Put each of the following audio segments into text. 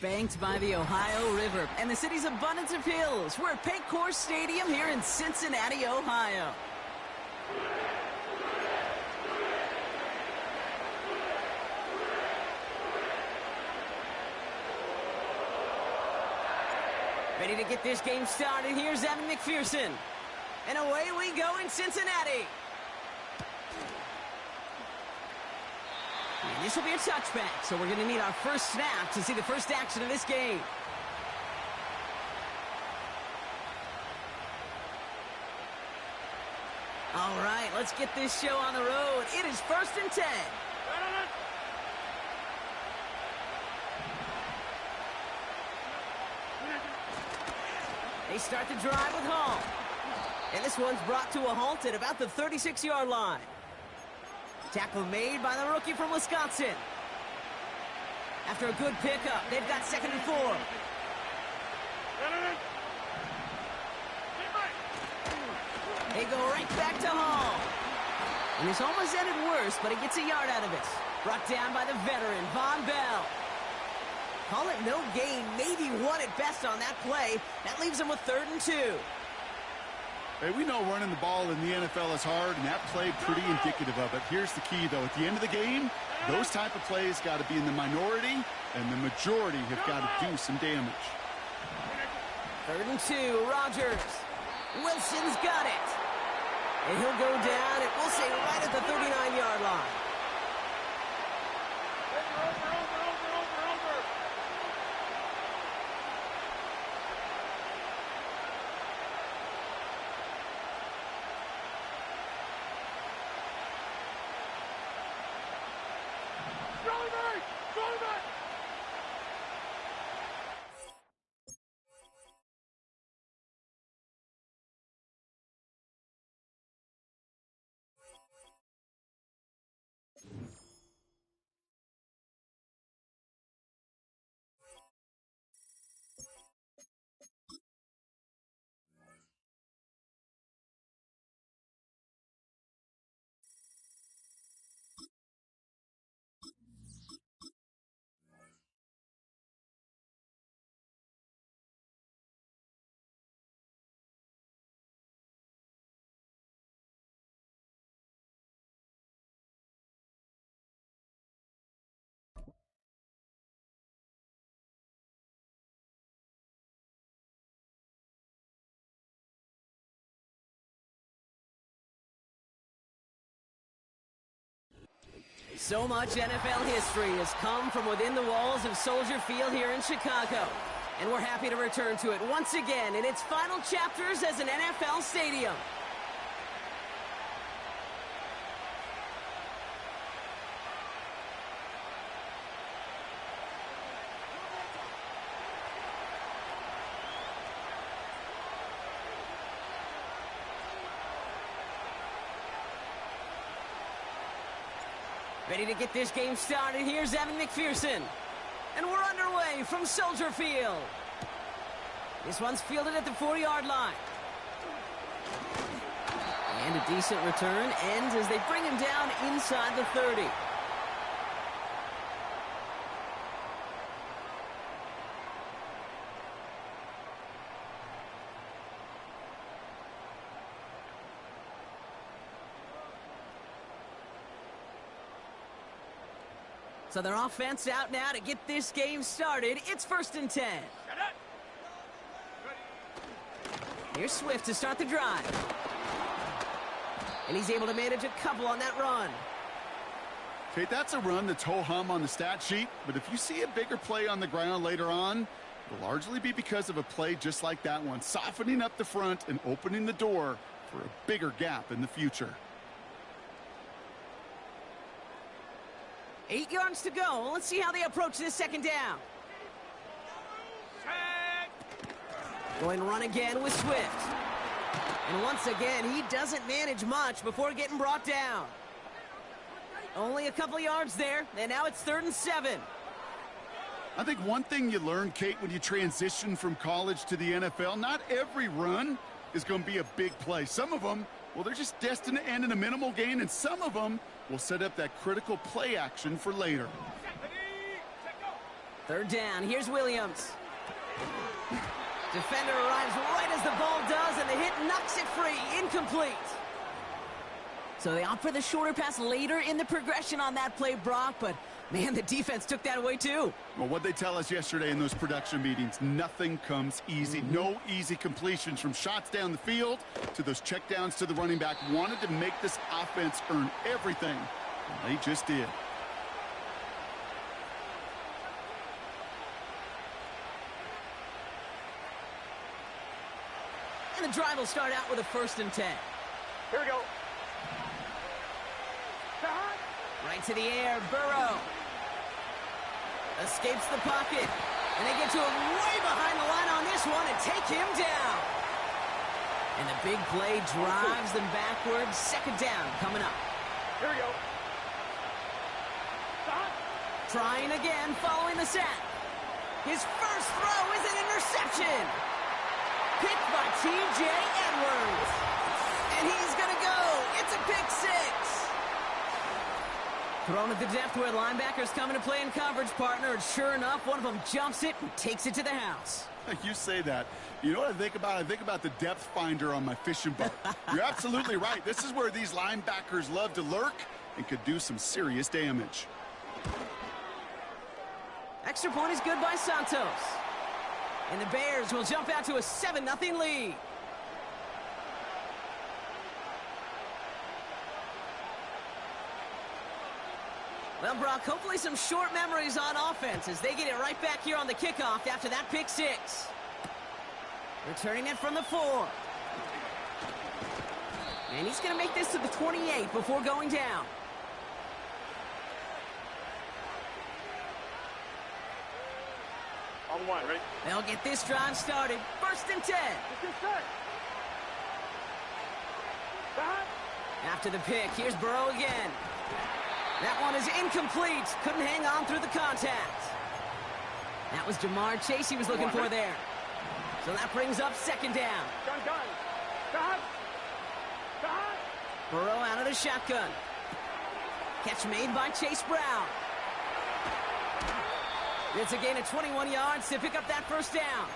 Banked by the Ohio River and the city's abundance of hills. We're at Paycor Stadium here in Cincinnati, Ohio. Ready to get this game started. Here's Evan McPherson. And away we go in Cincinnati. And this will be a touchback, so we're going to need our first snap to see the first action of this game. All right, let's get this show on the road. It is 1st and 10. They start the drive with Hall. And this one's brought to a halt at about the 36-yard line. Tackle made by the rookie from Wisconsin. After a good pickup, they've got 2nd and 4. They go right back to Hall. And this almost ended worse, but he gets a yard out of it. Brought down by the veteran, Von Bell. Call it no gain, maybe one at best on that play. That leaves him with 3rd and 2. Hey, we know running the ball in the NFL is hard, and that play pretty indicative of it. Here's the key, though. At the end of the game, those type of plays got to be in the minority, and the majority have got to do some damage. 3rd and 2, Rodgers. Wilson's got it. And he'll go down, and we'll say right at the 39-yard line. So much NFL history has come from within the walls of Soldier Field here in Chicago. And we're happy to return to it once again in its final chapters as an NFL stadium. Ready to get this game started. Here's Evan McPherson. And we're underway from Soldier Field. This one's fielded at the 40-yard line. And a decent return ends as they bring him down inside the 30. So their offense out now to get this game started. It's 1st and 10. Here's Swift to start the drive. And he's able to manage a couple on that run. Okay, that's a run that's ho-hum on the stat sheet, but if you see a bigger play on the ground later on, it'll largely be because of a play just like that one, softening up the front and opening the door for a bigger gap in the future. 8 yards to go. Let's see how they approach this 2nd down. Going run again with Swift. And once again, he doesn't manage much before getting brought down. Only a couple yards there, and now it's 3rd and 7. I think one thing you learn, Kate, when you transition from college to the NFL, not every run is going to be a big play. Some of them, well, they're just destined to end in a minimal gain, and some of them will set up that critical play action for later. Third down. Here's Williams. Defender arrives right as the ball does, and the hit knocks it free. Incomplete. So they opt for the shorter pass later in the progression on that play, Brock, but man, the defense took that away too. Well, what they tell us yesterday in those production meetings, nothing comes easy. No easy completions from shots down the field to those checkdowns to the running back. Wanted to make this offense earn everything. And they just did. And the drive will start out with a 1st and 10. Here we go. Right to the air, Burrow. Escapes the pocket. And they get to him way behind the line on this one and take him down. And the big play drives them backwards. 2nd down coming up. Here we go. Trying again following the sack. His first throw is an interception. Picked by T.J. Edwards. And he's going to go. It's a pick 6. Thrown at the depth where linebackers come into play in coverage, partner, and sure enough, one of them jumps it and takes it to the house. You say that. You know what I think about? I think about the depth finder on my fishing boat. You're absolutely right. This is where these linebackers love to lurk and could do some serious damage. Extra point is good by Santos. And the Bears will jump out to a 7-0 lead. Well, Brock, hopefully some short memories on offense as they get it right back here on the kickoff after that pick 6. Returning it from the 4. And he's going to make this to the 28 before going down. On 1, right? They'll get this drive started. 1st and 10. After the pick, here's Burrow again. That one is incomplete. Couldn't hang on through the contact. That was Jamar Chase he was looking for there. So that brings up 2nd down. Burrow out of the shotgun. Catch made by Chase Brown. It's a gain of 21 yards to pick up that 1st down.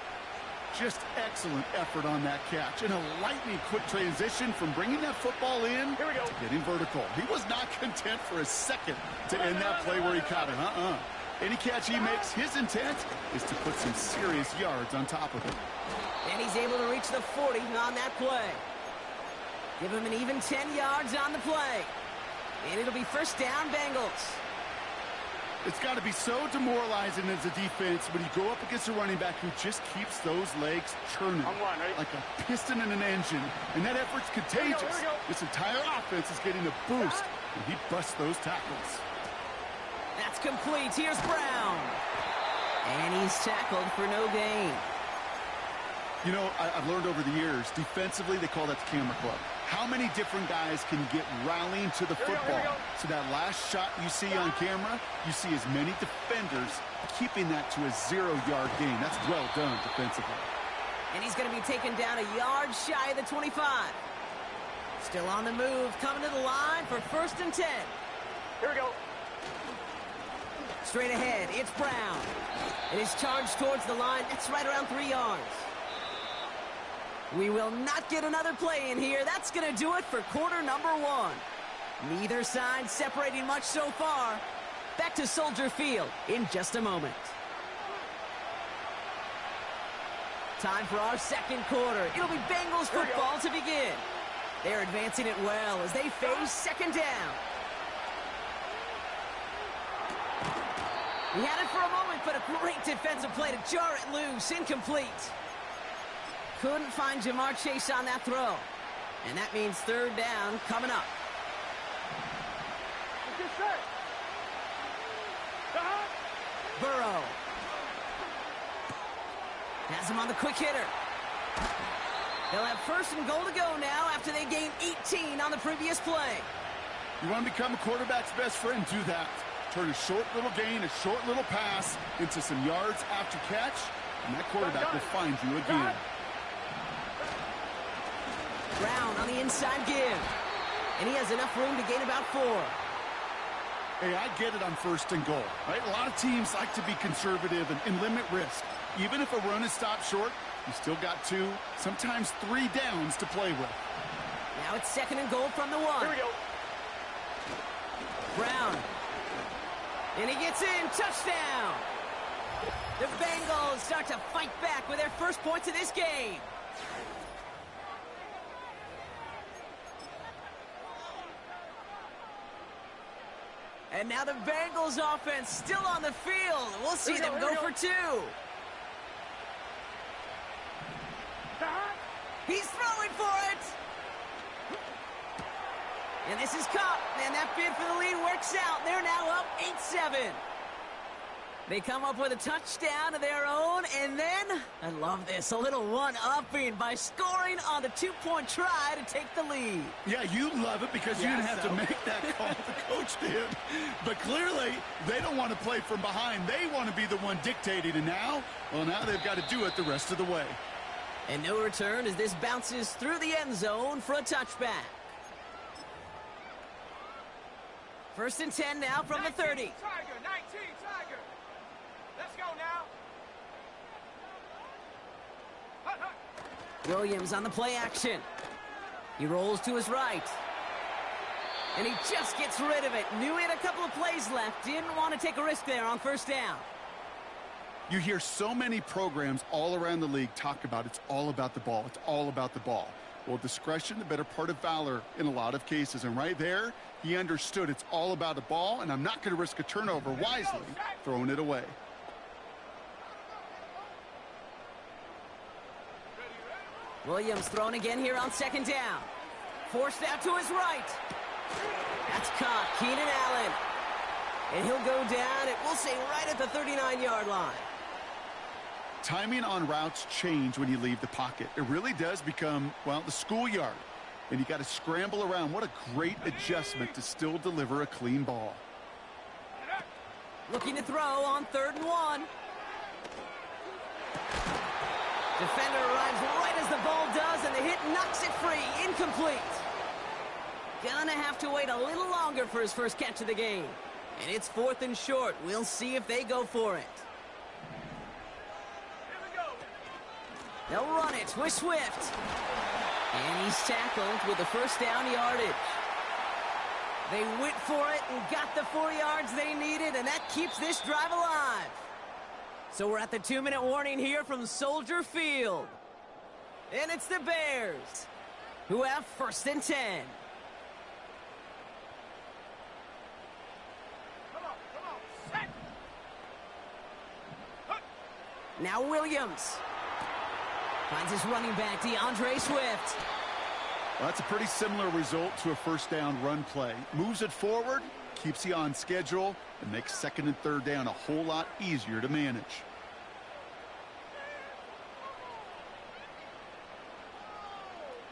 Just excellent effort on that catch. And a lightning quick transition from bringing that football in Here we go. to getting vertical. He was not content for a second to end that play where he caught it. Any catch he makes, his intent is to put some serious yards on top of it. And he's able to reach the 40 on that play. Give him an even 10 yards on the play. And it'll be 1st down, Bengals. It's got to be so demoralizing as a defense when you go up against a running back who just keeps those legs churning On 1, right? like a piston in an engine. And that effort's contagious. Here we go. This entire offense is getting a boost, and he busts those tackles. That's complete. Here's Brown. And he's tackled for no gain. You know, I've learned over the years, defensively, they call that the camera club. How many different guys can get rallying to the football? So that last shot you see on camera, you see as many defenders keeping that to a 0-yard gain. That's well done defensively. And he's going to be taken down a yard shy of the 25. Still on the move, coming to the line for 1st and 10. Here we go. Straight ahead, it's Brown. It is charged towards the line. That's right around 3 yards. We will not get another play in here. That's going to do it for quarter number 1. Neither side separating much so far. Back to Soldier Field in just a moment. Time for our 2nd quarter. It'll be Bengals football to begin. They're advancing it well as they face 2nd down. He had it for a moment, but a great defensive play to jar it loose. Incomplete. Couldn't find Jamar Chase on that throw. And that means 3rd down coming up. Burrow. Has him on the quick hitter. They'll have 1st and goal to go now after they gained 18 on the previous play. You want to become a quarterback's best friend? Do that. Turn a short little gain, a short little pass into some yards after catch, and that quarterback will find you again. Brown on the inside give. And he has enough room to gain about 4. Hey, I get it on 1st and goal, right? A lot of teams like to be conservative and limit risk. Even if a run is stopped short, you still got 2, sometimes 3 downs to play with. Now it's 2nd and goal from the 1. Here we go. Brown. And he gets in. Touchdown. The Bengals start to fight back with their first points of this game. And now the Bengals offense still on the field. We'll see them go for 2. He's throwing for it. And this is caught. And that bid for the lead works out. They're now up 8-7. They come up with a touchdown of their own. And then, I love this, a little one-upping by scoring on the 2-point try to take the lead. Yeah, you love it because you didn't have to make that call. The coach did. But clearly, they don't want to play from behind. They want to be the one dictating. And now, well, now they've got to do it the rest of the way. And no return as this bounces through the end zone for a touchback. 1st and 10 now from the 30. Tiger, 19, Tiger. Let's go now. Hut, hut. Williams on the play action. He rolls to his right. And he just gets rid of it. Knew he had a couple of plays left. Didn't want to take a risk there on 1st down. You hear so many programs all around the league talk about it's all about the ball. It's all about the ball. Well, discretion, the better part of valor in a lot of cases. And right there, he understood it's all about the ball, and I'm not going to risk a turnover wisely, throwing it away. Williams throwing again here on 2nd down. Forced out to his right. That's caught. Keenan Allen. And he'll go down, it will say right at the 39-yard line. Timing on routes change when you leave the pocket. It really does become, well, the schoolyard. And you got to scramble around. What a great adjustment to still deliver a clean ball. Looking to throw on 3rd and 1. Defender arrives right as the ball does, and the hit knocks it free. Incomplete. Gonna have to wait a little longer for his first catch of the game. And it's 4th and short. We'll see if they go for it. They'll run it with Swift. And he's tackled with the 1st down yardage. They went for it and got the 4 yards they needed, and that keeps this drive alive. So we're at the 2-minute warning here from Soldier Field. And it's the Bears who have 1st and 10. Set. Now Williams. Finds his running back, DeAndre Swift. Well, that's a pretty similar result to a 1st down run play. Moves it forward, keeps you on schedule, and makes 2nd and 3rd down a whole lot easier to manage.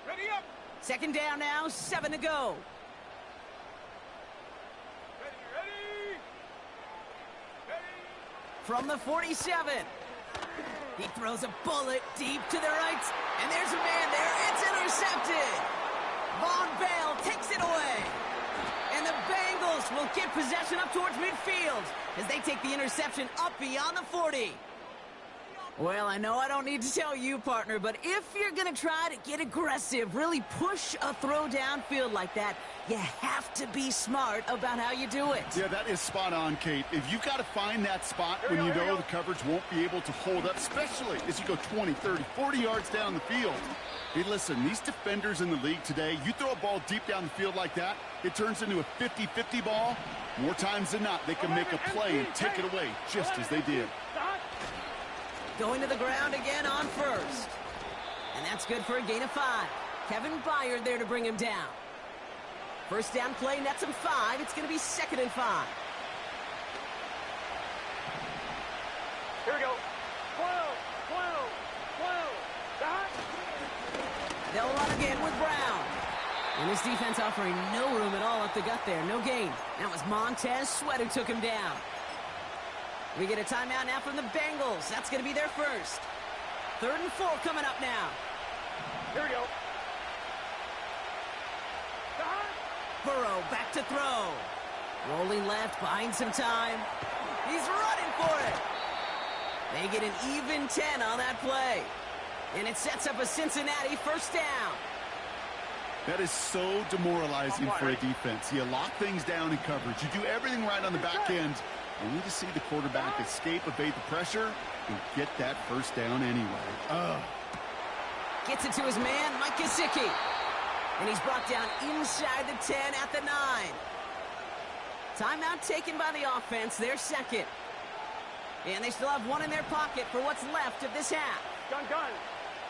Ready up. 2nd down now, 7 to go. Ready. From the 47. He throws a bullet deep to the right, and there's a man there. It's intercepted. Von Bell takes it away. And the Bengals will get possession up towards midfield as they take the interception up beyond the 40. Well, I know I don't need to tell you, partner, but if you're going to try to get aggressive, really push a throw downfield like that, you have to be smart about how you do it. Yeah, that is spot on, Kate. If you've got to find that spot when you know the coverage won't be able to hold up, especially as you go 20, 30, 40 yards down the field. Hey, listen, these defenders in the league today, you throw a ball deep down the field like that, it turns into a 50-50 ball. More times than not, they can make a play and take it away just as they did. Going to the ground again on 1st. And that's good for a gain of 5. Kevin Byard there to bring him down. 1st down play nets him 5. It's going to be 2nd and 5. Here we go. 12. They'll run again with Brown. And this defense offering no room at all up the gut there. No gain. That was Montez Sweat who took him down. We get a timeout now from the Bengals. That's going to be their first. 3rd and 4 coming up now. Here we go. Burrow back to throw. Rolling left, buying some time. He's running for it. They get an even 10 on that play. And it sets up a Cincinnati first down. That is so demoralizing for a defense. You lock things down in coverage. You do everything right on the back end, only to see the quarterback escape, evade the pressure, and get that first down anyway. Gets it to his man, Mike Gesicki. And he's brought down inside the 10 at the 9. Timeout taken by the offense, their second. And they still have one in their pocket for what's left of this half. Gun.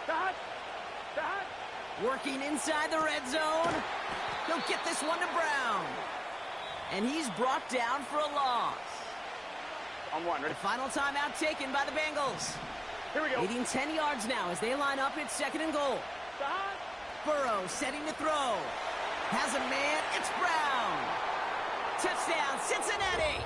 Dot. Working inside the red zone. He'll get this one to Brown. And he's brought down for a loss. On one, ready? The final timeout taken by the Bengals. Here we go. Leading 10 yards now as they line up at second and goal. Dot. Burrow setting to throw. Has a man. It's Brown. Touchdown, Cincinnati.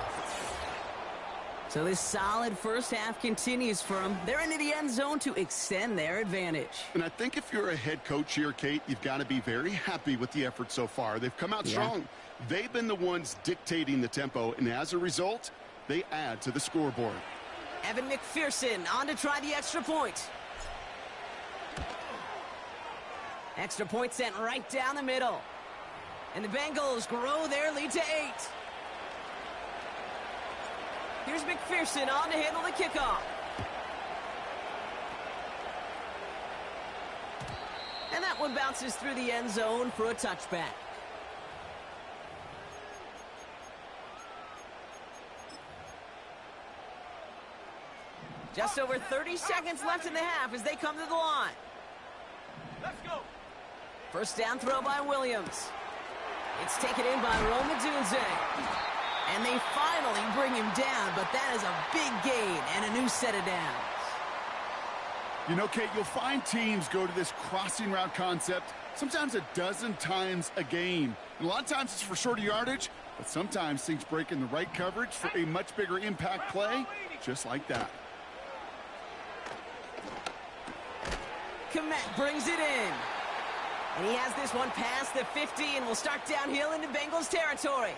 So this solid first half continues for them. They're into the end zone to extend their advantage. And I think if you're a head coach here, Kate, you've got to be very happy with the effort so far. They've come out strong. They've been the ones dictating the tempo, and as a result, they add to the scoreboard. Evan McPherson on to try the extra point. Extra point sent right down the middle. And the Bengals grow their lead to 8. Here's McPherson on to handle the kickoff. And that one bounces through the end zone for a touchback. Just over 30 seconds left in the half as they come to the line. Let's go. First down throw by Williams. It's taken in by Roma Dunze. And they finally bring him down, but that is a big gain and a new set of downs. You know, Kate, you'll find teams go to this crossing route concept sometimes a dozen times a game. And a lot of times it's for shorter yardage, but sometimes things break in the right coverage for a much bigger impact play, just like that. Komet brings it in. And he has this one past the 50 and will start downhill into Bengals territory.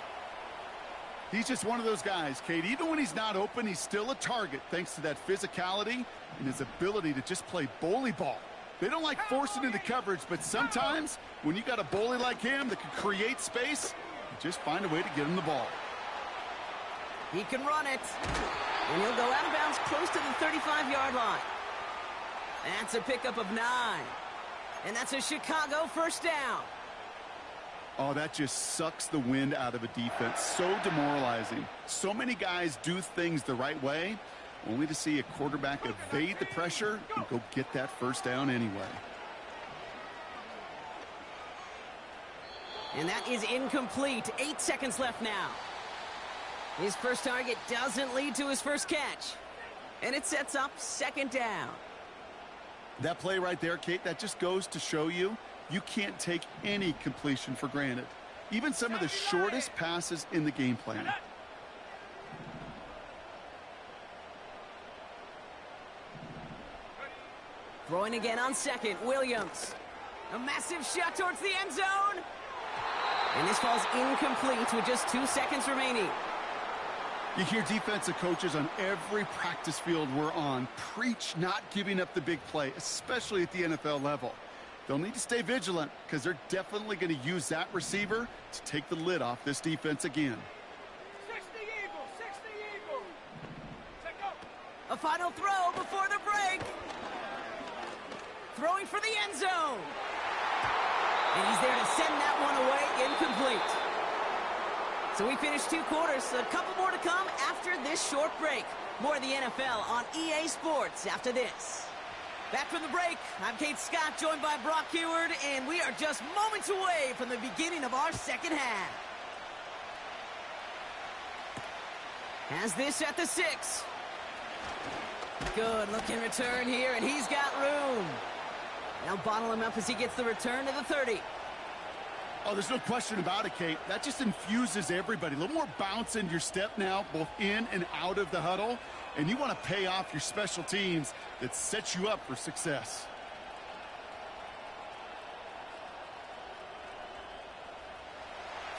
He's just one of those guys, Kate. Even when he's not open, he's still a target thanks to that physicality and his ability to just play bully ball. They don't like forcing into coverage, but sometimes when you got a bully like him that can create space, you just find a way to get him the ball. He can run it. And he'll go out of bounds close to the 35-yard line. That's a pickup of 9. And that's a Chicago first down. Oh, that just sucks the wind out of a defense. So demoralizing. So many guys do things the right way, only to see a quarterback evade the pressure and go get that first down anyway. And that is incomplete. 8 seconds left now. His first target doesn't lead to his first catch. And it sets up second down. That play right there, Kate, that just goes to show you can't take any completion for granted. Even some of the shortest passes in the game plan. Throwing again on second, Williams. A massive shot towards the end zone. And this falls incomplete with just 2 seconds remaining. You hear defensive coaches on every practice field we're on preach not giving up the big play, especially at the NFL level. They'll need to stay vigilant because they're definitely going to use that receiver to take the lid off this defense again. 60 Eagles, 60 Eagles. Take go. A final throw before the break. Throwing for the end zone. And he's there to send that one away, incomplete. So we finished 2 quarters, a couple more to come after this short break. More of the NFL on EA Sports after this. Back from the break, I'm Kate Scott, joined by Brock Heward, and we are just moments away from the beginning of our second half. Has this at the 6. Good looking return here, and he's got room. Now bottle him up as he gets the return to the 30. Oh, there's no question about it, Kate. That just infuses everybody. A little more bounce in your step now, both in and out of the huddle. And you want to pay off your special teams that sets you up for success.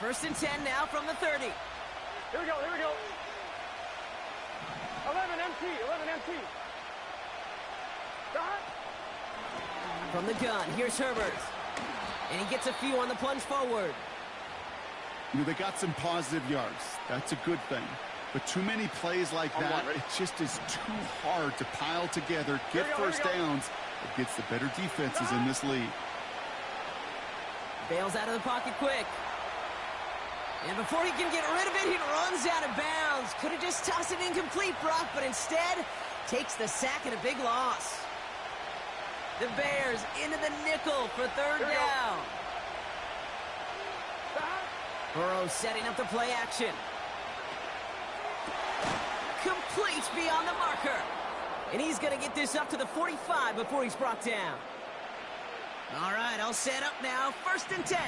First and 10 now from the 30. Here we go, here we go. 11 MT, 11 MT. Stop. From the gun, here's Herbert. And he gets a few on the plunge forward. You know, they got some positive yards. That's a good thing. But too many plays like that, it just is too hard to pile together, get first downs against the better defenses in this league. Bails out of the pocket quick. And before he can get rid of it, he runs out of bounds. Could have just tossed it incomplete, Brock, but instead takes the sack and a big loss. The Bears into the nickel for third down. Burrow setting up the play action. Complete beyond the marker. And he's going to get this up to the 45 before he's brought down. All right, all set up now. 1st and 10.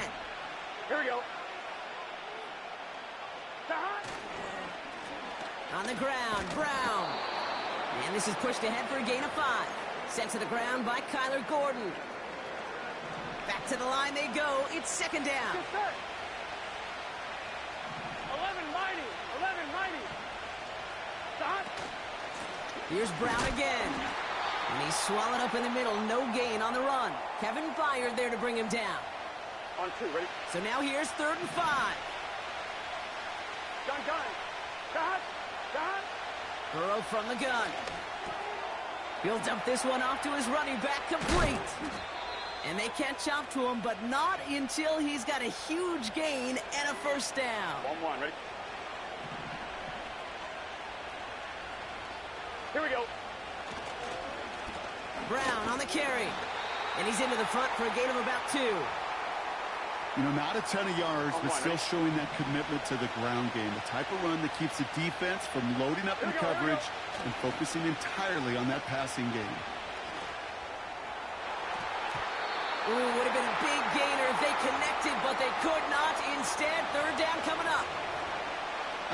Here we go. On the ground, Brown. And this is pushed ahead for a gain of 5. Sent to the ground by Kyler Gordon. Back to the line they go. It's 2nd down. 11 mighty, 11 mighty. Stop. Here's Brown again. And he's swallowed up in the middle. No gain on the run. Kevin Byard there to bring him down. On 2, ready? So now here's 3rd and 5. Gun. Stop. Burrow from the gun. He'll dump this one off to his running back, complete. And they catch up to him, but not until he's got a huge gain and a 1st down. 1-1, ready? Here we go. Brown on the carry. And he's into the front for a gain of about 2. You know, not a ton of yards, but still showing that commitment to the ground game. The type of run that keeps the defense from loading up in coverage and focusing entirely on that passing game. Ooh, would have been a big gainer if they connected, but they could not. Instead, 3rd down coming up.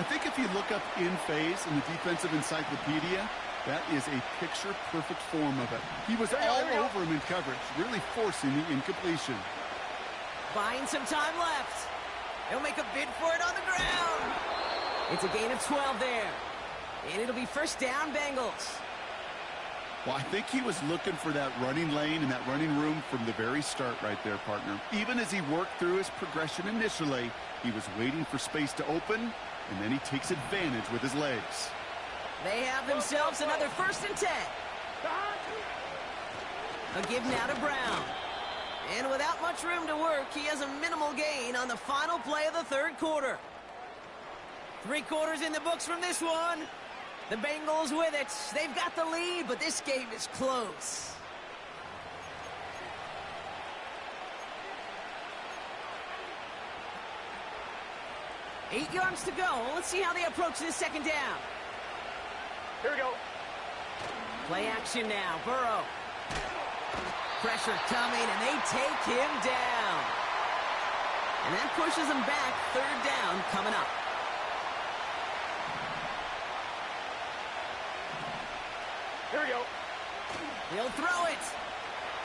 I think if you look up in phase in the defensive encyclopedia, that is a picture-perfect form of it. He was all over him in coverage, really forcing the incompletion. Buying some time left. He'll make a bid for it on the ground. It's a gain of 12 there. And it'll be 1st down, Bengals. Well, I think he was looking for that running lane and that running room from the very start right there, partner. Even as he worked through his progression initially, he was waiting for space to open, and then he takes advantage with his legs. They have themselves another 1st and 10. A give now to Brown. And without much room to work, he has a minimal gain on the final play of the 3rd quarter. 3 quarters in the books from this one. The Bengals with it. They've got the lead, but this game is close. Eight yards to go. Let's see how they approach this 2nd down. Here we go. Play action now. Burrow. Pressure coming, and they take him down. And that pushes him back. 3rd down coming up. Here we go. He'll throw it.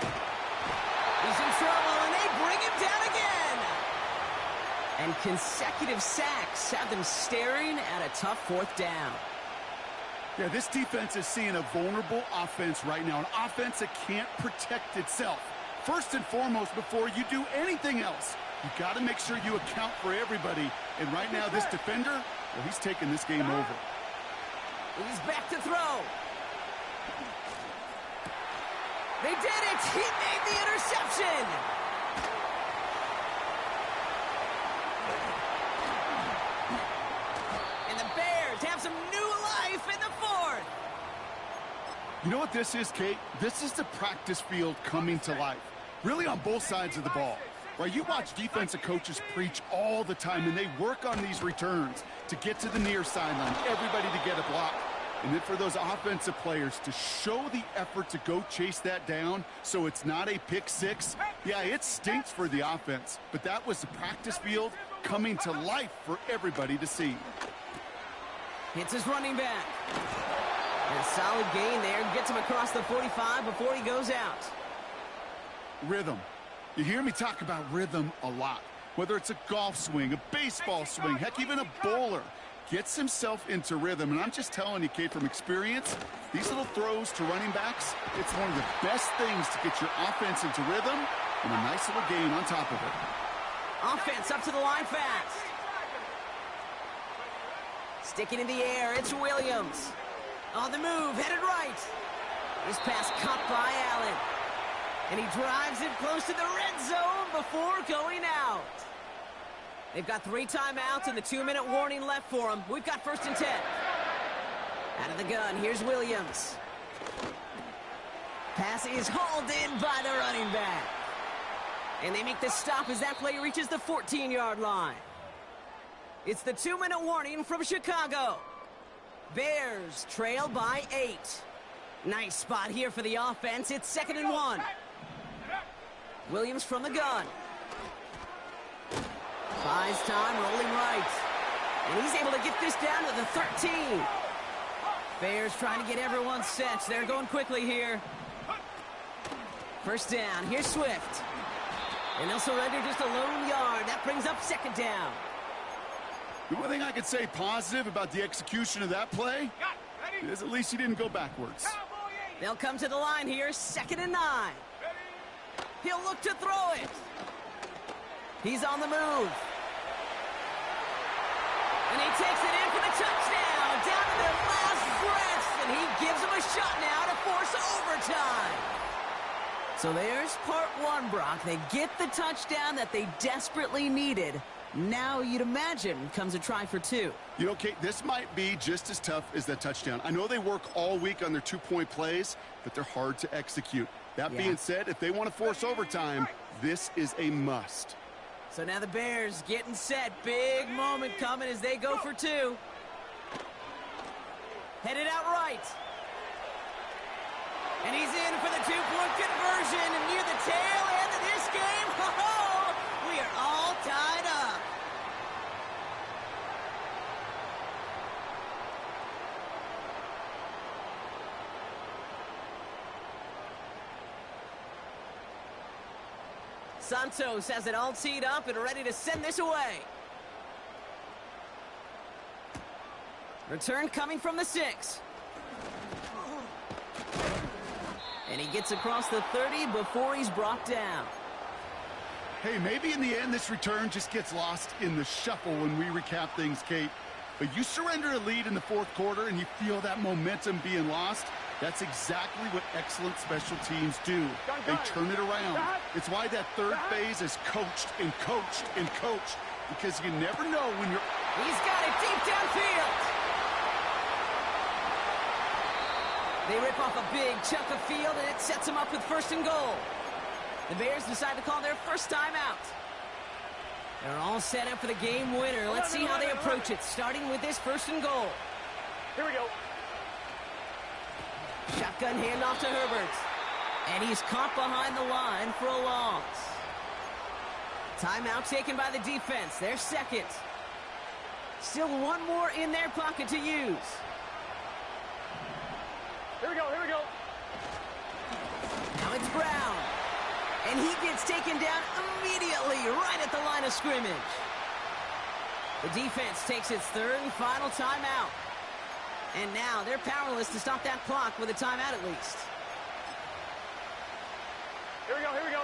He's in trouble, and they bring him down again. And consecutive sacks have them staring at a tough 4th down. Yeah, this defense is seeing a vulnerable offense right now, an offense that can't protect itself. First and foremost, before you do anything else, you got to make sure you account for everybody. And right now, this defender, well, he's taking this game over. He's back to throw. They did it! He made the interception! And the Bears have some new life in the 4th. You know what this is, Kate? This is the practice field coming to life. Really on both sides of the ball. Right, you watch defensive coaches preach all the time, and they work on these returns to get to the near sideline, everybody to get a block. And then for those offensive players to show the effort to go chase that down so it's not a pick 6, yeah, it stinks for the offense. But that was the practice field coming to life for everybody to see. Hits his running back. And a solid gain there. Gets him across the 45 before he goes out. Rhythm. You hear me talk about rhythm a lot. Whether it's a golf swing, a baseball swing, heck, even a bowler. gets himself into rhythm. And I'm just telling you, Kate, from experience, these little throws to running backs, it's one of the best things to get your offense into rhythm and a nice little gain on top of it. Offense up to the line fast. Sticking in the air, it's Williams. On the move, headed right. This pass caught by Allen. And he drives it close to the red zone before going out. They've got 3 timeouts and the 2-minute warning left for them. We've got 1st and 10. Out of the gun, here's Williams. Pass is hauled in by the running back. And they make the stop as that play reaches the 14-yard line. It's the 2-minute warning from Chicago. Bears trail by 8. Nice spot here for the offense. It's 2nd and 1. Williams from the gun. Buys time, rolling right. And he's able to get this down to the 13. Bears trying to get everyone set. They're going quickly here. 1st down. Here's Swift. And they'll surrender just a lone yard. That brings up 2nd down. The one thing I could say positive about the execution of that play is at least he didn't go backwards. They'll come to the line here. 2nd and 9. He'll look to throw it. He's on the move. And he takes it in for the touchdown. Down to the last breath. And he gives him a shot now to force overtime. So there's part 1, Brock. They get the touchdown that they desperately needed. Now you'd imagine comes a try for 2. You know, Kate, this might be just as tough as that touchdown. I know they work all week on their 2-point plays, but they're hard to execute. That being said, if they want to force overtime, this is a must. So now the Bears getting set. Big moment coming as they go for 2. Headed out right. And he's in for the 2-point conversion. And near the tail end of this game, we are all tied up. Santos has it all teed up and ready to send this away. Return coming from the 6. And he gets across the 30 before he's brought down. Hey, maybe in the end this return just gets lost in the shuffle when we recap things, Kate. But you surrender a lead in the 4th quarter and you feel that momentum being lost. That's exactly what excellent special teams do. They turn it around. It's why that 3rd phase is coached and coached and coached, because you never know when you're... He's got it deep downfield. They rip off a big chunk of field, and it sets them up with 1st and goal. The Bears decide to call their 1st timeout. They're all set up for the game winner. Let's see how they approach it, starting with this 1st and goal. Here we go. Shotgun handoff to Herbert. And he's caught behind the line for a loss. Timeout taken by the defense. Their 2nd. Still 1 more in their pocket to use. Here we go, here we go. Now it's Brown. And he gets taken down immediately right at the line of scrimmage. The defense takes its 3rd and final timeout. And now they're powerless to stop that clock with a timeout at least. Here we go, here we go.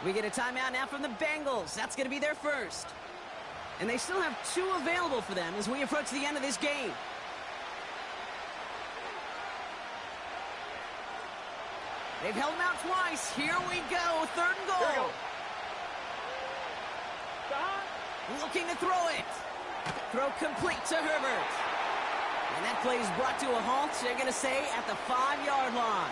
We get a timeout now from the Bengals. That's going to be their 1st. And they still have 2 available for them as we approach the end of this game. They've held him out twice. Here we go. 3rd and goal. Here we go. Looking to throw it. Throw complete to Herbert. And that play is brought to a halt. They're going to say at the 5-yard line.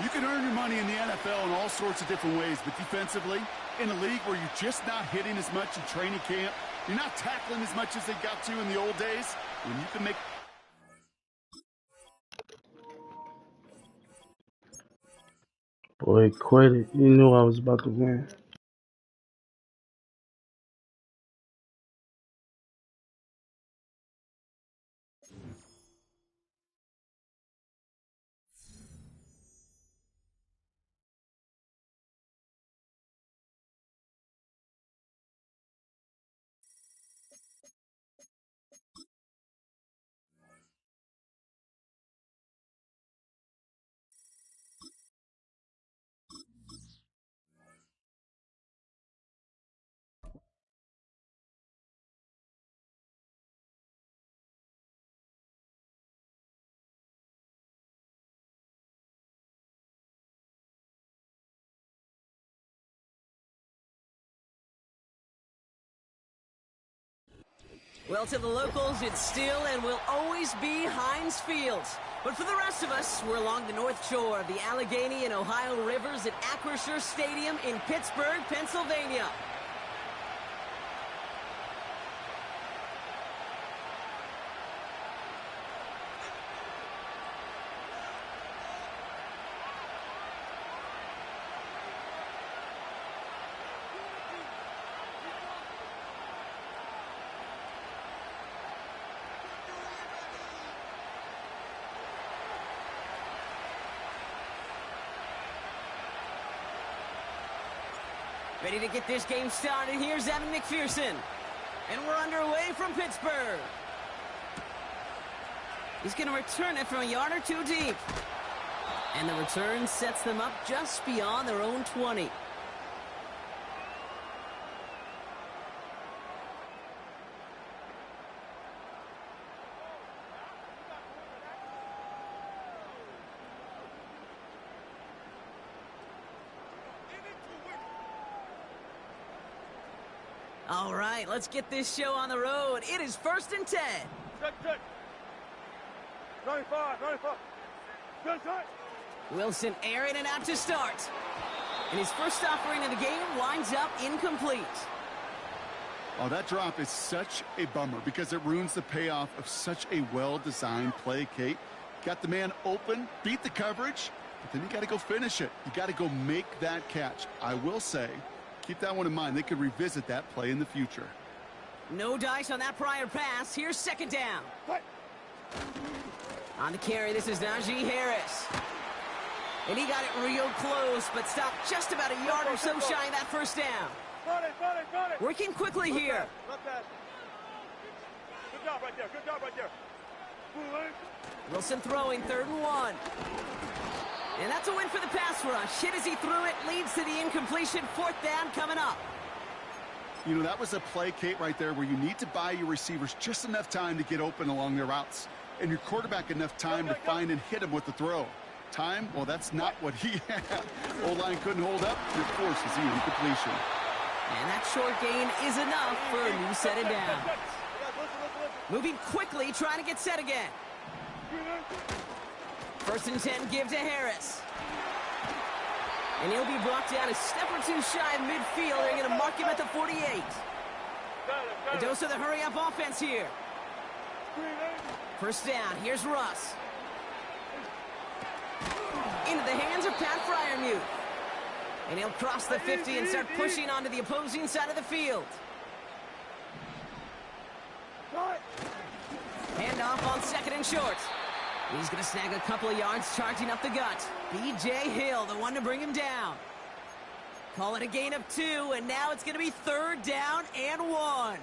You can earn your money in the NFL in all sorts of different ways, but defensively, in a league where you're just not hitting as much in training camp, you're not tackling as much as they got to in the old days, when you can make... Boy, quit it. You knew I was about to win. Well, to the locals, it's still and will always be Heinz Field. But for the rest of us, we're along the north shore of the Allegheny and Ohio rivers at Acrisure Stadium in Pittsburgh, Pennsylvania. Ready to get this game started. Here's Evan McPherson. And we're underway from Pittsburgh. He's going to return it from a yard or two deep. And the return sets them up just beyond their own 20. All right, let's get this show on the road. It is 1st and 10. Check. 95. Good. Wilson airing it out to start. And his first offering of the game winds up incomplete. Oh, that drop is such a bummer because it ruins the payoff of such a well-designed play, Kate. Got the man open, beat the coverage, but then you got to go finish it. You got to go make that catch. I will say, keep that one in mind. They could revisit that play in the future. No dice on that prior pass. Here's 2nd down. What? On the carry, this is Najee Harris. And he got it real close, but stopped just about a yard or so shy of that 1st down. Got it. Working quickly here. Not bad. Good job right there. Wilson throwing 3rd and 1. And that's a win for the pass rush. Hit as he threw it, leads to the incompletion. 4th down coming up. You know, that was a play, Kate, right there where you need to buy your receivers just enough time to get open along their routes. And your quarterback enough time to find and hit him with the throw. Time? Well, that's not what he had. O-line couldn't hold up. It forces the incompletion. And that short gain is enough for a new set of downs. Moving quickly, trying to get set again. 1st and 10, give to Harris. And he'll be brought down a step or two shy of midfield. They're going to mark him at the 48. A dose of the hurry-up offense here. 1st down, here's Russ. Into the hands of Pat Freiermuth. And he'll cross the 50 and start pushing onto the opposing side of the field. Handoff on 2nd and short. He's going to snag a couple of yards, charging up the gut. B.J. Hill, the one to bring him down. Call it a gain of 2, and now it's going to be 3rd down and 1.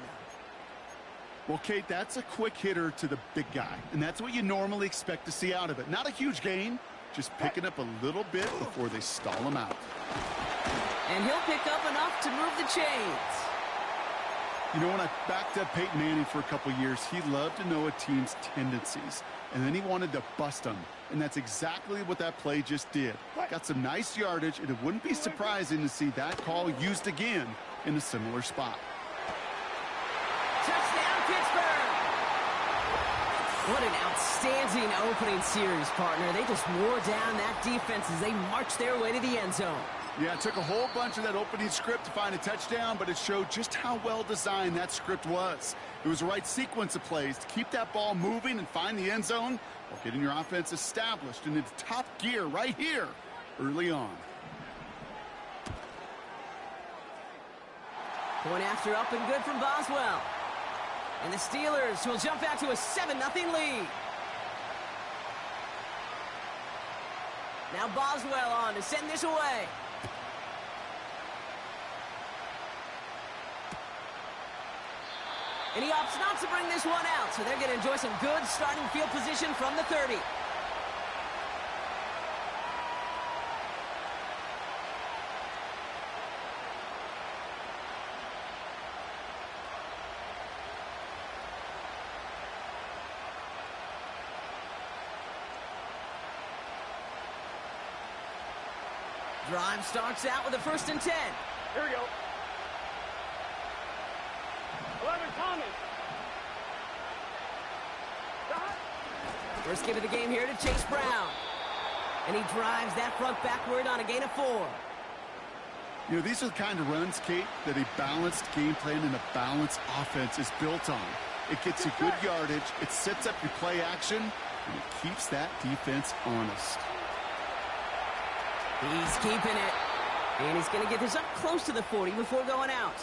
Well, Kate, that's a quick hitter to the big guy, and that's what you normally expect to see out of it. Not a huge gain, just picking up a little bit before they stall him out. And he'll pick up enough to move the chains. You know, when I backed up Peyton Manning for a couple years, he loved to know a team's tendencies, and then he wanted to bust them. And that's exactly what that play just did. Got some nice yardage, and it wouldn't be surprising to see that call used again in a similar spot. Touchdown, Pittsburgh! What an outstanding opening series, partner. They just wore down that defense as they marched their way to the end zone. Yeah, it took a whole bunch of that opening script to find a touchdown, but it showed just how well designed that script was. It was the right sequence of plays to keep that ball moving and find the end zone while getting your offense established in its top gear right here early on. Point after up and good from Boswell. And the Steelers will jump out to a 7-0 lead. Now Boswell on to send this away. And he opts not to bring this one out, so they're going to enjoy some good starting field position from the 30. Drive starts out with a 1st and 10. Here we go. 11 Thomas. First give of the game here to Chase Brown. And he drives that front backward on a gain of 4. You know, these are the kind of runs, Kate, that a balanced game plan and a balanced offense is built on. It gets you good yardage, it sets up your play action, and it keeps that defense honest. He's keeping it. And he's going to get this up close to the 40 before going out.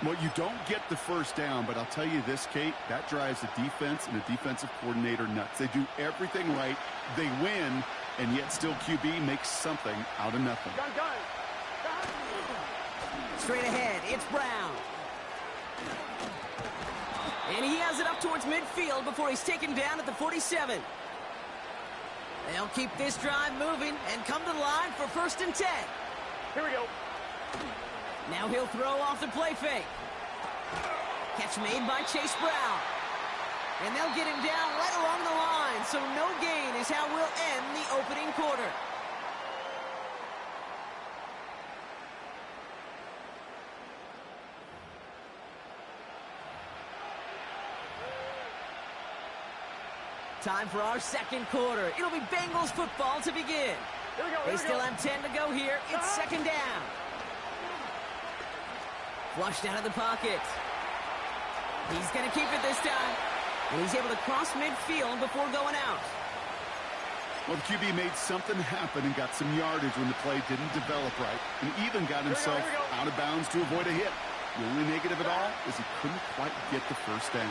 Well, you don't get the first down, but I'll tell you this, Kate, that drives the defense and the defensive coordinator nuts. They do everything right, they win, and yet still QB makes something out of nothing. Straight ahead, it's Brown. And he has it up towards midfield before he's taken down at the 47. They'll keep this drive moving and come to the line for 1st and 10. Here we go. Now he'll throw off the play fake. Catch made by Chase Brown. And they'll get him down right along the line, so no gain is how we'll end the opening quarter. Time for our second quarter. It'll be Bengals football to begin. They still have 10 to go here. It's 2nd down. Flushed out of the pocket. He's going to keep it this time. And he's able to cross midfield before going out. Well, the QB made something happen and got some yardage when the play didn't develop right, and even got himself out of bounds to avoid a hit. The only negative at all is he couldn't quite get the first down.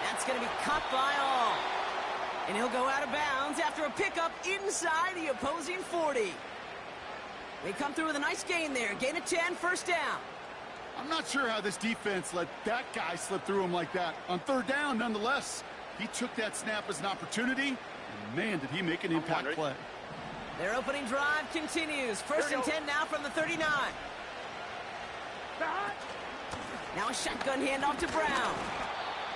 That's going to be cut by all. And he'll go out of bounds after a pickup inside the opposing 40. They come through with a nice gain there. Gain of 10, 1st down. I'm not sure how this defense let that guy slip through him like that. On 3rd down, nonetheless, he took that snap as an opportunity, and man, did he make an impact play. Their opening drive continues. 1st and 10 now from the 39. Now a shotgun handoff to Brown.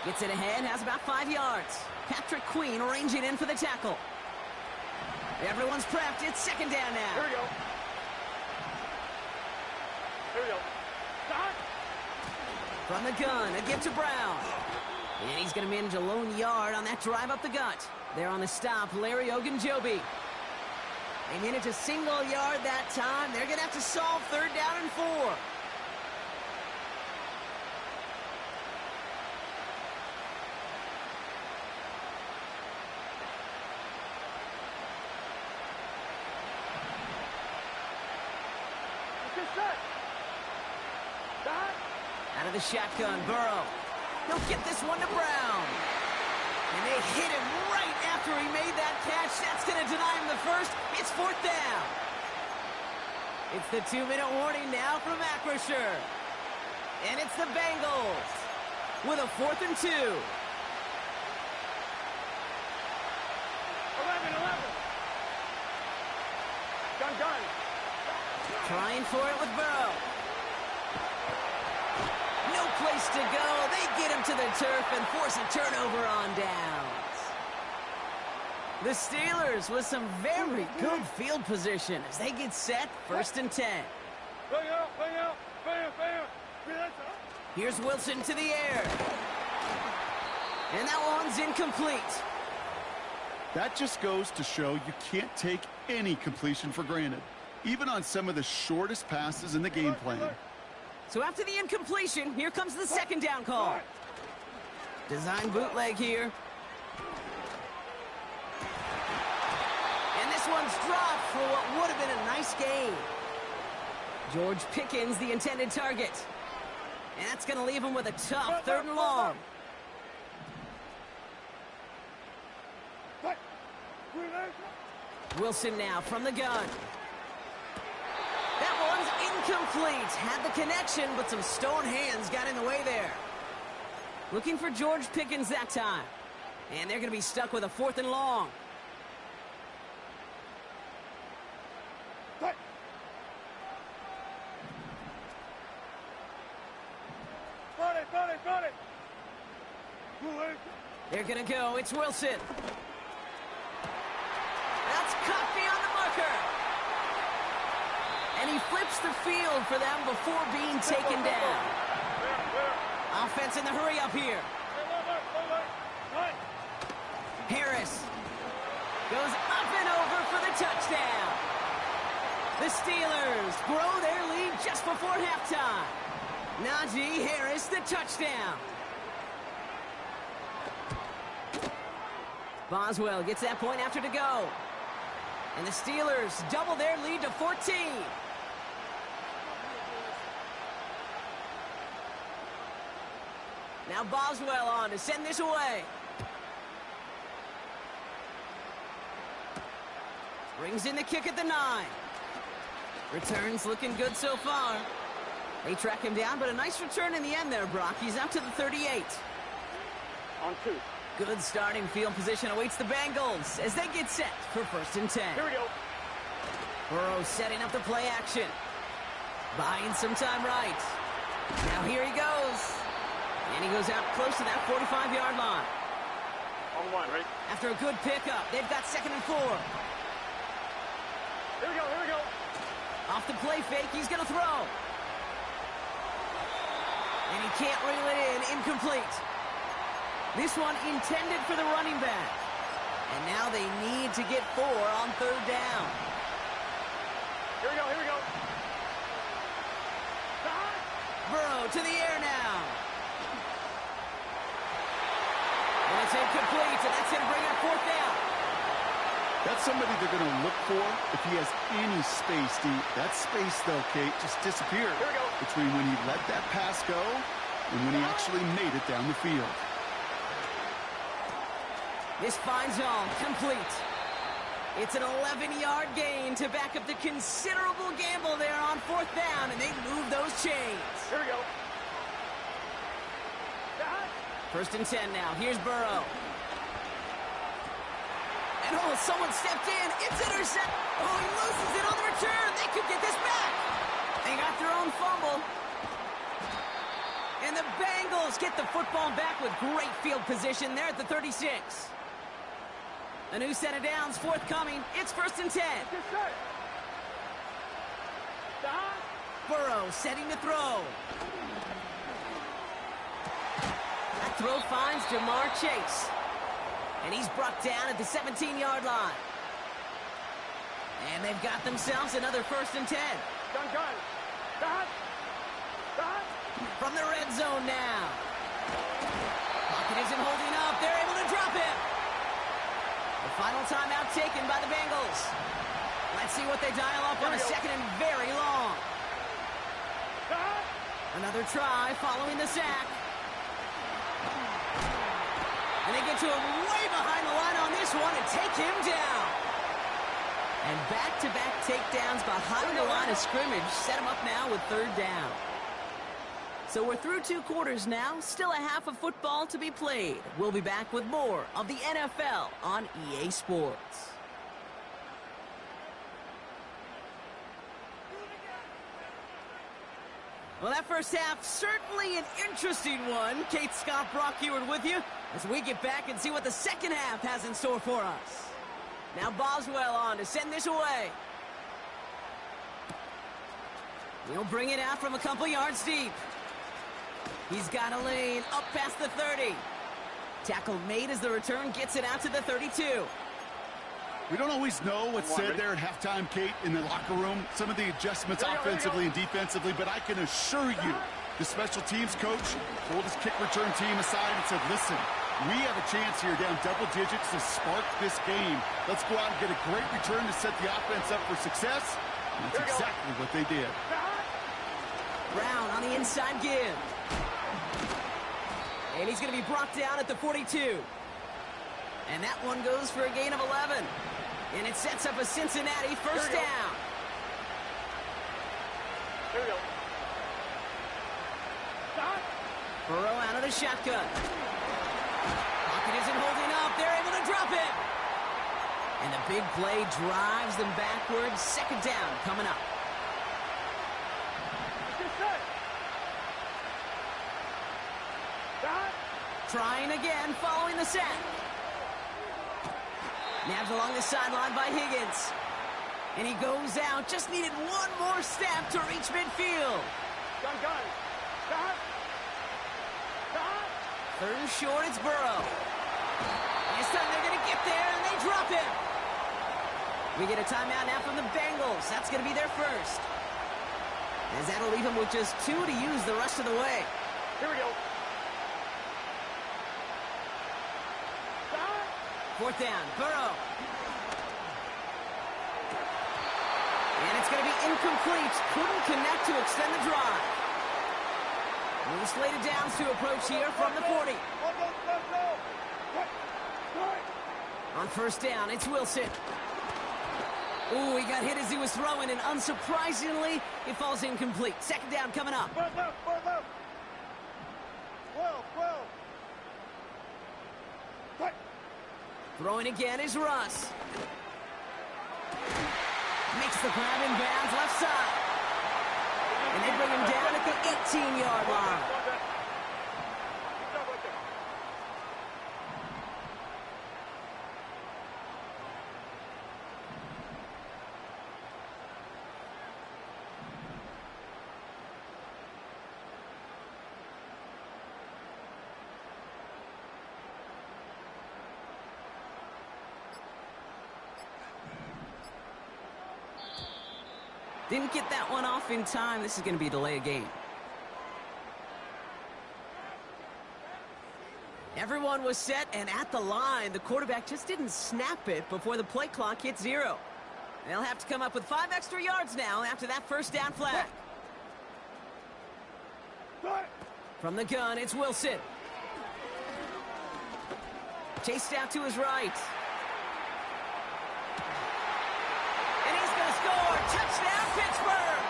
Gets it ahead, has about 5 yards. Patrick Queen arranging in for the tackle. Everyone's prepped. It's 2nd down now. Here we go. Here we go. From the gun, a give to Brown. And he's going to manage a lone yard on that drive up the gut. There on the stop, Larry Ogunjobi. They manage a single yard that time. They're going to have to solve 3rd down and 4. Out of the shotgun, Burrow. He'll get this one to Brown. And they hit him right after he made that catch. That's going to deny him the first. It's 4th down. It's the 2-minute warning now from Acrisure. And it's the Bengals with a 4th and 2. 11. Gun. Trying for it with Burrow. No place to go. They get him to the turf and force a turnover on downs. The Steelers with some very good field position as they get set. 1st and 10. Here's Wilson to the air. And that one's incomplete. That just goes to show you can't take any completion for granted, even on some of the shortest passes in the game plan. So after the incompletion, here comes the 2nd down call. Design bootleg here. And this one's dropped for what would have been a nice gain. George Pickens, the intended target. And that's going to leave him with a tough 3rd and long. Wilson now from the gun. That one's incomplete. Had the connection, but some stone hands got in the way there. Looking for George Pickens that time. And they're going to be stuck with a 4th and long. They're going to go. It's Wilson. That's caught beyond the marker. And he flips the field for them before being taken down. Offense in the hurry up here. Harris goes up and over for the touchdown. The Steelers grow their lead just before halftime. Najee Harris, the touchdown. Boswell gets that point after to go. And the Steelers double their lead to 14. Now Boswell on to send this away. Brings in the kick at the 9. Returns looking good so far. They track him down, but a nice return in the end there, Brock. He's up to the 38. On 2. Good starting field position awaits the Bengals as they get set for 1st and 10. Here we go. Burrow setting up the play action. Buying some time right. Now here he goes. And he goes out close to that 45-yard line. On 1, right? After a good pickup, they've got 2nd and 4. Here we go, here we go. Off the play fake, he's going to throw. And he can't reel it in, incomplete. This one intended for the running back. And now they need to get 4 on 3rd down. Here we go, here we go. Burrow to the air now. And it's incomplete, and that's going to bring up 4th down. That's somebody they're going to look for if he has any space deep. That space, though, Kate, just disappeared Here we go. between when he let that pass go and when he actually made it down the field. This finds all complete. It's an 11-yard gain to back up the considerable gamble there on 4th down, and they move those chains. Here we go. 1st and 10 now. Here's Burrow. And oh, someone stepped in. It's intercepted. Oh, he loses it on the return. They could get this back. They got their own fumble. And the Bengals get the football back with great field position there at the 36. A new set of downs forthcoming. It's 1st and 10. Burrow setting to throw. That throw finds Jamar Chase. And he's brought down at the 17-yard line. And they've got themselves another 1st and 10. Gun. From the red zone now. Pocket isn't holding up. They're able to drop him. The final timeout taken by the Bengals. Let's see what they dial up on a 2nd and very long. Another try following the sack. And they get to him way behind the line on this one and take him down. And back-to-back takedowns behind the line of scrimmage set him up now with 3rd down. So we're through 2 quarters now. Still a half of football to be played. We'll be back with more of the NFL on EA Sports. Well, that first half, certainly an interesting one. Kate, Scott, Brock Heward with you as we get back and see what the second half has in store for us. Now Boswell on to send this away. He'll bring it out from a couple yards deep. He's got a lane up past the 30. Tackle made as the return gets it out to the 32. We don't always know what's said there at halftime, Kate, in the locker room. Some of the adjustments offensively and defensively, but I can assure you the special teams coach pulled his kick return team aside and said, listen, we have a chance here down double digits to spark this game. Let's go out and get a great return to set the offense up for success. And that's exactly what they did. Brown on the inside give. And he's going to be brought down at the 42. And that one goes for a gain of 11. And it sets up a Cincinnati 1st down. Here we go. Burrow out of the shotgun. Pocket isn't holding up. They're able to drop it. And the big play drives them backwards. 2nd down coming up. Trying again following the sack. Nabbed along the sideline by Higgins. And he goes out. Just needed one more step to reach midfield. Gun. 3rd and short, it's Burrow. This time they're going to skip there, and they drop him. We get a timeout now from the Bengals. That's going to be their first. As that'll leave him with just 2 to use the rest of the way. Here we go. Fourth down, Burrow. And it's going to be incomplete. Couldn't connect to extend the drive. We'll slate it downs to approach here from the 40. On first down, it's Wilson. Ooh, he got hit as he was throwing, and unsurprisingly, it falls incomplete. Second down coming up. Left. 12. Throwing again is Russ. Makes the grab in bounds left side. And they bring him down at the 18-yard line. Didn't get that one off in time. This is going to be a delay of game. Everyone was set and at the line. The quarterback just didn't snap it before the play clock hit 0. They'll have to come up with 5 extra yards now after that first down flag. From the gun, it's Wilson. Chased out to his right. And he's going to score. Touchdown, Pittsburgh!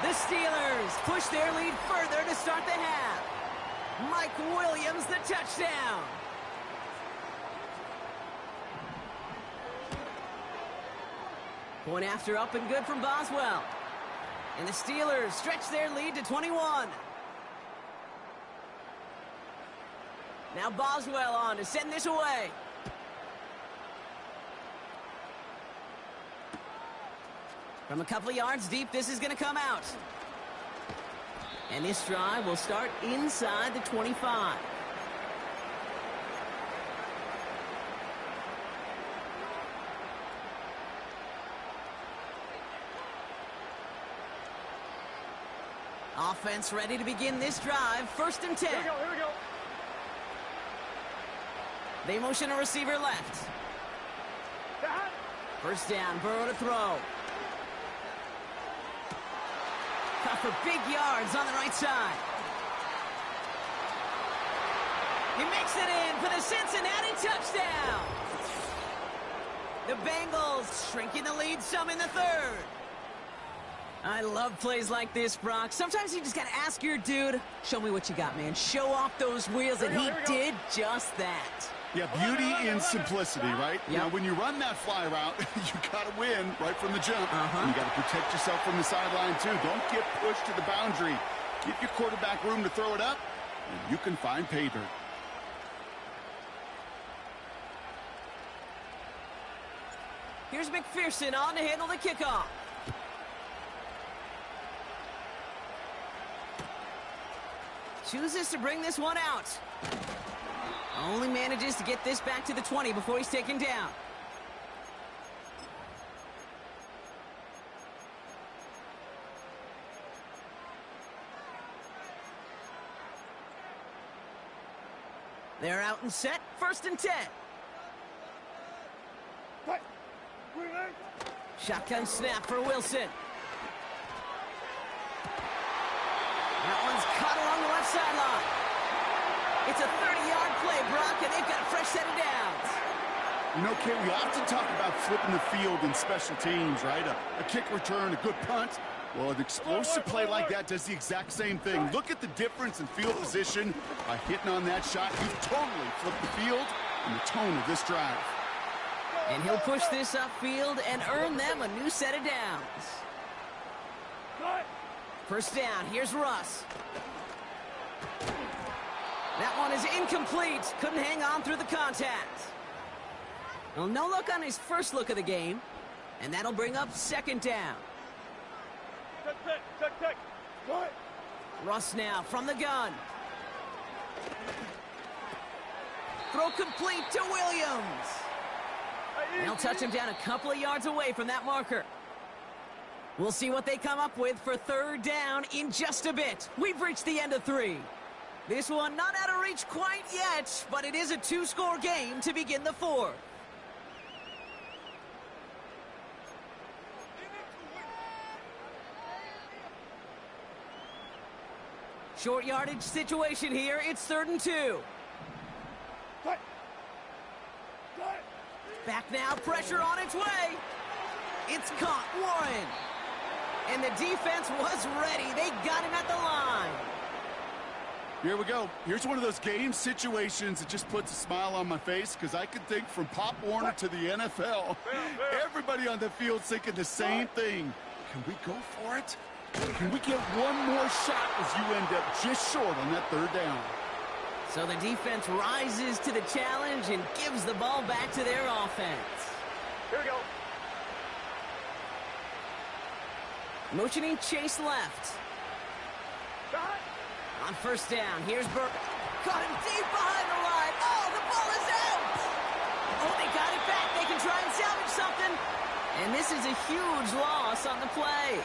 The Steelers push their lead further to start the half. Mike Williams, the touchdown. Point after up and good from Boswell. And the Steelers stretch their lead to 21. Now Boswell on to send this away. From a couple of yards deep, this is going to come out. And this drive will start inside the 25. Offense ready to begin this drive. First and 10. Here we go. They motion a receiver left. First down, Burrow to throw. Caught for big yards on the right side. He makes it in for the Cincinnati touchdown. The Bengals shrinking the lead some in the third. I love plays like this, Brock. Sometimes you just got to ask your dude, show me what you got, man. Show off those wheels, and he did just that. Yeah, beauty in simplicity, right? Yep. Now, when you run that fly route, you got to win right from the jump. Uh-huh. You got to protect yourself from the sideline, too. Don't get pushed to the boundary. Give your quarterback room to throw it up, and you can find pay dirt. Here's McPherson on to handle the kickoff. Chooses to bring this one out. Only manages to get this back to the 20 before he's taken down. They're out and set. First and 10. Shotgun snap for Wilson. That one's caught along the left sideline. It's a 30-yard play, Brock, and they've got a fresh set of downs. You know, Kate, we often talk about flipping the field in special teams, right? A kick return, a good punt. Well, an explosive play like that does the exact same thing. Look at the difference in field position by hitting on that shot. You've totally flipped the field and the tone of this drive. And he'll push this upfield and earn them a new set of downs. First down, here's Russ. That one is incomplete. Couldn't hang on through the contact. Well, no look on his first look of the game. And that'll bring up second down. Tick. Russ now from the gun. throw complete to Williams. They'll touch him down a couple of yards away from that marker. We'll see what they come up with for third down in just a bit. We've reached the end of 3. This one not out of reach quite yet, but it is a 2-score game to begin the 4th. Short yardage situation here. It's 3rd and 2. Back now, pressure on its way. It's caught, Warren. And the defense was ready. They got him at the line. Here we go. Here's one of those game situations that just puts a smile on my face because I can think from Pop Warner to the NFL. Everybody on the field thinking the same thing. Can we go for it? Can we get one more shot as you end up just short on that 3rd down? So the defense rises to the challenge and gives the ball back to their offense. Here we go. Motioning Chase left. On 1st down, here's Burke. Caught him deep behind the line. Oh, the ball is out! Oh, they got it back. They can try and salvage something. And this is a huge loss on the play.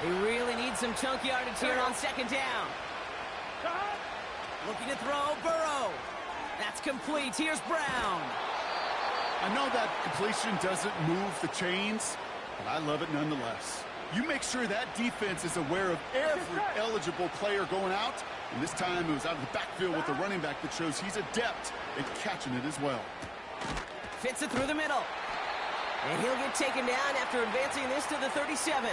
They really need some chunk yardage here on 2nd down. Looking to throw, Burrow. That's complete. Here's Brown. I know that completion doesn't move the chains, but I love it nonetheless. You make sure that defense is aware of every eligible player going out, and this time it was out of the backfield with a running back that shows he's adept at catching it as well. Fits it through the middle. And he'll get taken down after advancing this to the 37.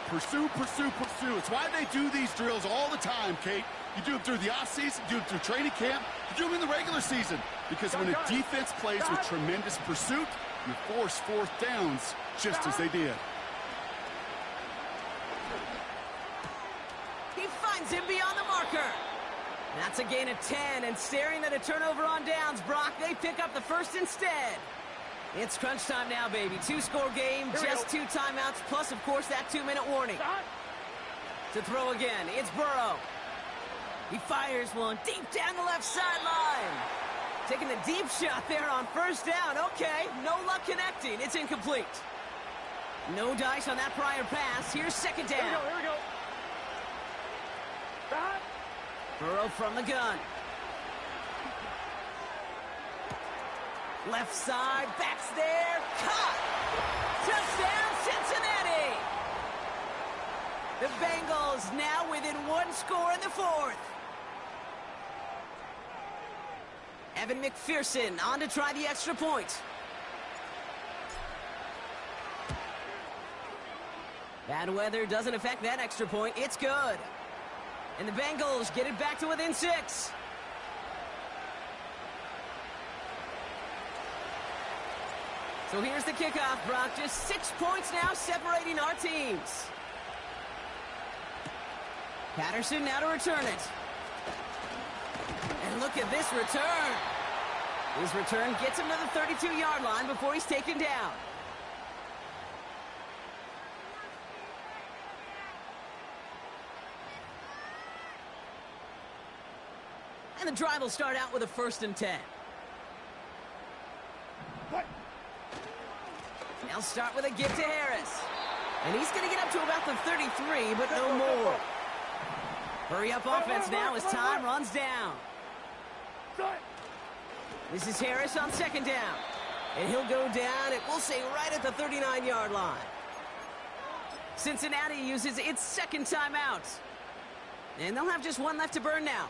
Pursue, pursue, pursue. It's why they do these drills all the time, Kate. You do them through the offseason, you do them through training camp, you do them in the regular season. Because when a defense plays with tremendous pursuit, you force 4th downs just as they did. He finds him beyond the marker. That's a gain of 10, and staring at a turnover on downs, Brock, they pick up the 1st instead. It's crunch time now, baby. 2-score game, just 2 timeouts, plus, of course, that 2-minute warning. To throw again, it's Burrow. He fires one deep down the left sideline. Taking a deep shot there on 1st down. Okay, no luck connecting. It's incomplete. No dice on that prior pass. Here's 2nd down. Here we go. Burrow from the gun. Left side, backs there, caught! Touchdown, Cincinnati! The Bengals now within 1 score in the 4th. Evan McPherson on to try the extra point. Bad weather doesn't affect that extra point. It's good. And the Bengals get it back to within 6. So here's the kickoff, Brock. Just 6 points now separating our teams. Patterson now to return it. And look at this return. His return gets him to the 32-yard line before he's taken down. And the drive will start out with a 1st and 10. They'll start with a give to Harris. And he's going to get up to about the 33, but no more. Hurry up offense now as time runs down. This is Harris on 2nd down. And he'll go down at, we'll say, right at the 39-yard line. Cincinnati uses its 2nd timeout. And they'll have just 1 left to burn now.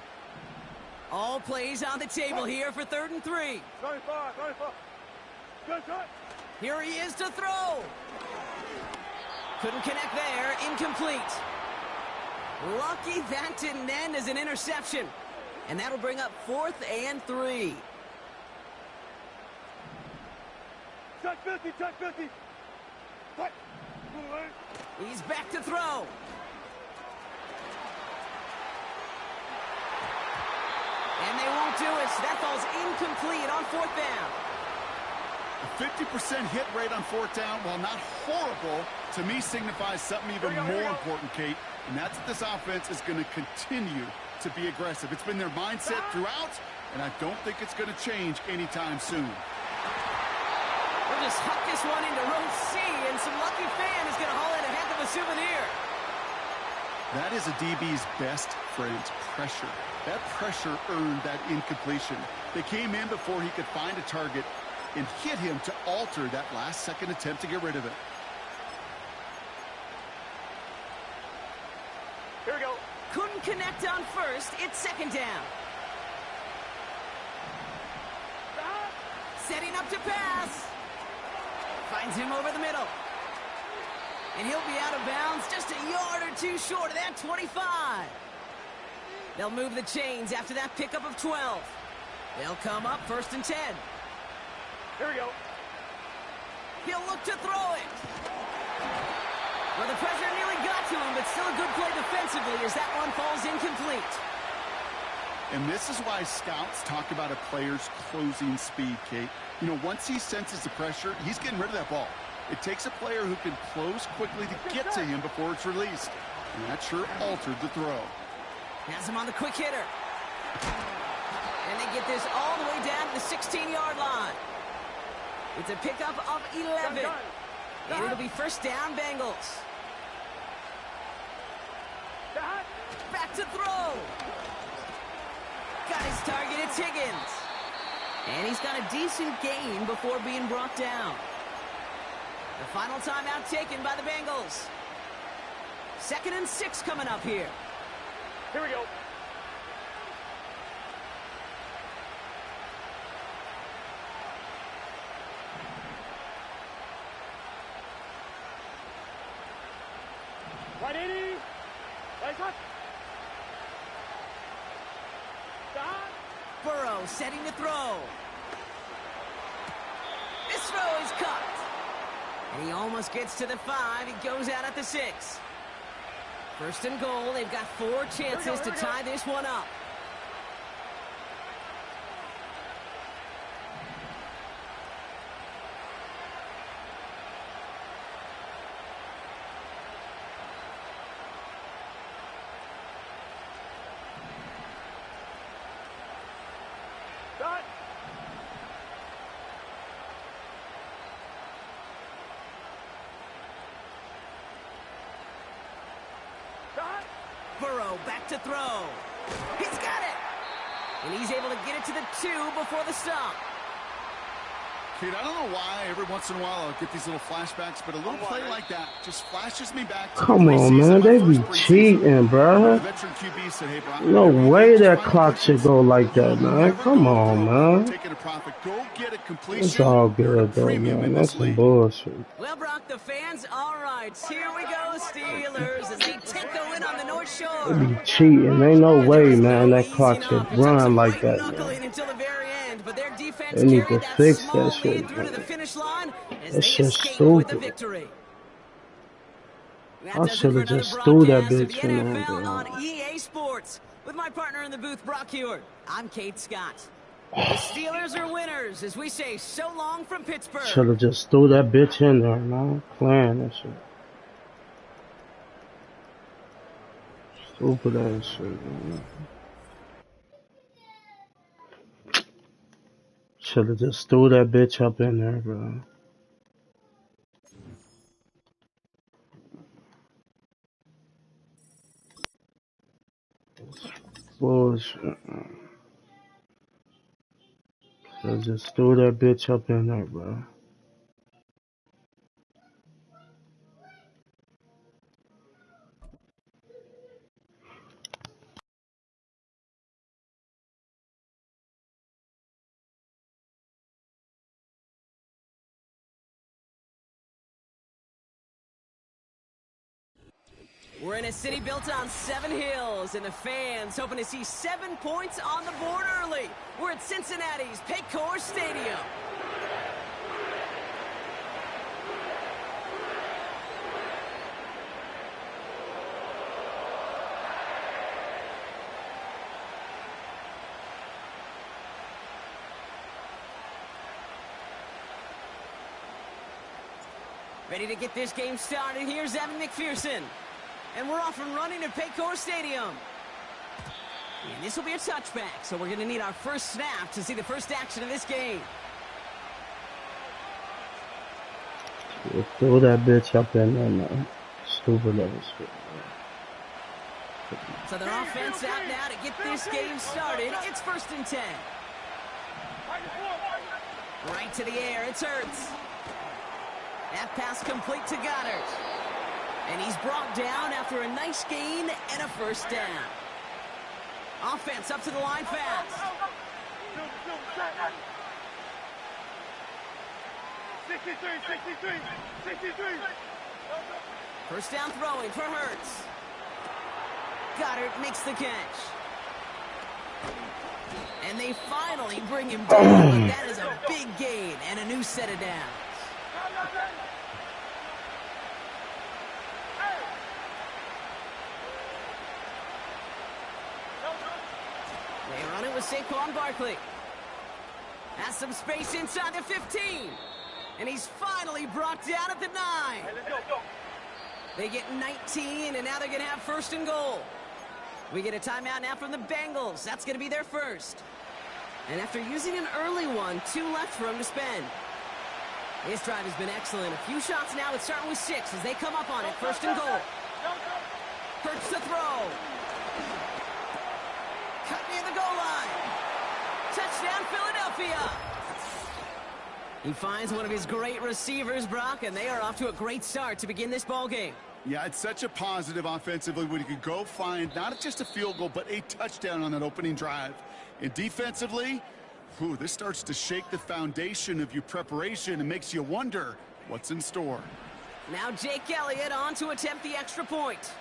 All plays on the table here for 3rd and 3. 35. Good. Here he is to throw. Couldn't connect there. Incomplete. Lucky that didn't end as an interception. And that'll bring up 4th and 3. Check 50. He's back to throw. And they won't do it. So that falls incomplete on 4th down. A 50% hit rate on 4th down, while not horrible, to me signifies something even more important, Kate, and that's that this offense is going to continue to be aggressive. It's been their mindset throughout, and I don't think it's going to change anytime soon. We'll just huck this one into row C, and some lucky fan is going to haul in a heck of a souvenir. That is a DB's best friend, pressure. That pressure earned that incompletion. They came in before he could find a target and hit him to alter that last-second attempt to get rid of it. Here we go. Couldn't connect on first. It's second down. Setting up to pass. Finds him over the middle. And he'll be out of bounds just a yard or two short of that 25. They'll move the chains after that pickup of 12. They'll come up 1st and 10. Here we go. He'll look to throw it. Well, the pressure nearly got to him, but still a good play defensively as that one falls incomplete. And this is why scouts talk about a player's closing speed, Kate. You know, once he senses the pressure, he's getting rid of that ball. It takes a player who can close quickly to get to him before it's released. And that sure altered the throw. Has him on the quick hitter. And they get this all the way down to the 16-yard line. It's a pickup of 11. And it'll be 1st down, Bengals. Back to throw. Got his target, it's Higgins. And he's got a decent gain before being brought down. The final timeout taken by the Bengals. 2nd and 6 coming up here. Here we go. Right 80. Right cut. Burrow setting to throw. This throw is cut. And he almost gets to the 5. He goes out at the 6. 1st and goal. They've got 4 chances to tie this one up. Burrow back to throw. He's got it. And he's able to get it to the 2 before the stop. Kate, I don't know why every once in a while I'll get these little flashbacks, but a little play like that just flashes me back to Come on, man. They be cheating, bro. No way that clock should go like that, man. Come on, man. It's all good, though, man. That's some bullshit. Well, Brock, the fans, all right. Here we go, Steelers, as they take the win on the North Shore. They be cheating. Ain't no way, man, that clock should run like that, man. They need to fix that shit, man. That shit's stupid. I should have just threw that bitch in there, on EA Sports with my partner in the booth, Brock Heward. I'm Kate Scott. The Steelers are winners, as we say so long from Pittsburgh. Should have just threw that bitch in there, man. Playing that shit. Stupid ass shit, man. Should have just threw that bitch up in there, bro. Bullshit. Should have just threw that bitch up in there, bro. We're in a city built on 7 hills, and the fans hoping to see 7 points on the board early. We're at Cincinnati's Paycor Stadium. Ready to get this game started. Here's Evan McPherson. And we're off and running at Paycor Stadium. And this will be a touchback, so we're going to need our first snap to see the first action of this game. Throw that bitch up in there, man. Stupid little shit. So their offense out now to get this game started. It's 1st and 10. Right to the air, it's Hurts. That pass complete to Goddard. And he's brought down after a nice gain and a first down. Offense up to the line fast. 63. First down throwing for Hurts. Goddard makes the catch. And they finally bring him down, but that is a big gain and a new set of downs. They run it with Saquon Barkley. Has some space inside the 15. And he's finally brought down at the 9. They get 19, and now they're going to have 1st and goal. We get a timeout now from the Bengals. That's going to be their first. And after using an early one, 2 left for him to spend. This drive has been excellent. A few shots now. It's starting with 6 as they come up on it. 1st and goal. Hurts to throw. Cut near the goal line. Touchdown, Philadelphia. He finds one of his great receivers, Brock, and they are off to a great start to begin this ball game. Yeah, it's such a positive offensively when you can go find not just a field goal, but a touchdown on that opening drive. And defensively, this starts to shake the foundation of your preparation and makes you wonder what's in store. Now Jake Elliott on to attempt the extra point.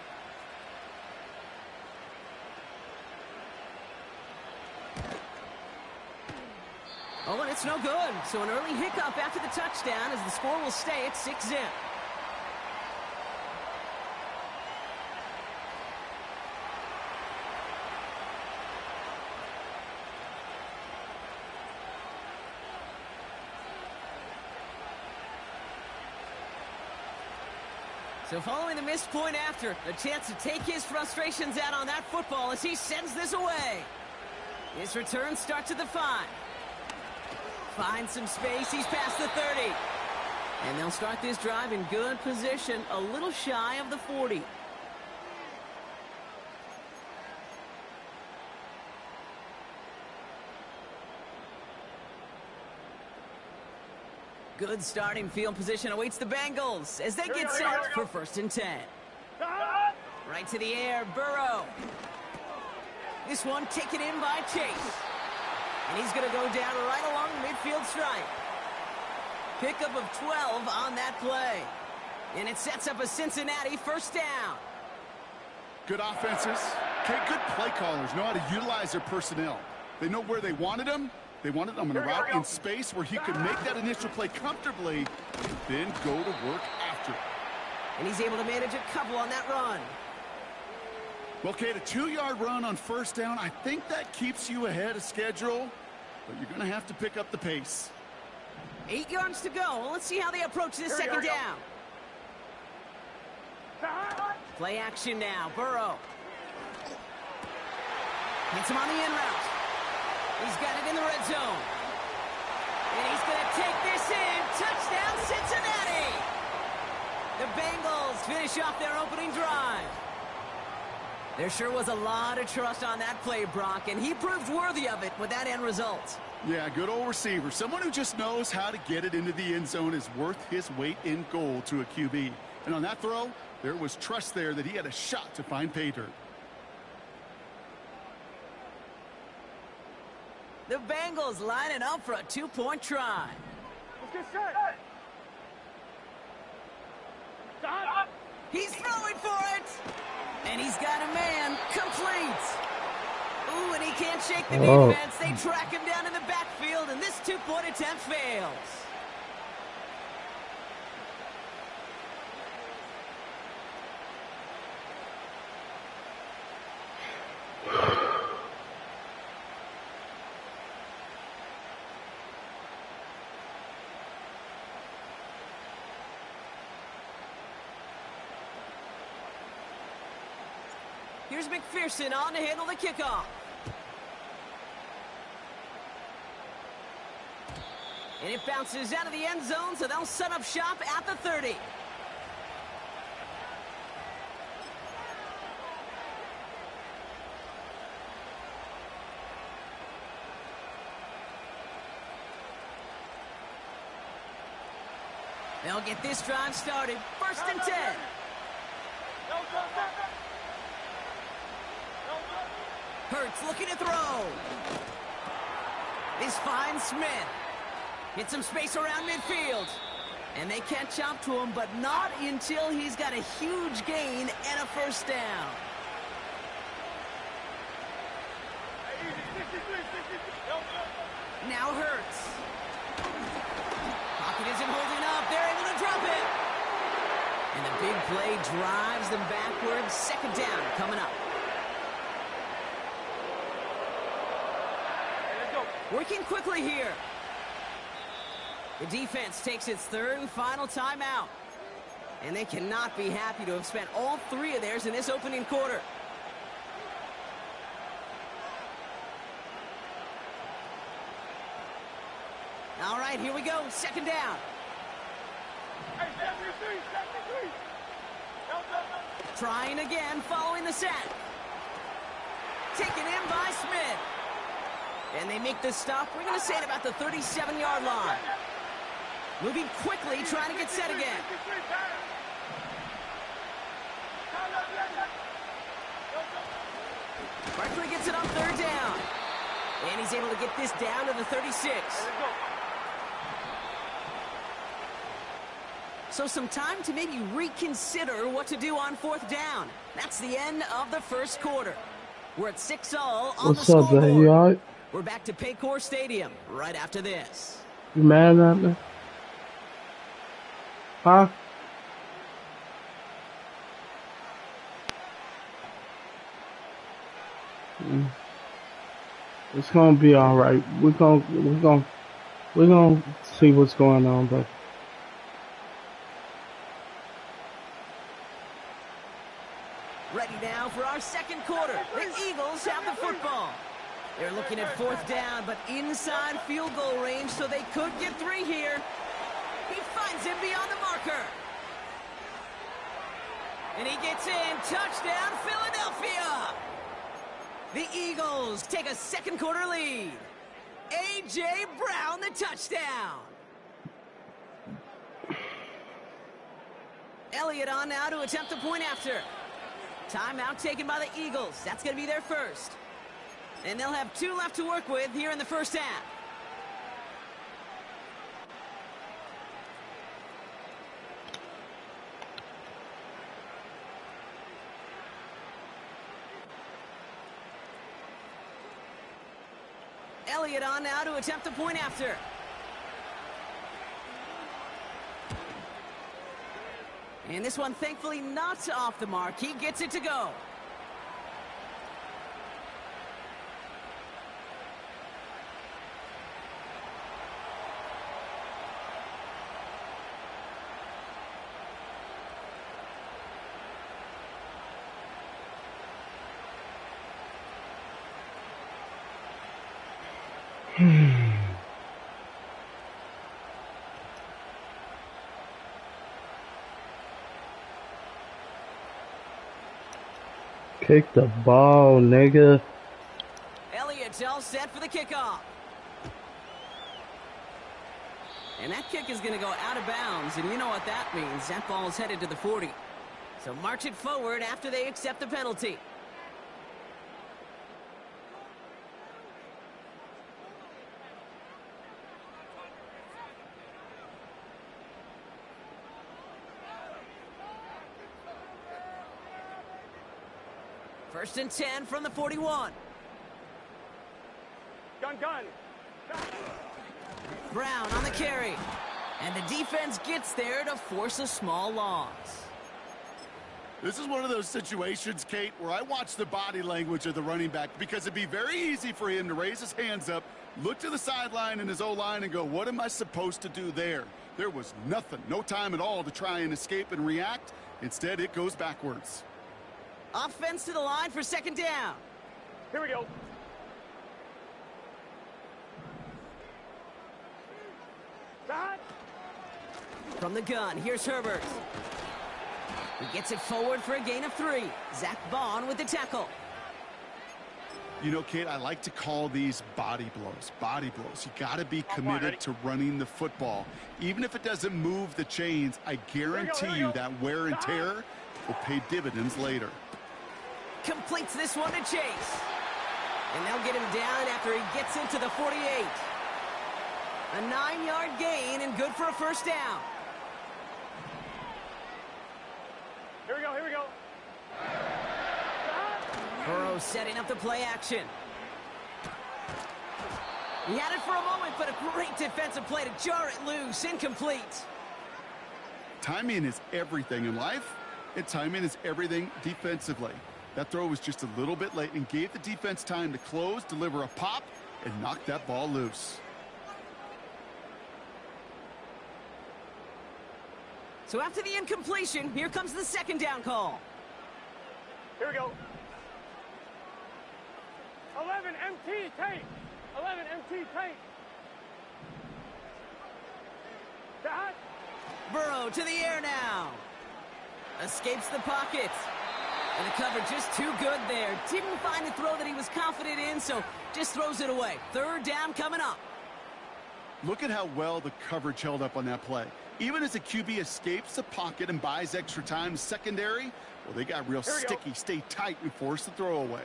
Oh, and it's no good. So an early hiccup after the touchdown as the score will stay at 6-0. So following the missed point after, a chance to take his frustrations out on that football as he sends this away. His return starts at the 5. Finds some space. He's past the 30. And they'll start this drive in good position, a little shy of the 40. Good starting field position awaits the Bengals as they get set for 1st and 10. Right to the air, Burrow. This one taken in by Chase. And he's going to go down right along the midfield stripe. Pickup of 12 on that play. And it sets up a Cincinnati 1st down. Good offenses. Okay, good play callers know how to utilize their personnel. They know where they wanted them. They wanted them in a route in space where he could make that initial play comfortably and then go to work after it. And he's able to manage a couple on that run. Well, Kate, a 2-yard run on 1st down, I think that keeps you ahead of schedule, but you're going to have to pick up the pace. 8 yards to go. Well, let's see how they approach this 2nd down. Play action now. Burrow. Hits him on the in route. He's got it in the red zone. And he's going to take this in. Touchdown, Cincinnati. The Bengals finish off their opening drive. There sure was a lot of trust on that play, Brock, and he proved worthy of it with that end result. Yeah, good old receiver. Someone who just knows how to get it into the end zone is worth his weight in gold to a QB. And on that throw, there was trust there that he had a shot to find pay dirt. The Bengals lining up for a 2-point try. Let's get set. He's throwing for it. And he's got a man complete. Ooh, and he can't shake the defense. They track him down in the backfield, and this 2-point attempt fails. Here's McPherson on to handle the kickoff. And it bounces out of the end zone, so they'll set up shop at the 30. They'll get this drive started. 1st and 10. Hurts looking to throw. This finds Smith. Hits some space around midfield. And they catch up to him, but not until he's got a huge gain and a 1st down. Now Hurts. Pocket isn't holding up. They're able to drop it. And the big play drives them backwards. 2nd down coming up. Working quickly here. The defense takes its 3rd and final timeout. And they cannot be happy to have spent all 3 of theirs in this opening quarter. All right, here we go. 2nd down. Trying again following the sack. Taken in by Smith. And they make this stop, we're going to say, at about the 37-yard line. Moving quickly, trying to get set again. Barkley gets it on 3rd down. And he's able to get this down to the 36. So some time to maybe reconsider what to do on 4th down. That's the end of the 1st quarter. We're at 6-all on the scoreboard. What's up, man? You all right? We're back to Paycor Stadium right after this. You mad at me? Huh? It's gonna be all right. We're gonna see what's going on, but ready now for our 2nd quarter. The Eagles have the football. They're looking at 4th down, but inside field goal range, so they could get 3 here. He finds him beyond the marker. And he gets in. Touchdown, Philadelphia. The Eagles take a 2nd quarter lead. A.J. Brown, the touchdown. Elliott on now to attempt the point after. Timeout taken by the Eagles. That's going to be their 1st. And they'll have 2 left to work with here in the 1st half. Elliott on now to attempt the point after. And this one, thankfully, not off the mark. He gets it to go. Kick the ball, nigga. Elliott's all set for the kickoff. And that kick is going to go out of bounds, and you know what that means. That ball is headed to the 40. So march it forward after they accept the penalty. First and 10 from the 41. Gun. Brown on the carry. And the defense gets there to force a small loss. This is one of those situations, Kate, where I watch the body language of the running back, because it'd be very easy for him to raise his hands up, look to the sideline in his O-line and go, what am I supposed to do there? There was nothing, no time at all to try and escape and react. Instead, it goes backwards. Offense to the line for 2nd down. Here we go. From the gun, here's Herbert. He gets it forward for a gain of 3. Zach Vaughn with the tackle. You know, Kate, I like to call these body blows. Body blows. You got to be committed to running the football. Even if it doesn't move the chains, I guarantee you that wear and tear will pay dividends later. Completes this one to Chase. And they'll get him down after he gets into the 48. A 9-yard gain and good for a first down. Here we go, here we go. Burrow setting up the play action. He had it for a moment, but a great defensive play to jar it loose. Incomplete. Timing is everything in life, and timing is everything defensively. That throw was just a little bit late and gave the defense time to close, deliver a pop, and knock that ball loose. So after the incompletion, here comes the second down call. Here we go. 11 MT tape. 11 MT tape. Dot. Burrow to the air now. Escapes the pocket. And the coverage just too good there. Didn't find the throw that he was confident in, so just throws it away. Third down coming up. Look at how well the coverage held up on that play. Even as the QB escapes the pocket and buys extra time secondary, well, they got real sticky. Stay tight and force the throw away.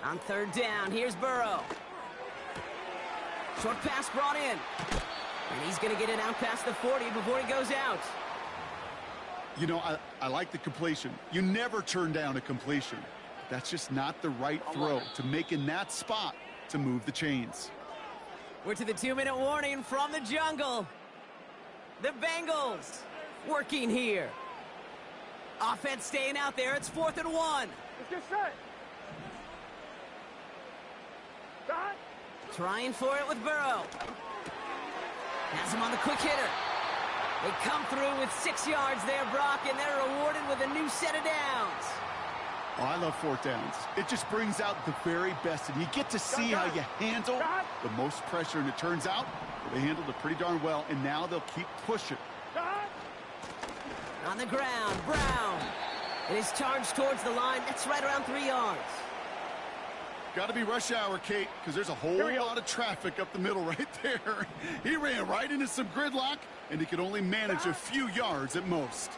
On third down, here's Burrow. Short pass brought in. And he's going to get it out past the 40 before he goes out. You know, I like the completion. You never turn down a completion. That's just not the right throw to make in that spot to move the chains. We're to the 2-minute warning from the jungle. The Bengals working here. Offense staying out there. It's 4th and 1. It's just set. Dot. Trying for it with Burrow. Has him on the quick hitter. They come through with 6 yards there, Brock, and they're rewarded with a new set of downs. Oh, I love 4th downs. It just brings out the very best, and you get to see how you handle the most pressure, and it turns out they handled it pretty darn well, and now they'll keep pushing. On the ground, Brown. It is charged towards the line. That's right around 3 yards. Got to be rush hour, Kate, because there's a whole lot of traffic up the middle right there. He ran right into some gridlock, and he could only manage a few yards at most.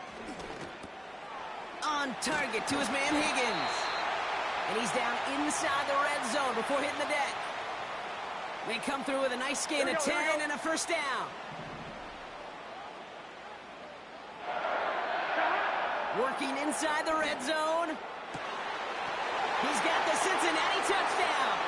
On target to his man Higgins. And he's down inside the red zone before hitting the deck. They come through with a nice gain of 10 and a first down. Working inside the red zone. He's got the Cincinnati touchdown.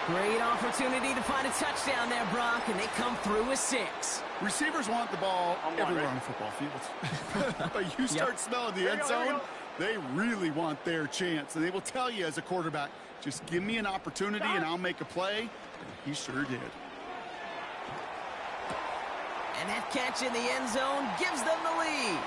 Great opportunity to find a touchdown there, Brock, and they come through with 6. Receivers want the ball everywhere on the football field. But you start smelling the end zone, they really want their chance. And they will tell you as a quarterback, just give me an opportunity and I'll make a play. And he sure did. And that catch in the end zone gives them the lead.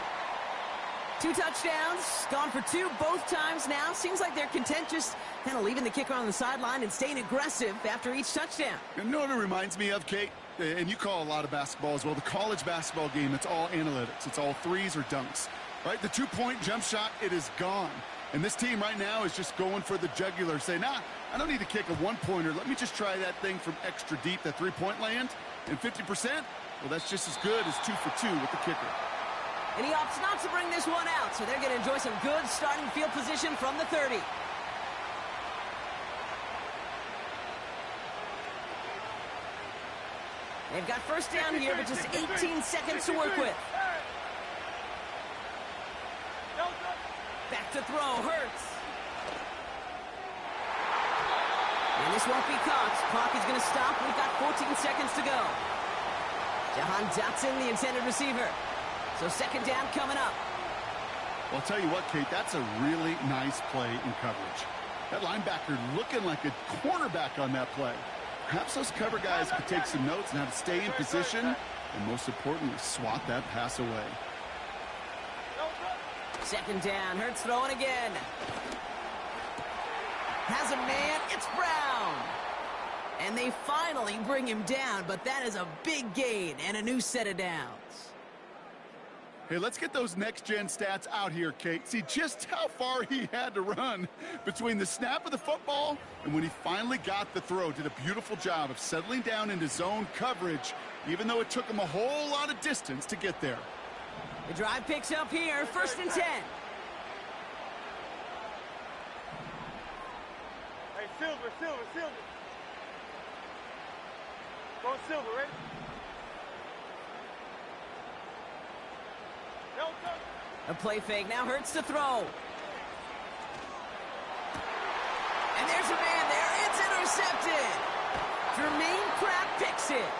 2 touchdowns, gone for 2 both times now. Seems like they're content just kind of leaving the kicker on the sideline and staying aggressive after each touchdown. You know what it reminds me of, Kate? And you call a lot of basketball as well. The college basketball game, it's all analytics. It's all threes or dunks, right? The 2-point jump shot, it is gone. And this team right now is just going for the jugular, saying, nah, I don't need to kick a 1-pointer. Let me just try that thing from extra deep, that 3-point land. And 50%, well, that's just as good as 2 for 2 with the kicker. And he opts not to bring this one out, so they're going to enjoy some good starting field position from the 30. They've got first down here, but just 18 seconds to work with. Back to throw, Hurts. And this won't be caught. Clock is going to stop. We've got 14 seconds to go. Jahan Dotson, the intended receiver. So second down coming up. Well, I'll tell you what, Kate, that's a really nice play in coverage. That linebacker looking like a cornerback on that play. Perhaps those cover guys could take some notes on how to stay in position and, most importantly, swat that pass away. Second down, Hurts throwing again. Has a man, it's Brown. And they finally bring him down, but that is a big gain and a new set of downs. Hey, let's get those next-gen stats out here, Kate. See just how far he had to run between the snap of the football and when he finally got the throw. Did a beautiful job of settling down into zone coverage, even though it took him a whole lot of distance to get there. The drive picks up here, 1st and 10. Hey, Silver. Go Silver, ready? A play fake, now Hurts to throw. And there's a man there, it's intercepted. Jermaine Pratt picks it.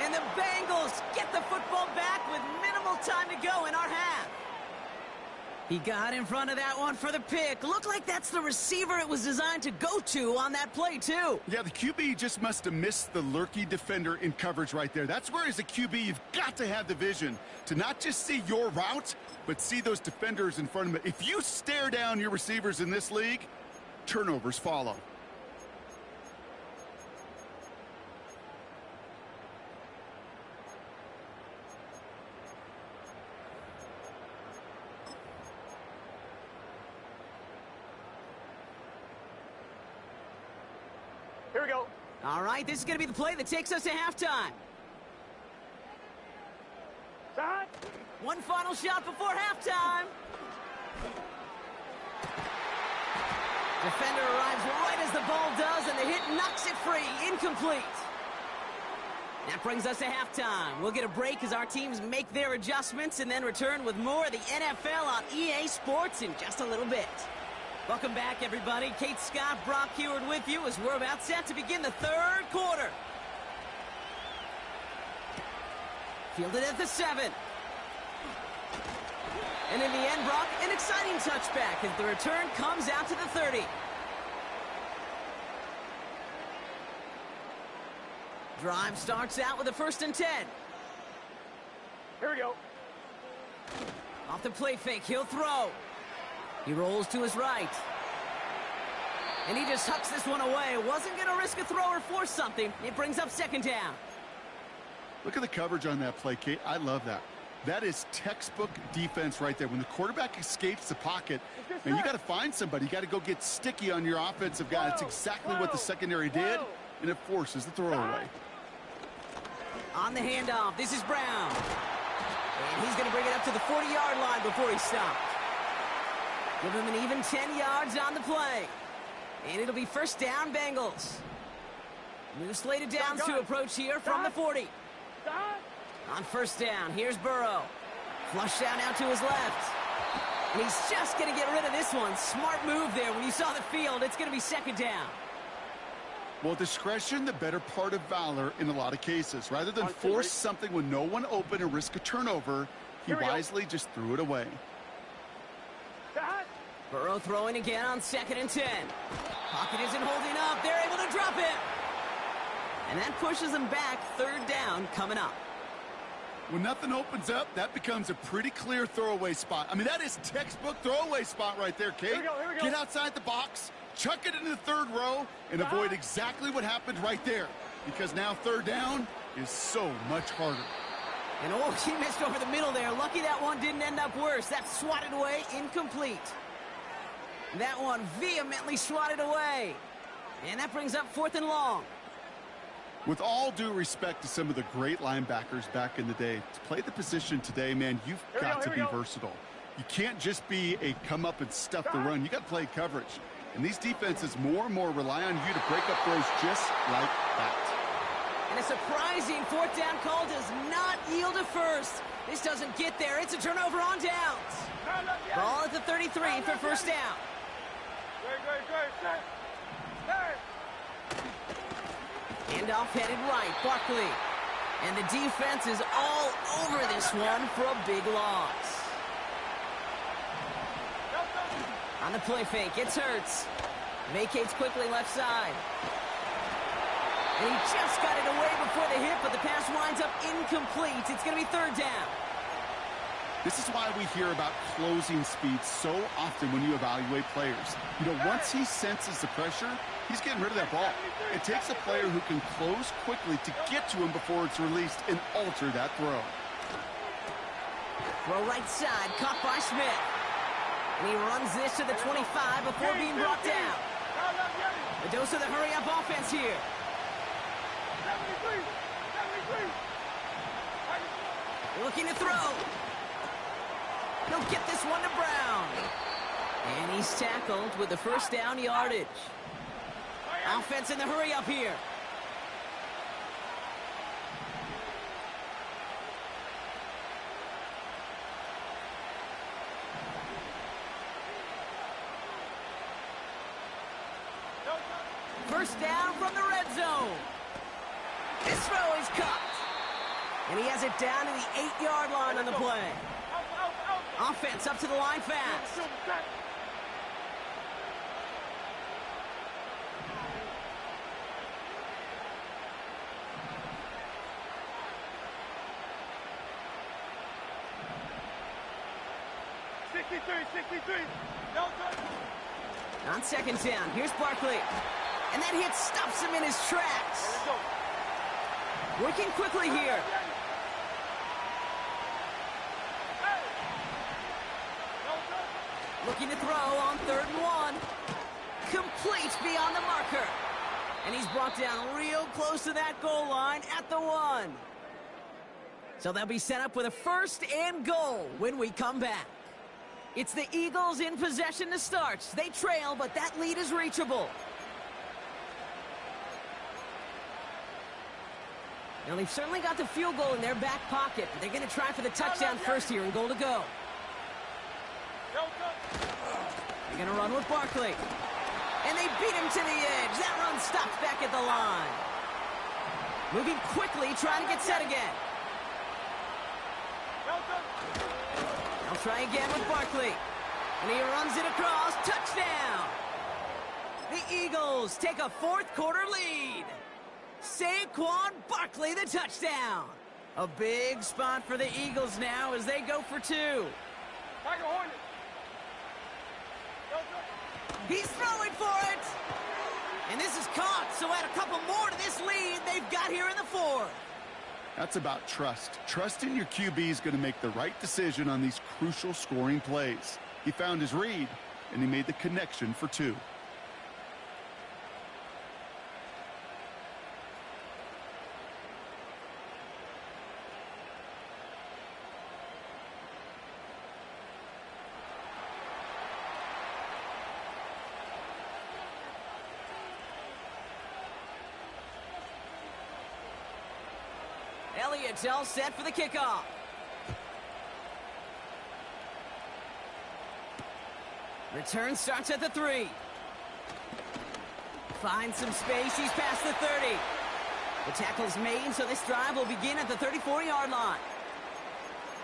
And the Bengals get the football back with minimal time to go in our half. He got in front of that one for the pick. Looked like that's the receiver it was designed to go to on that play, too. Yeah, the QB just must have missed the lurky defender in coverage right there. That's where, as a QB, you've got to have the vision to not just see your route, but see those defenders in front of it. If you stare down your receivers in this league, turnovers follow. Here we go. All right, this is going to be the play that takes us to halftime. Side. One final shot before halftime. Defender arrives right as the ball does, and the hit knocks it free. Incomplete. That brings us to halftime. We'll get a break as our teams make their adjustments and then return with more of the NFL on EA Sports in just a little bit. Welcome back, everybody. Kate Scott, Brock Heward with you as we're about set to begin the 3rd quarter. Fielded at the 7. And in the end, Brock, an exciting touchback as the return comes out to the 30. Drive starts out with a 1st and 10. Here we go. Off the play fake, he'll throw. He rolls to his right. And he just hucks this one away. Wasn't going to risk a throw or force something. It brings up 2nd down. Look at the coverage on that play, Kate. I love that. That is textbook defense right there. When the quarterback escapes the pocket, and you got to find somebody. You got to go get sticky on your offensive guy. That's exactly what the secondary did, and it forces the throwaway. On the handoff, this is Brown. And he's going to bring it up to the 40-yard line before he stopped. Give him an even 10 yards on the play. And it'll be 1st down, Bengals. New slated downs to approach here from the 40. On 1st down, here's Burrow. Flush down out to his left. And he's just going to get rid of this one. Smart move there. When you saw the field, it's going to be 2nd down. Well, discretion, the better part of valor in a lot of cases. Rather than force something with no one open and risk a turnover, he wisely just threw it away. Burrow throwing again on 2nd and 10. Pocket isn't holding up. They're able to drop it. And that pushes them back. 3rd down coming up. When nothing opens up, that becomes a pretty clear throwaway spot. I mean, that is textbook throwaway spot right there, Kate. Here we go. Get outside the box, chuck it into the 3rd row, and avoid exactly what happened right there. Because now 3rd down is so much harder. And he missed over the middle there. Lucky that one didn't end up worse. That's swatted away, incomplete. That one vehemently swatted away. And that brings up 4th and long. With all due respect to some of the great linebackers back in the day, to play the position today, man, you've got to be versatile. You can't just be a come up and stuff the run. You got to play coverage. And these defenses more and more rely on you to break up throws just like that. And a surprising 4th down call does not yield a 1st. This doesn't get there. It's a turnover on downs. Ball at the 33 for 1st down. Handoff headed right, Barkley. And the defense is all over this one for a big loss. On the play fake, it's Hurts. Vacates quickly left side. And he just got it away before the hit, but the pass winds up incomplete. It's going to be 3rd down. This is why we hear about closing speed so often when you evaluate players. You know, once he senses the pressure, he's getting rid of that ball. It takes a player who can close quickly to get to him before it's released and alter that throw. Throw right side, caught by Smith. And he runs this to the 25 before being brought down. A dose of the hurry-up offense here. 73. Looking to throw. He'll get this one to Brown. And he's tackled with the first down yardage. Offense in the hurry-up here. First down from the red zone. This throw is caught. And he has it down to the 8-yard line on the play. Offense up to the line fast. On second down, here's Barkley. And that hit stops him in his tracks. Working quickly here. Looking to throw on 3rd and 1. Complete beyond the marker. And he's brought down real close to that goal line at the 1. So they'll be set up with a 1st and goal when we come back. It's the Eagles in possession to start. They trail, but that lead is reachable. Now, they've certainly got the field goal in their back pocket, but they're going to try for the touchdown first here and goal to go. They're going to run with Barkley. And they beat him to the edge. That run stops back at the line. Moving quickly, trying to get set again. They'll try again with Barkley. And he runs it across. Touchdown! The Eagles take a 4th quarter lead. Saquon Barkley, the touchdown. A big spot for the Eagles now as they go for 2. He's throwing for it. And this is caught, so add a couple more to this lead they've got here in the 4th. That's about trust. Trusting your QB is going to make the right decision on these crucial scoring plays. He found his read, and he made the connection for 2. Elliott's all set for the kickoff. Return starts at the 3. Finds some space. He's past the 30. The tackle's made, so this drive will begin at the 34-yard line.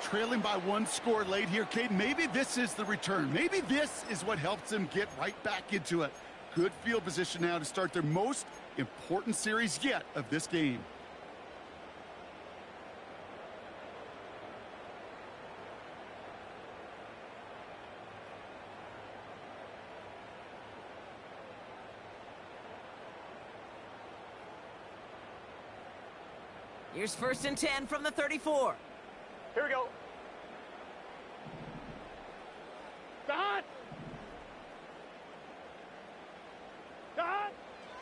Trailing by 1 score late here, Cade. Maybe this is the return. Maybe this is what helps them get right back into it. Good field position now to start their most important series yet of this game. Here's 1st and 10 from the 34. Here we go. Don!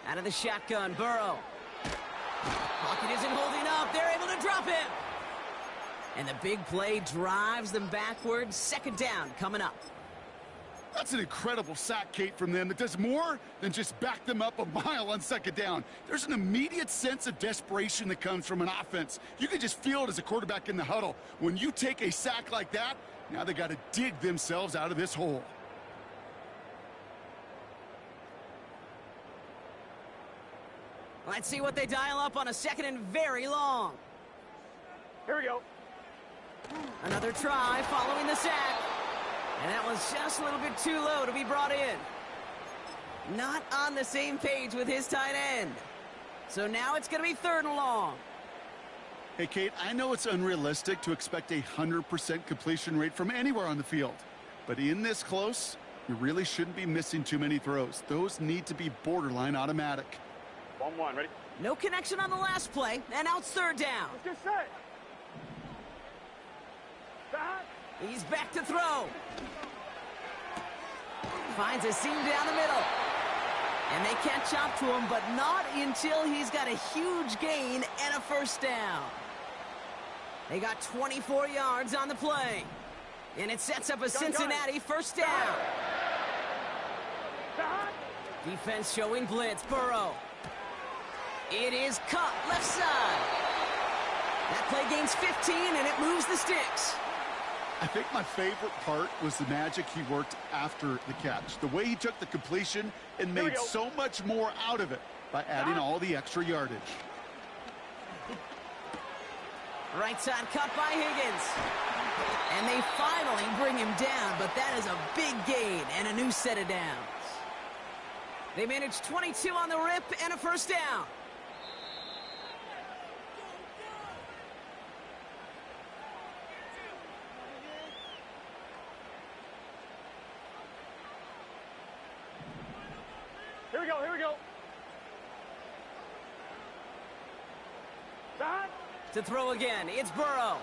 Out of the shotgun, Burrow. Pocket isn't holding up. They're able to drop him. And the big play drives them backwards. 2nd down coming up. That's an incredible sack, Kate, from them that does more than just back them up a mile on 2nd down. There's an immediate sense of desperation that comes from an offense. You can just feel it as a quarterback in the huddle. When you take a sack like that, now they got to dig themselves out of this hole. Let's see what they dial up on a 2nd and very long. Here we go. Another try following the sack. And that was just a little bit too low to be brought in. Not on the same page with his tight end. So now it's going to be 3rd and long. Hey, Kate, I know it's unrealistic to expect a 100% completion rate from anywhere on the field. But in this close, you really shouldn't be missing too many throws. Those need to be borderline automatic. 1-1, ready? No connection on the last play, and now it's third down. Let's get set. Back. He's back to throw. Finds a seam down the middle. And they catch up to him, but not until he's got a huge gain and a first down. They got 24 yards on the play. And it sets up a Cincinnati first down. Defense showing blitz. Burrow. It is cut left side. That play gains 15, and it moves the sticks. I think my favorite part was the magic he worked after the catch. The way he took the completion and made so much more out of it by adding all the extra yardage. Right side cut by Higgins. And they finally bring him down, but that is a big gain and a new set of downs. They managed 22 on the rip and a first down. Here we go, here we go. Back. To throw again, it's Burrow.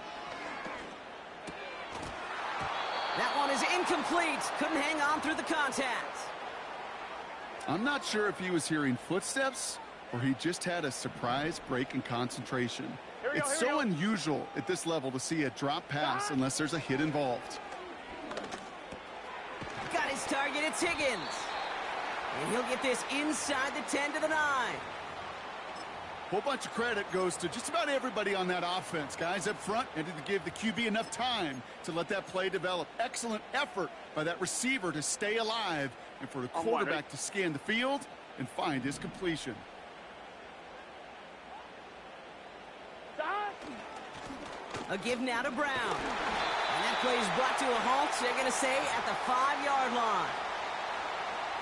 That one is incomplete. Couldn't hang on through the contact. I'm not sure if he was hearing footsteps or he just had a surprise break in concentration. It's so unusual at this level to see a drop pass unless there's a hit involved. Got his target, it's Higgins. And he'll get this inside the 10 to the 9. Whole bunch of credit goes to just about everybody on that offense. Guys up front and to give the QB enough time to let that play develop. Excellent effort by that receiver to stay alive and for the quarterback to scan the field and find his completion. A give now to Brown. And that play is brought to a halt, they're going to say, at the 5-yard line.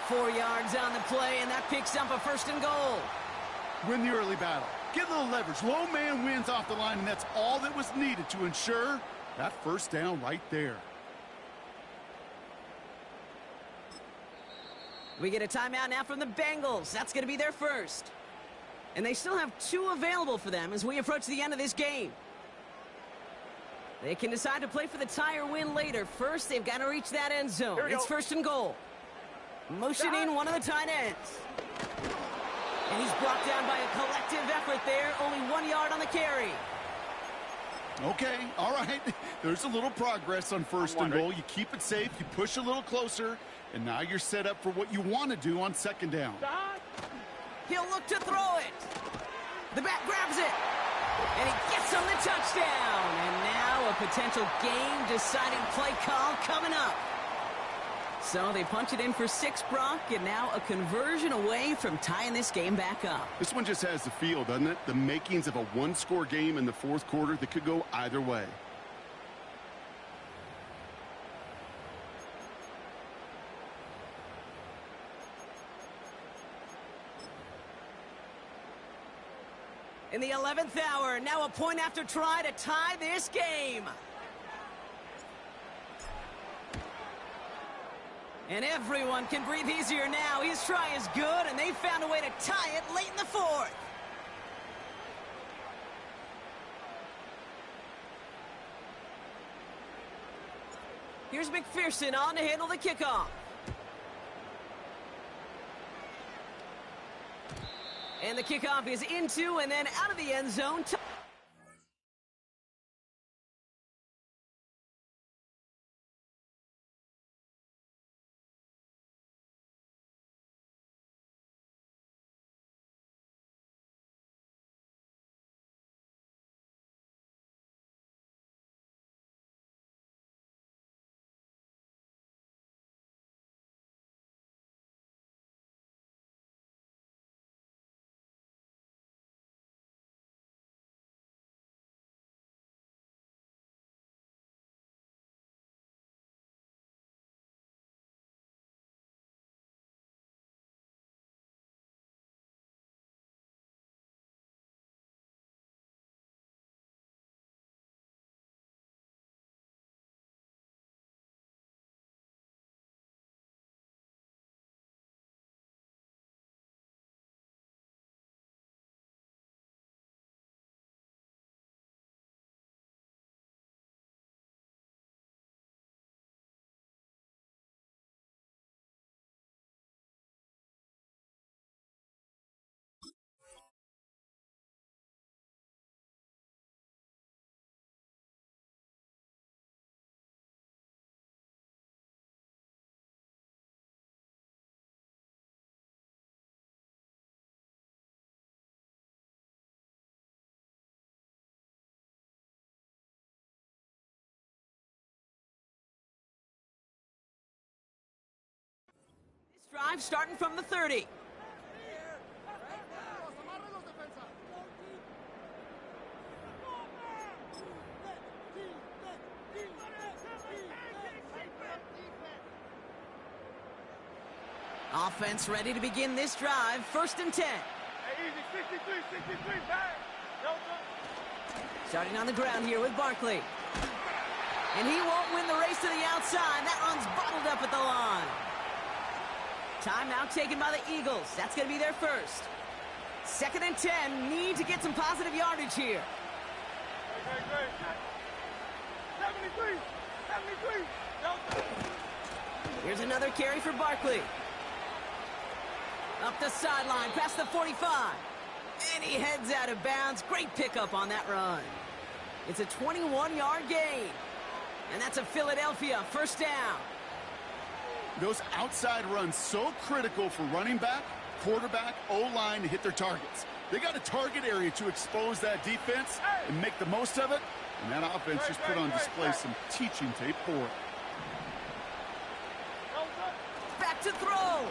4 yards on the play, and that picks up a first and goal. Win the early battle. Get a little leverage. Low man wins off the line, and that's all that was needed to ensure that first down right there. We get a timeout now from the Bengals. That's going to be their first. And they still have 2 available for them as we approach the end of this game. They can decide to play for the tie or win later. First, they've got to reach that end zone. It's first and goal. Motioning one of the tight ends. And he's brought down by a collective effort there. Only 1 yard on the carry. Okay, all right. There's a little progress on first and goal. You keep it safe. You push a little closer. And now you're set up for what you want to do on second down. He'll look to throw it. The back grabs it. And he gets on the touchdown. And now a potential game-deciding play call coming up. So they punch it in for 6, Brock, and now a conversion away from tying this game back up. This one just has the feel, doesn't it? The makings of a one-score game in the fourth quarter that could go either way. In the 11th hour, now a point after try to tie this game. And everyone can breathe easier now. His try is good, and they found a way to tie it late in the 4th. Here's McPherson on to handle the kickoff. And the kickoff is into and then out of the end zone. Drive starting from the 30. Offense ready to begin this drive. 1st and 10. Hey, easy, 63, back. Starting on the ground here with Barkley. And he won't win the race to the outside. That run's bottled up at the line. Timeout taken by the Eagles. That's going to be their first. 2nd and 10. Need to get some positive yardage here. Great. 73. Here's another carry for Barkley. Up the sideline, past the 45. And he heads out of bounds. Great pickup on that run. It's a 21-yard gain. And that's a Philadelphia 1st down. Those outside runs so critical for running back, quarterback, O-line to hit their targets. They got a target area to expose that defense and make the most of it. And that offense just put on display some teaching tape for it. Back to throw.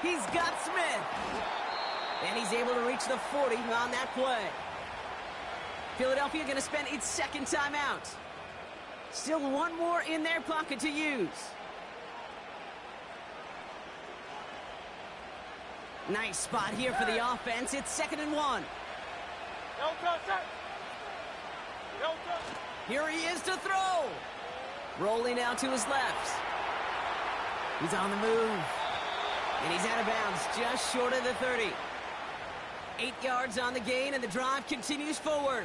He's got Smith. And he's able to reach the 40 on that play. Philadelphia going to spend its 2nd timeout. Still one more in their pocket to use. Nice spot here for the offense. It's 2nd and 1. Here he is to throw. Rolling out to his left. He's on the move. And he's out of bounds just short of the 30. 8 yards on the gain, and the drive continues forward.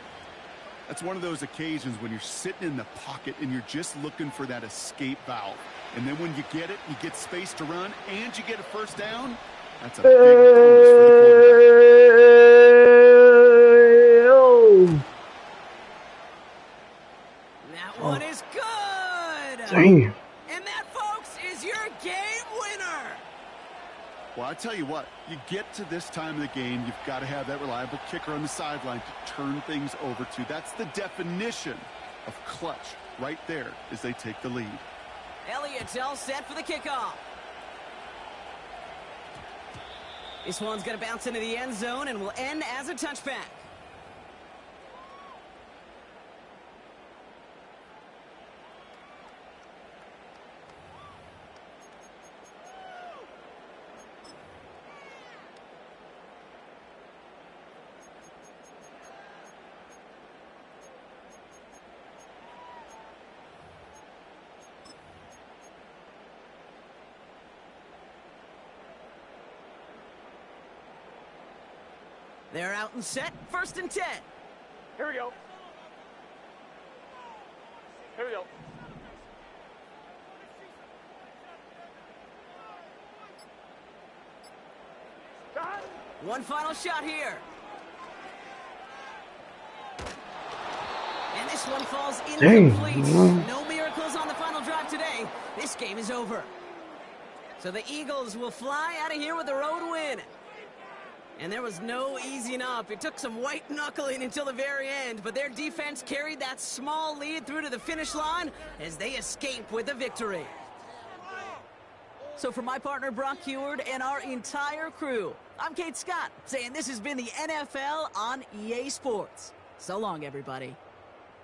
That's one of those occasions when you're sitting in the pocket and you're just looking for that escape valve. And then when you get it, you get space to run, and you get a 1st down. That's a big bonus for the quarterback. That one is good. Damn. And that, folks, is your game winner. Well, I tell you what, you get to this time of the game, you've got to have that reliable kicker on the sideline to turn things over to. That's the definition of clutch right there as they take the lead. Elliott's all set for the kickoff. This one's going to bounce into the end zone and will end as a touchback. They're out and set. 1st and 10. Here we go. One final shot here. And this one falls incomplete. No miracles on the final drive today. This game is over. So the Eagles will fly out of here with a road win. And there was no easing up. It took some white knuckling until the very end, but their defense carried that small lead through to the finish line as they escape with a victory. So for my partner Brock Heward and our entire crew, I'm Kate Scott saying this has been the NFL on EA Sports. So long, everybody.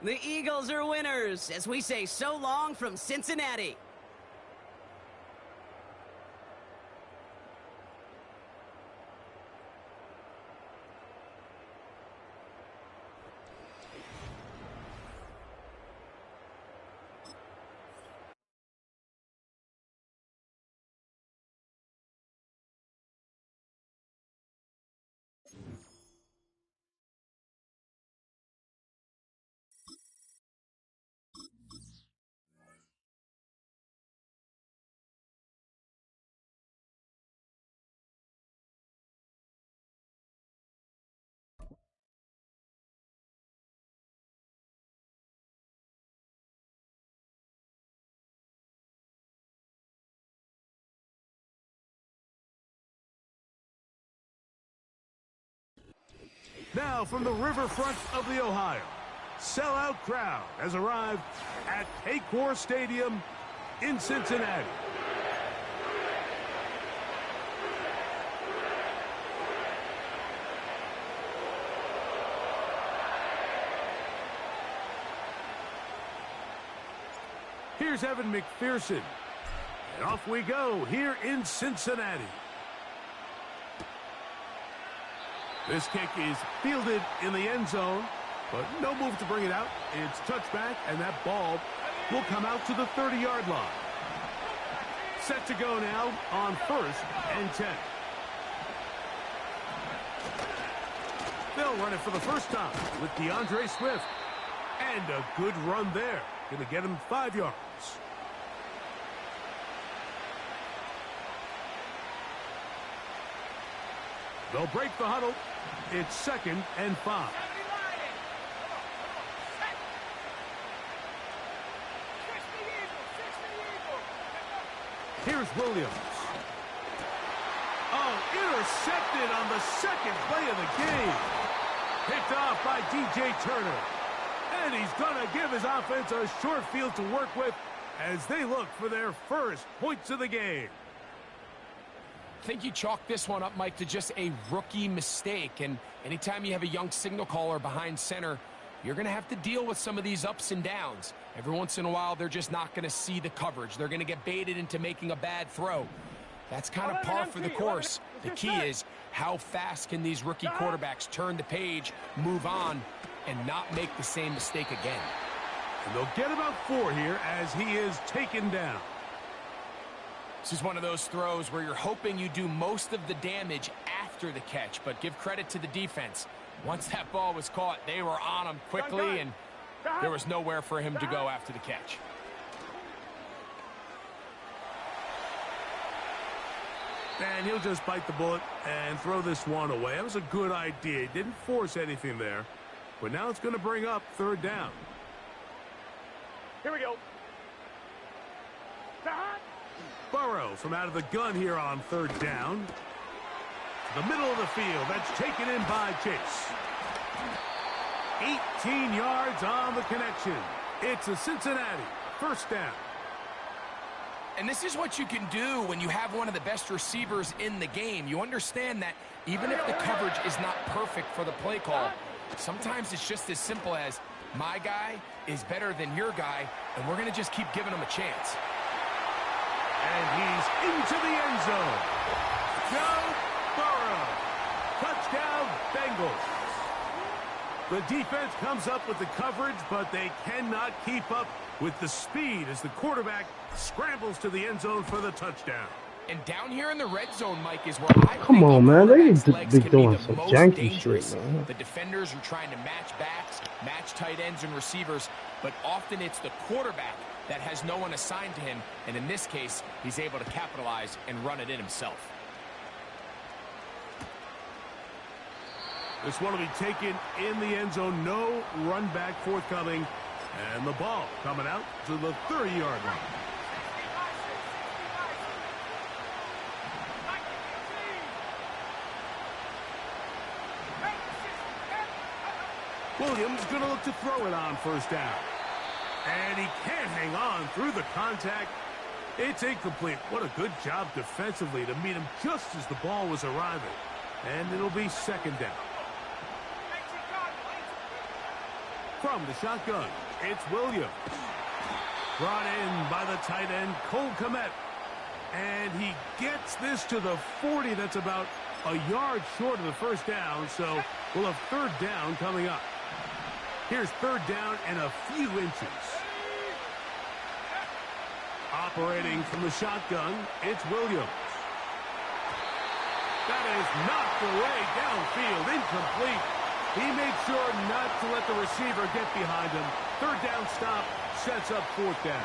The Eagles are winners as we say so long from Cincinnati. Now from the riverfront of the Ohio, sellout crowd has arrived at Paycor Stadium in Cincinnati. Here's Evan McPherson. And off we go here in Cincinnati. This kick is fielded in the end zone, but no move to bring it out. It's touchback, and that ball will come out to the 30-yard line. Set to go now on 1st and 10. They'll run it for the first time with DeAndre Swift. And a good run there. Going to get him 5 yards. They'll break the huddle. It's 2nd and 5. Here's Williams. Oh, intercepted on the 2nd play of the game. Picked off by DJ Turner. And he's going to give his offense a short field to work with as they look for their first points of the game. I think you chalk this one up, Mike, to just a rookie mistake. And anytime you have a young signal caller behind center, you're going to have to deal with some of these ups and downs. Every once in a while, they're just not going to see the coverage. They're going to get baited into making a bad throw. That's kind of par for the course. The key is how fast can these rookie quarterbacks turn the page, move on, and not make the same mistake again. And they'll get about 4 here as he is taken down. This is one of those throws where you're hoping you do most of the damage after the catch, but give credit to the defense. Once that ball was caught, they were on him quickly, and there was nowhere for him to go after the catch. And he'll just bite the bullet and throw this one away. That was a good idea. He didn't force anything there. But now it's going to bring up 3rd down. Here we go. Burrow from out of the gun here on 3rd down. The middle of the field. That's taken in by Chase. 18 yards on the connection. It's a Cincinnati 1st down. And this is what you can do when you have one of the best receivers in the game. You understand that even if the coverage is not perfect for the play call, sometimes it's just as simple as my guy is better than your guy, and we're going to just keep giving him a chance. And he's into the end zone. Joe Burrow. Touchdown, Bengals. The defense comes up with the coverage, but they cannot keep up with the speed as the quarterback scrambles to the end zone for the touchdown. And down here in the red zone, Mike, is where I Come on, man. They need to legs be can doing be the some most janky dangerous. shit, man. The defenders are trying to match backs, match tight ends and receivers, but often it's the quarterback that has no one assigned to him, and in this case, he's able to capitalize and run it in himself. This one will be taken in the end zone. No run back forthcoming. And the ball coming out to the 30-yard line. Williams going to look to throw it on 1st down. And he can't hang on through the contact. It's incomplete. What a good job defensively to meet him just as the ball was arriving. And it'll be 2nd down. From the shotgun, it's Williams. Brought in by the tight end, Cole Kmet. And he gets this to the 40. That's about a yard short of the 1st down, so we'll have 3rd down coming up. Here's 3rd down and a few inches. Operating from the shotgun, it's Williams. That is knocked away downfield, incomplete. He made sure not to let the receiver get behind him. 3rd down stop sets up 4th down.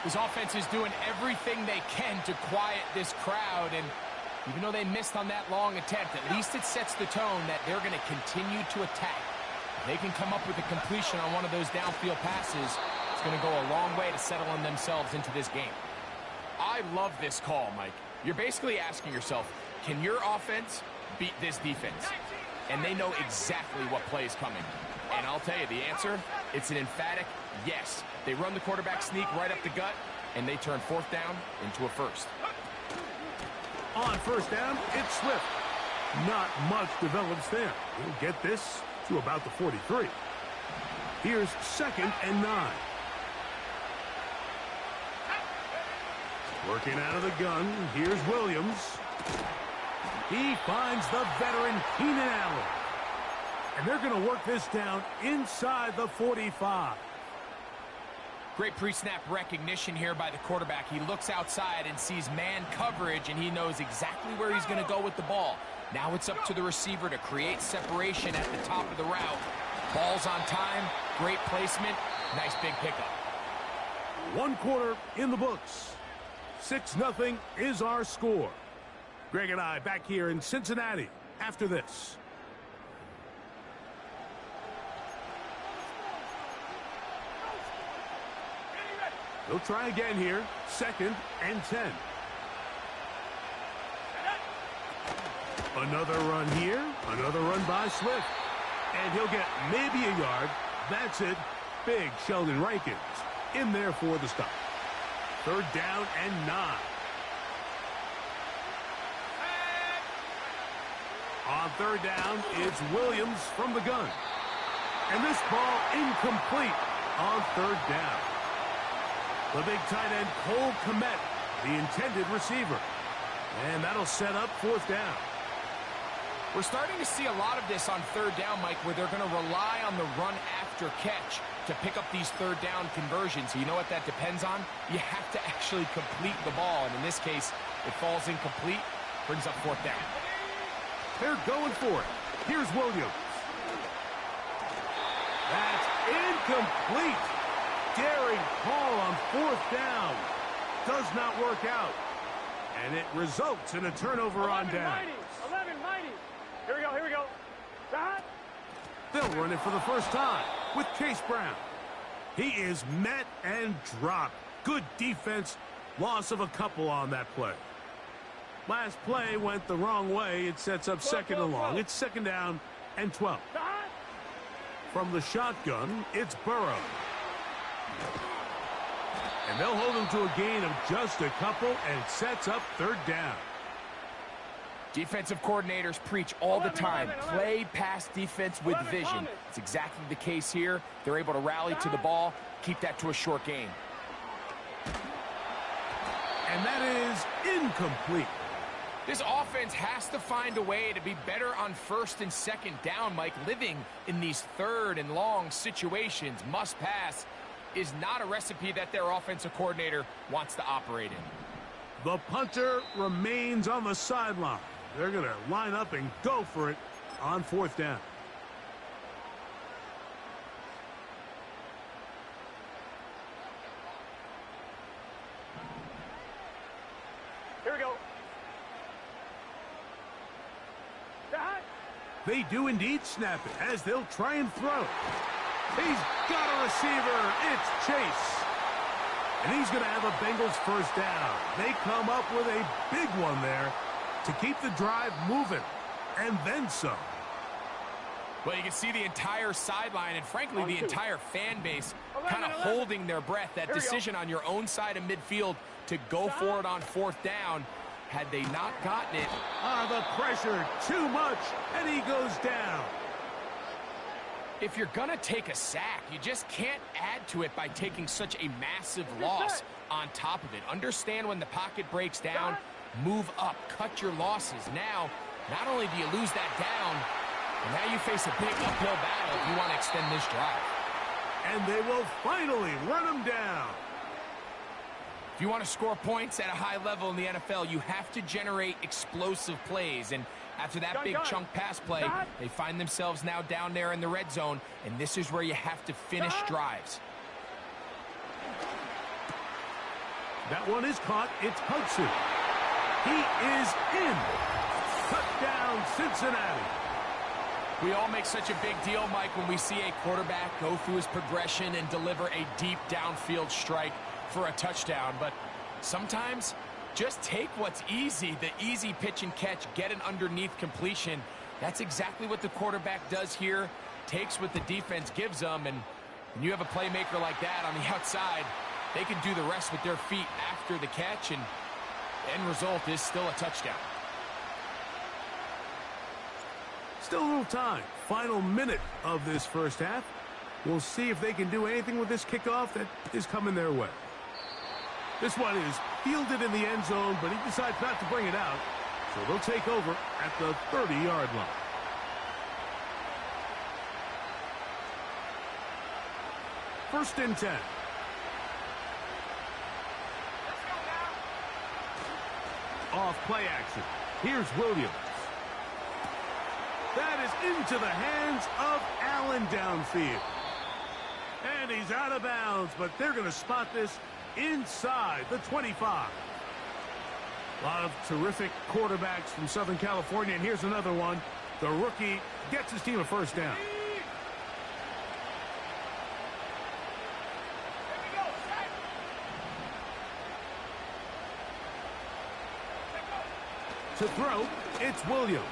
His offense is doing everything they can to quiet this crowd, and even though they missed on that long attempt, at least it sets the tone that they're going to continue to attack. If they can come up with a completion on one of those downfield passes, it's going to go a long way to settling themselves into this game. I love this call, Mike. You're basically asking yourself, can your offense beat this defense? And they know exactly what play is coming. And I'll tell you, the answer, it's an emphatic yes. They run the quarterback sneak right up the gut, and they turn 4th down into a 1st. On 1st down, it's Swift. Not much develops there. He'll get this to about the 43. Here's 2nd and 9. Working out of the gun, here's Williams. He finds the veteran Keenan Allen. And they're going to work this down inside the 45. Great pre-snap recognition here by the quarterback. He looks outside and sees man coverage, and he knows exactly where he's going to go with the ball. Now it's up to the receiver to create separation at the top of the route. Ball's on time, great placement, nice big pickup. 1 quarter in the books. 6-0 is our score. Greg and I back here in Cincinnati after this. They'll try again here. 2nd and 10. Another run here. Another run by Swift. And he'll get maybe a yard. That's it. Big Sheldon Rankins in there for the stop. 3rd down and 9. On 3rd down, it's Williams from the gun. And this ball incomplete on 3rd down. The big tight end, Cole Kmet, the intended receiver. And that'll set up 4th down. We're starting to see a lot of this on 3rd down, Mike, where they're going to rely on the run after catch to pick up these 3rd down conversions. You know what that depends on? You have to actually complete the ball. And in this case, it falls incomplete, brings up 4th down. They're going for it. Here's Williams. That's incomplete. Daring call on 4th down. Does not work out. And it results in a turnover on down. 11 mighty. Here we go, here we go. Shot. They'll run it for the first time with Chase Brown. He is met and dropped. Good defense. Loss of a couple on that play. Last play went the wrong way. It sets up 2nd and long. It's 2nd down and 12. From the shotgun, it's Burrow. And they'll hold him to a gain of just a couple, and it sets up 3rd down. Defensive coordinators preach all the time, play pass defense with vision. It's exactly the case here. They're able to rally to the ball, keep that to a short gain. And that is incomplete. This offense has to find a way to be better on 1st and 2nd down, Mike. Living in these 3rd and long situations, must pass, is not a recipe that their offensive coordinator wants to operate in. The punter remains on the sideline. They're going to line up and go for it on 4th down. Here we go. They do indeed snap it as they'll try and throw. He's got a receiver. It's Chase. And he's going to have a Bengals 1st down. They come up with a big one there to keep the drive moving. And then some. Well, you can see the entire sideline and, frankly, the entire fan base kind of holding their breath. That decision on your own side of midfield to go for it on 4th down. Had they not gotten it. The pressure, too much, and he goes down. If you're going to take a sack, you just can't add to it by taking such a massive loss on top of it. Understand when the pocket breaks down, move up, cut your losses. Now, not only do you lose that down, but now you face a big uphill battle if you want to extend this drive. And they will finally run him down. If you want to score points at a high level in the NFL, you have to generate explosive plays. And after that big chunk pass play, they find themselves now down there in the red zone, and this is where you have to finish drives. That one is caught. It's Hudson. He is in. Touchdown, Cincinnati. We all make such a big deal, Mike, when we see a quarterback go through his progression and deliver a deep downfield strike for a touchdown. But sometimes just take what's easy, the easy pitch and catch, get an underneath completion. That's exactly what the quarterback does here, takes what the defense gives them, and when you have a playmaker like that on the outside, they can do the rest with their feet after the catch, and the end result is still a touchdown. Still a little time. Final minute of this 1st half. We'll see if they can do anything with this kickoff that is coming their way. This one is fielded in the end zone, but he decides not to bring it out. So they'll take over at the 30-yard line. First and 10. Off play action. Here's Williams. That is into the hands of Allen downfield. And he's out of bounds, but they're going to spot this inside the 25. A lot of terrific quarterbacks from Southern California, and here's another one. The rookie gets his team a first down. To throw, it's Williams.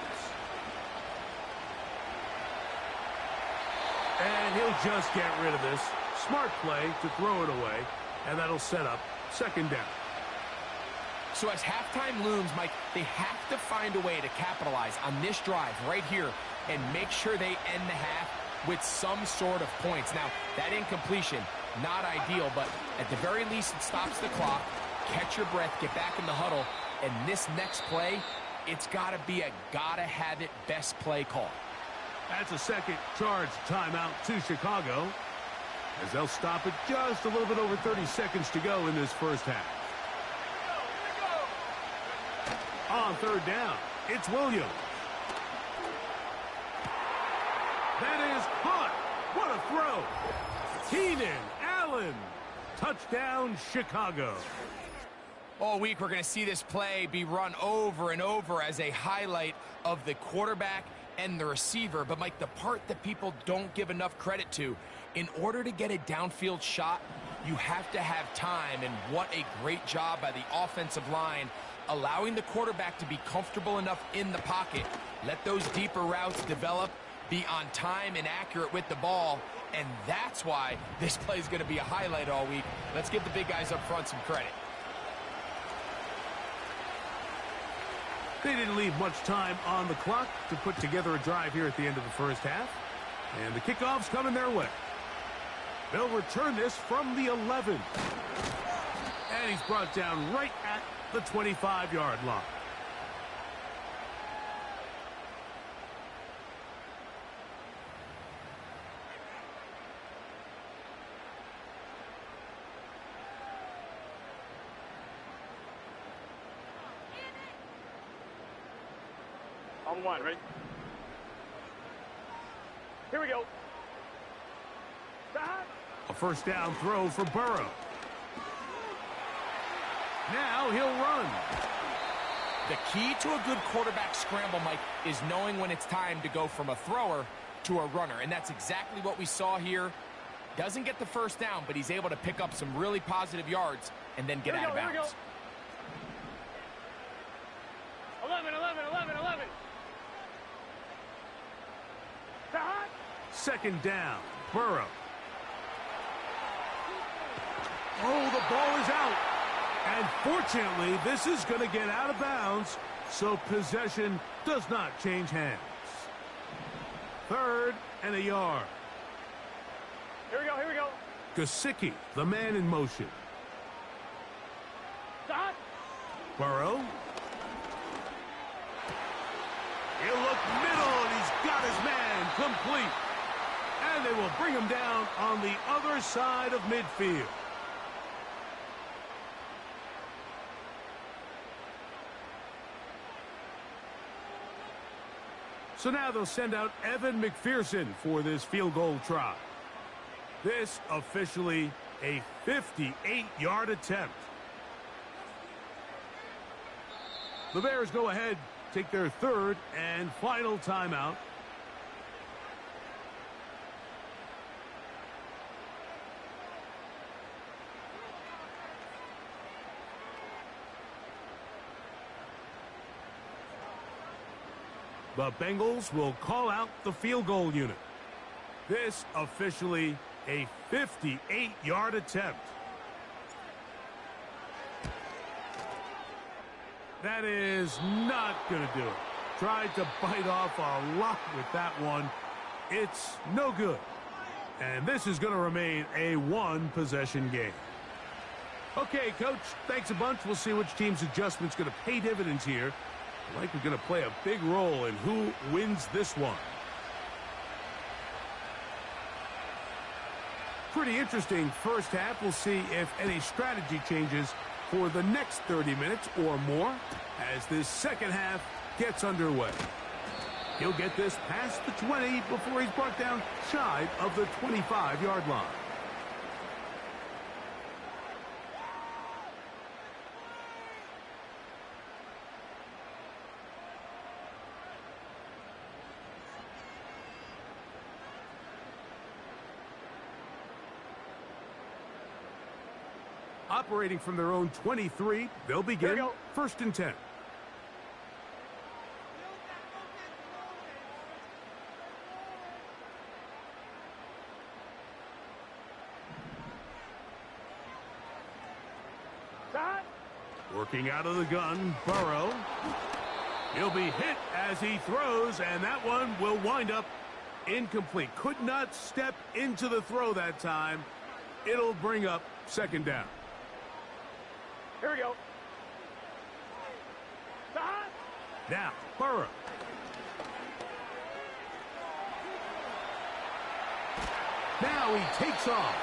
And he'll just get rid of this. Smart play to throw it away, and that'll set up second down. So as halftime looms, Mike, they have to find a way to capitalize on this drive right here and make sure they end the half with some sort of points. Now, that incompletion, not ideal, but at the very least, it stops the clock. Catch your breath, get back in the huddle, and this next play, it's got to be a gotta-have-it best play call. That's a second charge timeout to Chicago, as they'll stop it just a little bit over 30 seconds to go in this first half. On third down, it's Williams. That is caught. What a throw. Keenan Allen. Touchdown, Chicago. All week, we're going to see this play be run over and over as a highlight of the quarterback and the receiver. But, Mike, the part that people don't give enough credit to, in order to get a downfield shot, you have to have time. And what a great job by the offensive line, allowing the quarterback to be comfortable enough in the pocket. Let those deeper routes develop, be on time and accurate with the ball. And that's why this play is going to be a highlight all week. Let's give the big guys up front some credit. They didn't leave much time on the clock to put together a drive here at the end of the first half. And the kickoff's coming their way. They'll return this from the 11. And he's brought down right at the 25-yard line. On one, ready? Here we go. Stop. A first down throw for Burrow. Now he'll run. The key to a good quarterback scramble, Mike, is knowing when it's time to go from a thrower to a runner. And that's exactly what we saw here. Doesn't get the first down, but he's able to pick up some really positive yards and then get out of bounds. Here we go. 11, 11, 11, 11. Second down, Burrow. Oh, the ball is out. And fortunately, this is going to get out of bounds, so possession does not change hands. Third and a yard. Here we go, here we go. Gesicki, the man in motion. Stop. Burrow. He'll look middle, and he's got his man complete. And they will bring him down on the other side of midfield. So now they'll send out Evan McPherson for this field goal try. This officially a 58-yard attempt. The Bears go ahead, take their third and final timeout. The Bengals will call out the field goal unit. This officially a 58-yard attempt. That is not going to do it. Tried to bite off a lot with that one. It's no good. And this is going to remain a one-possession game. Okay, Coach, thanks a bunch. We'll see which team's adjustment's going to pay dividends here. Likely going to play a big role in who wins this one. Pretty interesting first half. We'll see if any strategy changes for the next 30 minutes or more as this second half gets underway. He'll get this past the 20 before he's brought down shy of the 25-yard line. Operating from their own 23, they'll begin first and 10. Working out of the gun, Burrow. He'll be hit as he throws, and that one will wind up incomplete. Could not step into the throw that time. It'll bring up second down. Here we go. Now, Burrow. Now he takes off.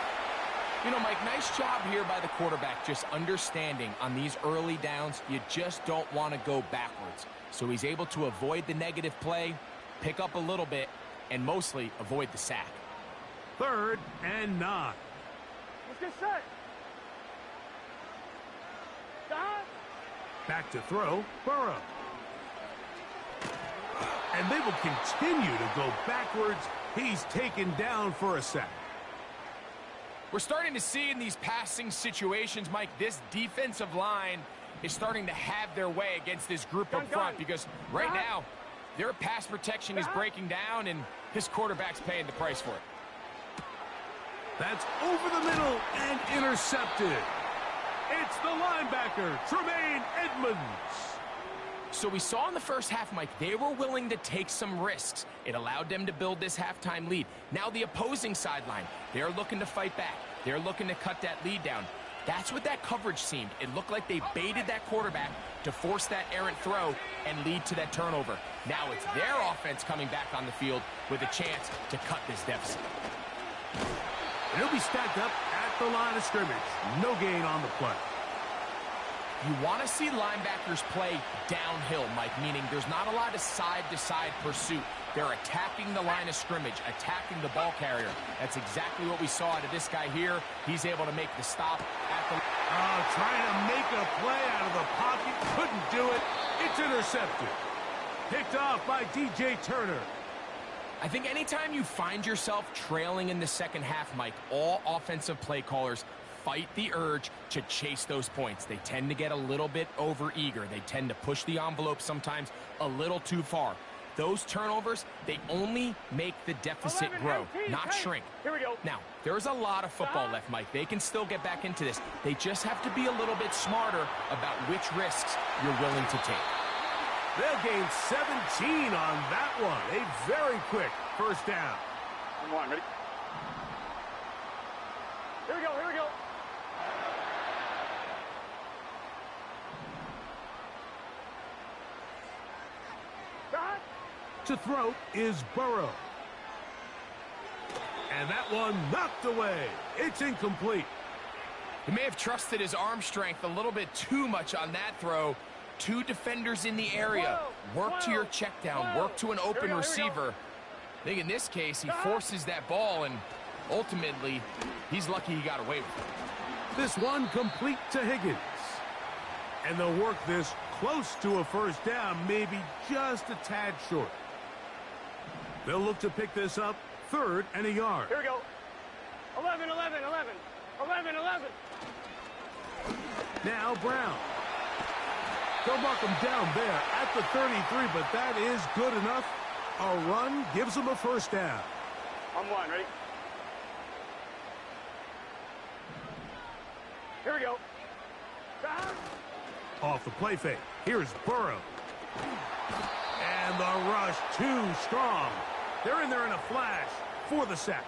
You know, Mike, nice job here by the quarterback, just understanding on these early downs, you just don't want to go backwards. So he's able to avoid the negative play, pick up a little bit, and mostly avoid the sack. 3rd and 9. Let's get set. Back to throw, Burrow. And they will continue to go backwards. He's taken down for a sack. We're starting to see in these passing situations, Mike, this defensive line is starting to have their way against this group up front because right now their pass protection is breaking down and his quarterback's paying the price for it. That's over the middle and intercepted. It's the linebacker, Tremaine Edmonds. So we saw in the first half, Mike, they were willing to take some risks. It allowed them to build this halftime lead. Now the opposing sideline, they're looking to fight back. They're looking to cut that lead down. That's what that coverage seemed. It looked like they baited that quarterback to force that errant throw and lead to that turnover. Now it's their offense coming back on the field with a chance to cut this deficit. And he'll be stacked up at the line of scrimmage. No gain on the play. You want to see linebackers play downhill, Mike, meaning there's not a lot of side-to-side pursuit. They're attacking the line of scrimmage, attacking the ball carrier. That's exactly what we saw out of this guy here. He's able to make the stop at the... trying to make a play out of the pocket. Couldn't do it. It's intercepted. Picked off by DJ Turner. I think anytime you find yourself trailing in the second half, Mike, all offensive play callers fight the urge to chase those points. They tend to get a little bit overeager. They tend to push the envelope sometimes a little too far. Those turnovers, they only make the deficit grow, not shrink. Here we go. Now, there's a lot of football left, Mike. They can still get back into this. They just have to be a little bit smarter about which risks you're willing to take. They'll gain 17 on that one. A very quick first down. I'm one. Ready? Here we go. Here we go. To throw is Burrow. And that one knocked away. It's incomplete. He may have trusted his arm strength a little bit too much on that throw. 2 defenders in the area. Work to your check down. Work to an open receiver. I think in this case, he forces that ball, and ultimately, he's lucky he got away with it. This one complete to Higgins. And they'll work this close to a first down, maybe just a tad short. They'll look to pick this up 3rd and a yard. Here we go. 11, 11, 11. 11, 11. Now Brown. They'll mark him down there at the 33, but that is good enough. A run gives them a first down. I'm one. Ready? Here we go. Off the play fake. Here's Burrow. And the rush too strong. They're in there in a flash for the sack.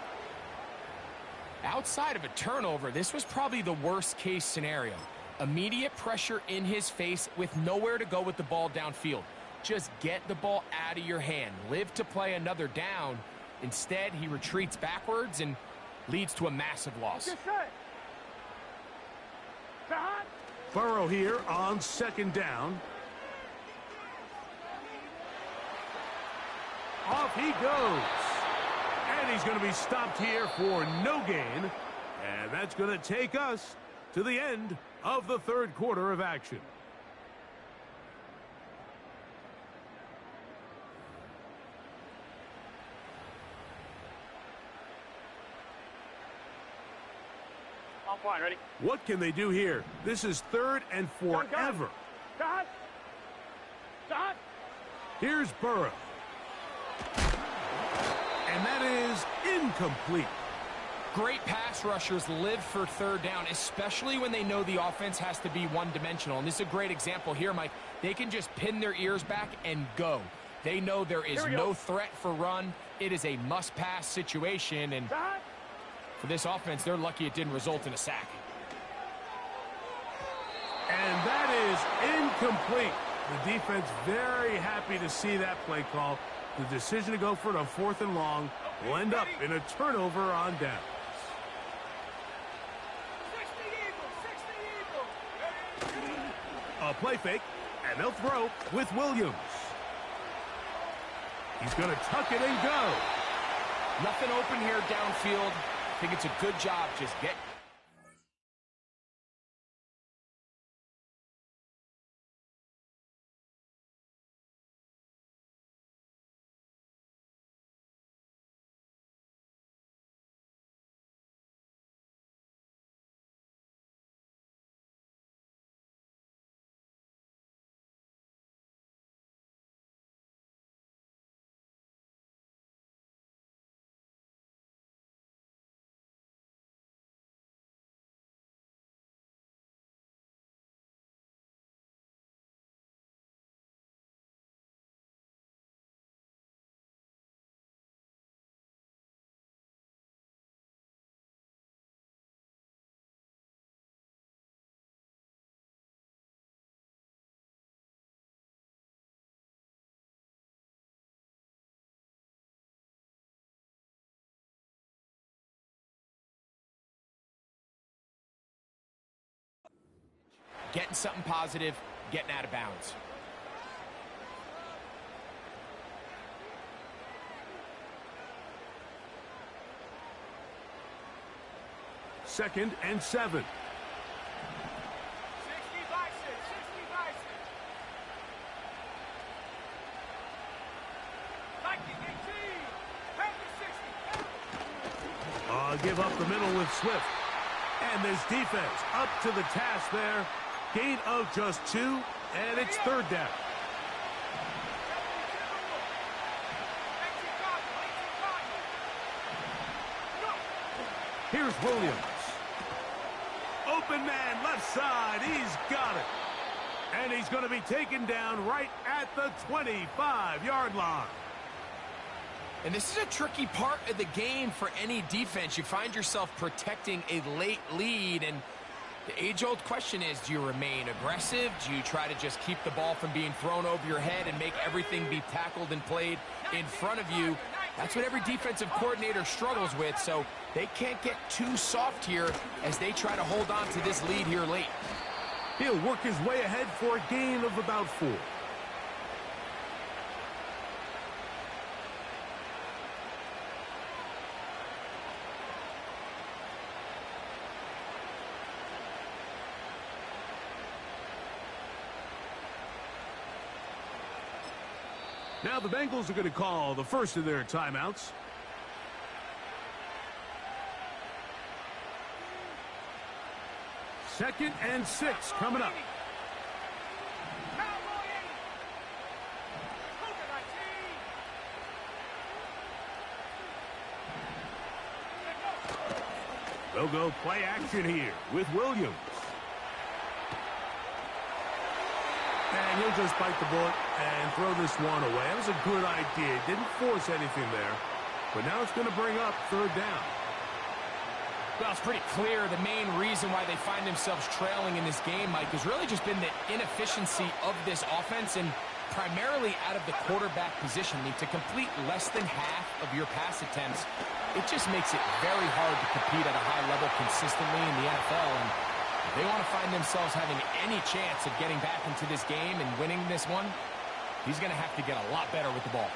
Outside of a turnover, this was probably the worst-case scenario. Immediate pressure in his face with nowhere to go with the ball downfield. Just get the ball out of your hand. Live to play another down. Instead, he retreats backwards and leads to a massive loss. Burrow here on 2nd down. Off he goes. And he's going to be stopped here for no gain. And that's going to take us to the end of the 3rd quarter of action. On point, ready? What can they do here? This is 3rd and forever. Here's Burrow. And that is incomplete. Great pass rushers live for 3rd down, especially when they know the offense has to be one-dimensional. And this is a great example here, Mike. They can just pin their ears back and go. They know there is no threat for run. It is a must-pass situation, and for this offense, they're lucky it didn't result in a sack. And that is incomplete. The defense very happy to see that play call. The decision to go for it on 4th and long will end up in a turnover on down. 60 Eagles. A play fake, and they'll throw with Williams. He's going to tuck it and go. Nothing open here downfield. I think it's a good job just getting. Getting something positive, getting out of bounds. Second and 7. 60 by 6. 60 by 6. Like the 18. Back to 60. Give up the middle with Swift. And this defense up to the task there. Gain of just 2, and it's 3rd down. Here's Williams. Open man, left side. He's got it. And he's going to be taken down right at the 25-yard line. And this is a tricky part of the game for any defense. You find yourself protecting a late lead, and the age-old question is, do you remain aggressive? Do you try to just keep the ball from being thrown over your head and make everything be tackled and played in front of you? That's what every defensive coordinator struggles with, so they can't get too soft here as they try to hold on to this lead here late. He'll work his way ahead for a gain of about 4. Now the Bengals are going to call the first of their timeouts. Second and 6 coming up. They'll go play action here with Williams. And he'll just bite the bullet and throw this one away. That was a good idea. Didn't force anything there. But now it's going to bring up 3rd down. Well, it's pretty clear the main reason why they find themselves trailing in this game, Mike, has really just been the inefficiency of this offense and primarily out of the quarterback position. I mean, to complete less than half of your pass attempts, it just makes it very hard to compete at a high level consistently in the NFL. And if they want to find themselves having any chance of getting back into this game and winning this one, he's going to have to get a lot better with the ball.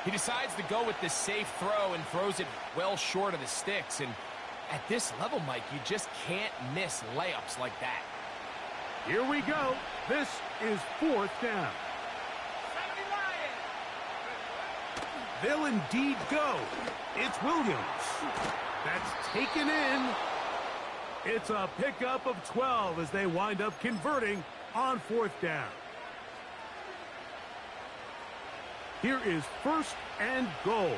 He decides to go with this safe throw and throws it well short of the sticks. And at this level, Mike, you just can't miss layups like that. Here we go. This is 4th down. They'll indeed go. It's Williams. That's taken in. It's a pickup of 12 as they wind up converting on 4th down. Here is 1st and goal.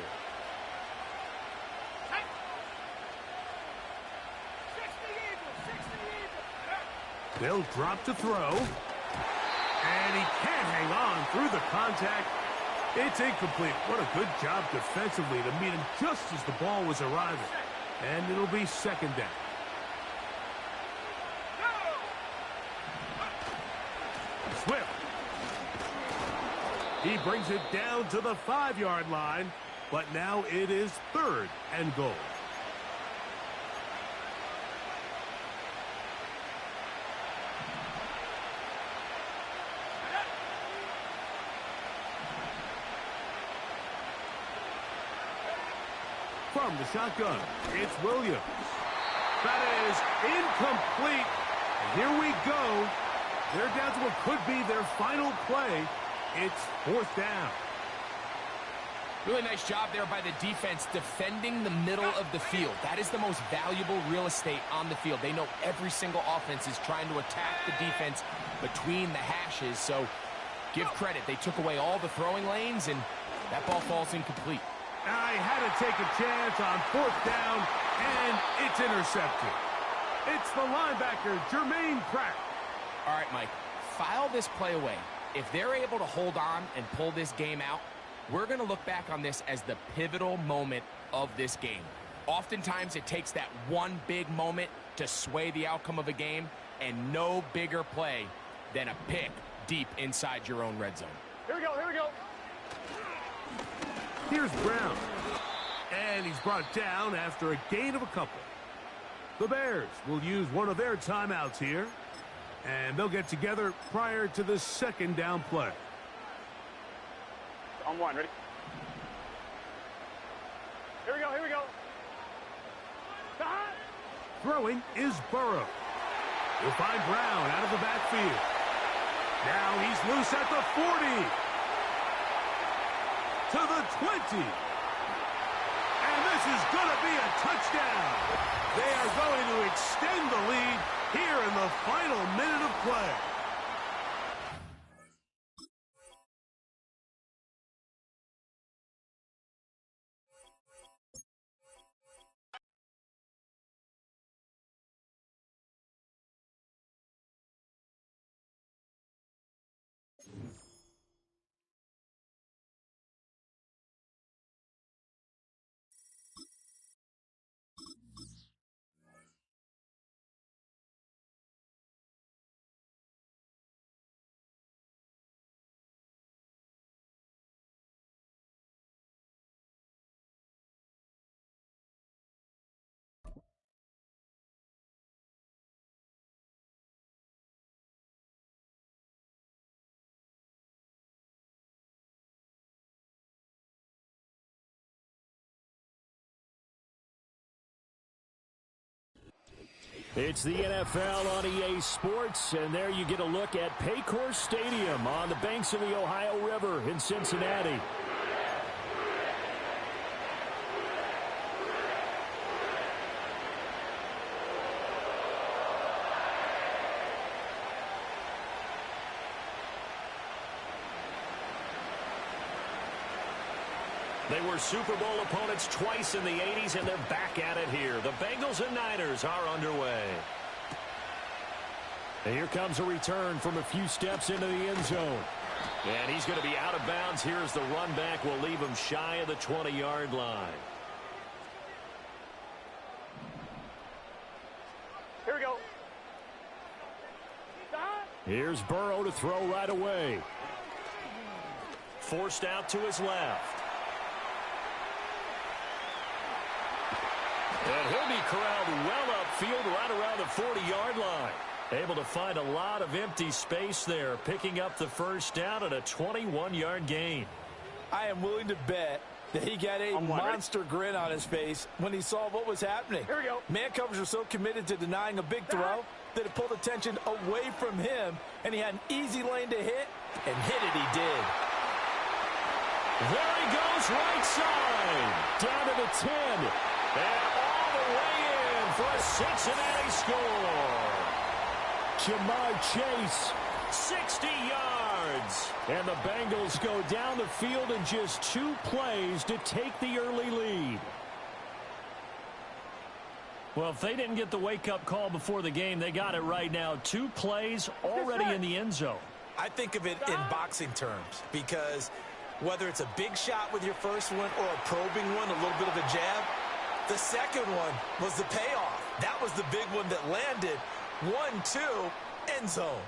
They'll drop to throw. And he can't hang on through the contact. It's incomplete. What a good job defensively to meet him just as the ball was arriving. And it'll be 2nd down. Swift. He brings it down to the 5-yard line. But now it is 3rd and goal. From the shotgun, it's Williams. That is incomplete. And here we go. They're down to what could be their final play. It's 4th down. Really nice job there by the defense defending the middle of the field. That is the most valuable real estate on the field. They know every single offense is trying to attack the defense between the hashes. So give credit. They took away all the throwing lanes, and that ball falls incomplete. I had to take a chance on 4th down, and it's intercepted. It's the linebacker, Jermaine Pratt. All right, Mike, file this play away. If they're able to hold on and pull this game out, we're going to look back on this as the pivotal moment of this game. Oftentimes, it takes that one big moment to sway the outcome of a game, and no bigger play than a pick deep inside your own red zone. Here we go, here we go. Here's Brown. And he's brought down after a gain of a couple. The Bears will use one of their timeouts here. And they'll get together prior to the 2nd down play. On 1, ready? Here we go, here we go. Throwing is Burrow. He'll find Brown out of the backfield. Now he's loose at the 40. To the 20. And this is going to be a touchdown. They are going to extend the lead here in the final minute of play. It's the NFL on EA Sports, and there you get a look at Paycor Stadium on the banks of the Ohio River in Cincinnati. They were Super Bowl opponents twice in the 80s, and they're back at it here. The Bengals and Niners are underway. And here comes a return from a few steps into the end zone. And he's going to be out of bounds. Here's the run back. Will leave him shy of the 20-yard line. Here's Burrow to throw right away. Forced out to his left. And he'll be corralled well upfield right around the 40-yard line. Able to find a lot of empty space there, picking up the first down at a 21-yard gain. I am willing to bet that he got a monster grin on his face when he saw what was happening. Here we go. Man coverage was so committed to denying a big throw that it pulled attention away from him, and he had an easy lane to hit, and hit it he did. There he goes, right side, down to the 10, and all the way in for a Cincinnati score. Jamar Chase, 60 yards. And the Bengals go down the field in just 2 plays to take the early lead. Well, if they didn't get the wake-up call before the game, they got it right now. 2 plays already in the end zone. I think of it in boxing terms, because whether it's a big shot with your first one or a probing one, a little bit of a jab, the second one was the payoff. That was the big one that landed. 1-2, end zone.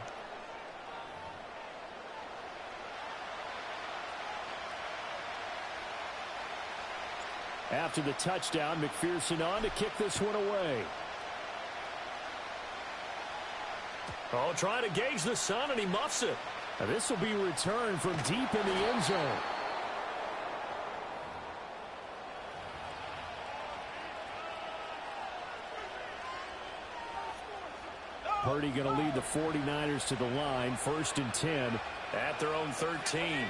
After the touchdown, McPherson on to kick this one away. Oh, trying to gauge the sun, and he muffs it. Now, this will be returned from deep in the end zone. Purdy going to lead the 49ers to the line, 1st and 10 at their own 13.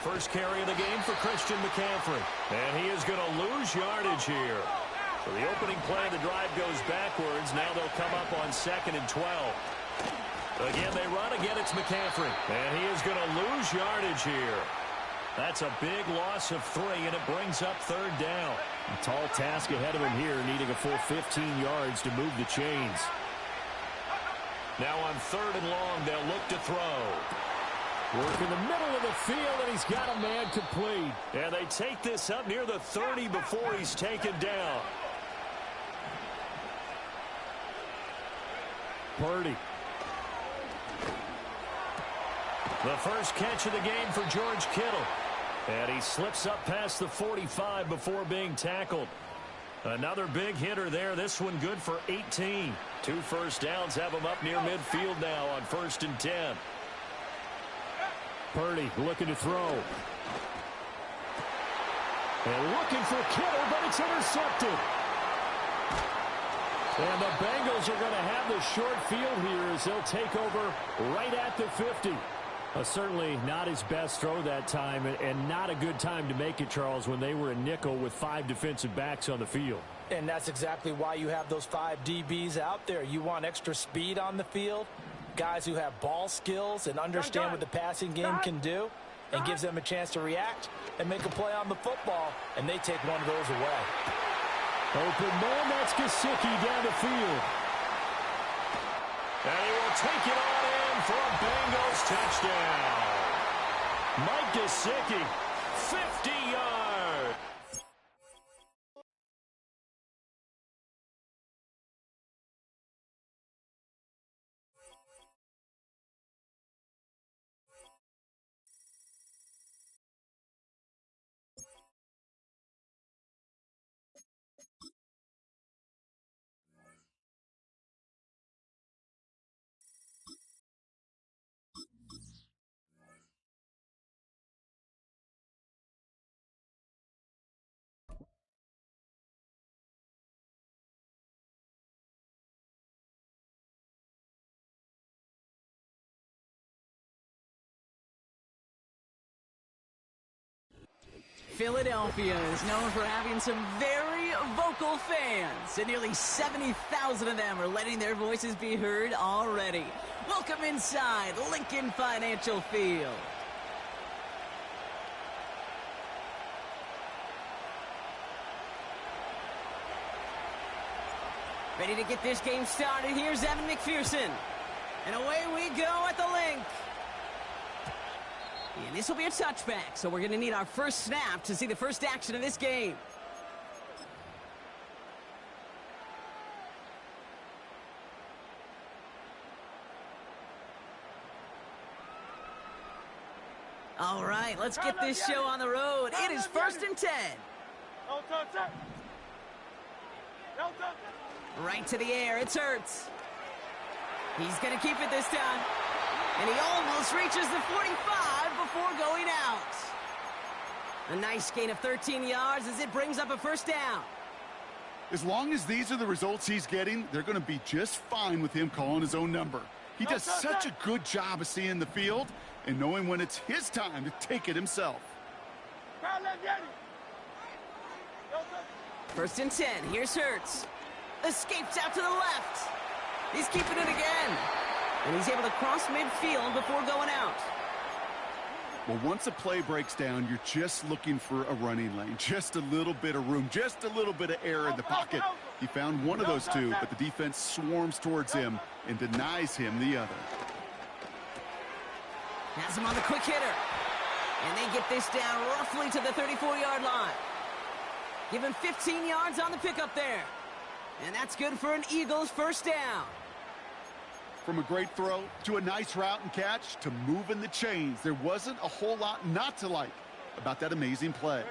First carry of the game for Christian McCaffrey. And he is going to lose yardage here. So the opening play of the drive goes backwards. Now they'll come up on 2nd and 12. Again, they run. Again, it's McCaffrey. And he is going to lose yardage here. That's a big loss of 3, and it brings up 3rd down. A tall task ahead of him here, needing a full 15 yards to move the chains. Now on 3rd and long, they'll look to throw. Work in the middle of the field, and he's got a man complete. And they take this up near the 30 before he's taken down. Purdy. The first catch of the game for George Kittle. And he slips up past the 45 before being tackled. Another big hitter there. This one good for 18. 2 first downs have him up near midfield now on 1st and 10. Purdy looking to throw. And looking for Kittle, but it's intercepted. And the Bengals are going to have the short field here as they'll take over right at the 50. Certainly not his best throw that time, and not a good time to make it, Charles, when they were in nickel with 5 defensive backs on the field. And that's exactly why you have those 5 DBs out there. You want extra speed on the field, guys who have ball skills and understand what the passing game can do, and gives them a chance to react and make a play on the football, and they take one of those away. Open man, that's Gesicki down the field. And he will take it on in for a Bengals touchdown. Mike Gesicki, 50 yards. Philadelphia is known for having some very vocal fans, and nearly 70,000 of them are letting their voices be heard already. Welcome inside Lincoln Financial Field. Ready to get this game started. Here's Evan McPherson. And away we go at the link. And this will be a touchback, so we're going to need our first snap to see the first action of this game. All right, let's get this show on the road. It is 1st and 10. Right to the air, it's Hurts. He's going to keep it this time. And he almost reaches the 45 before going out. A nice gain of 13 yards as it brings up a first down. As long as these are the results he's getting, they're going to be just fine with him calling his own number. He does such a good job of seeing the field and knowing when it's his time to take it himself. 1st and 10, here's Hurts. Escapes out to the left. He's keeping it again. And he's able to cross midfield before going out. Well, once a play breaks down, you're just looking for a running lane. Just a little bit of room, just a little bit of air in the pocket. He found one of those two, but the defense swarms towards him and denies him the other. Has him on the quick hitter. And they get this down roughly to the 34-yard line. Give him 15 yards on the pickup there. And that's good for an Eagles first down. From a great throw to a nice route and catch to moving the chains, there wasn't a whole lot not to like about that amazing play.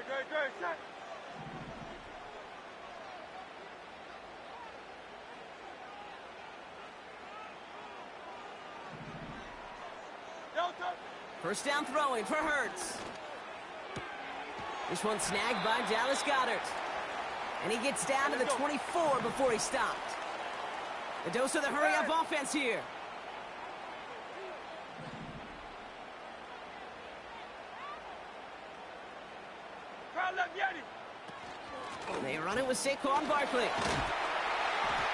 First down throwing for Hurts. This one snagged by Dallas Goedert. And he gets down to the 24 before he stopped. A dose of the hurry-up offense here. They run it with Saquon Barkley.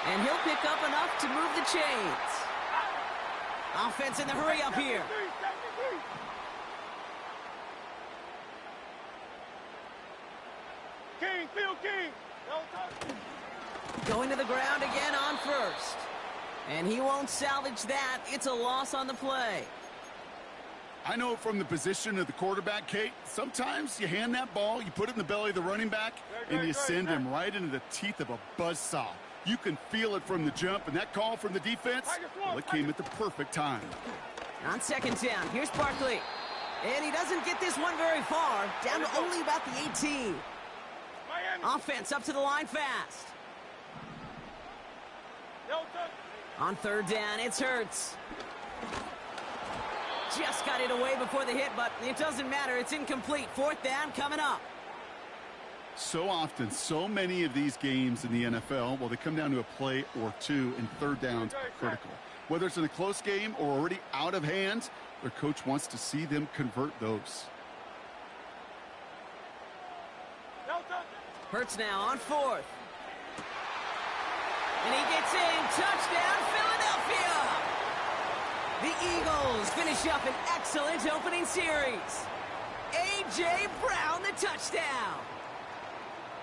And he'll pick up enough to move the chains. Offense in the hurry-up here. Going to the ground again on first. And he won't salvage that. It's a loss on the play. I know from the position of the quarterback, Kate, sometimes you hand that ball, you put it in the belly of the running back, and you send him right into the teeth of a buzzsaw. You can feel it from the jump, and that call from the defense, well, it came at the perfect time. On 2nd down, here's Barkley. And he doesn't get this one very far, down to only about the 18. Offense up to the line fast. On 3rd down, it's Hurts. Just got it away before the hit, but it doesn't matter. It's incomplete. 4th down coming up. So often, so many of these games in the NFL, well, they come down to a play or two, and 3rd downs are critical. Whether it's in a close game or already out of hand, their coach wants to see them convert those. Hurts now on 4th. And he gets in. Touchdown, Philadelphia! The Eagles finish up an excellent opening series. A.J. Brown, the touchdown.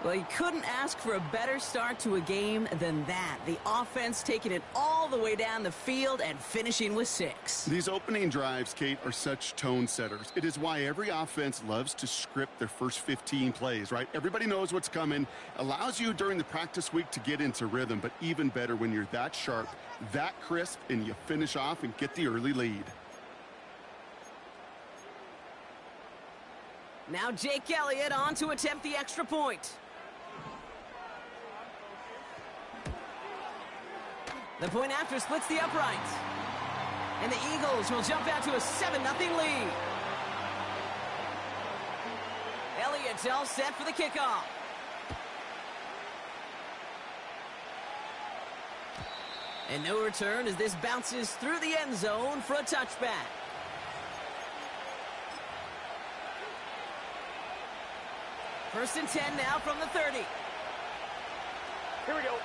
Well, you couldn't ask for a better start to a game than that. The offense taking it all the way down the field and finishing with 6. These opening drives, Kate, are such tone setters. It is why every offense loves to script their first 15 plays, right? Everybody knows what's coming. Allows you during the practice week to get into rhythm, but even better when you're that sharp, that crisp, and you finish off and get the early lead. Now Jake Elliott on to attempt the extra point. The point after splits the uprights. And the Eagles will jump out to a 7-0 lead. Elliott's all set for the kickoff. And no return as this bounces through the end zone for a touchback. First and 10 now from the 30. Here we go.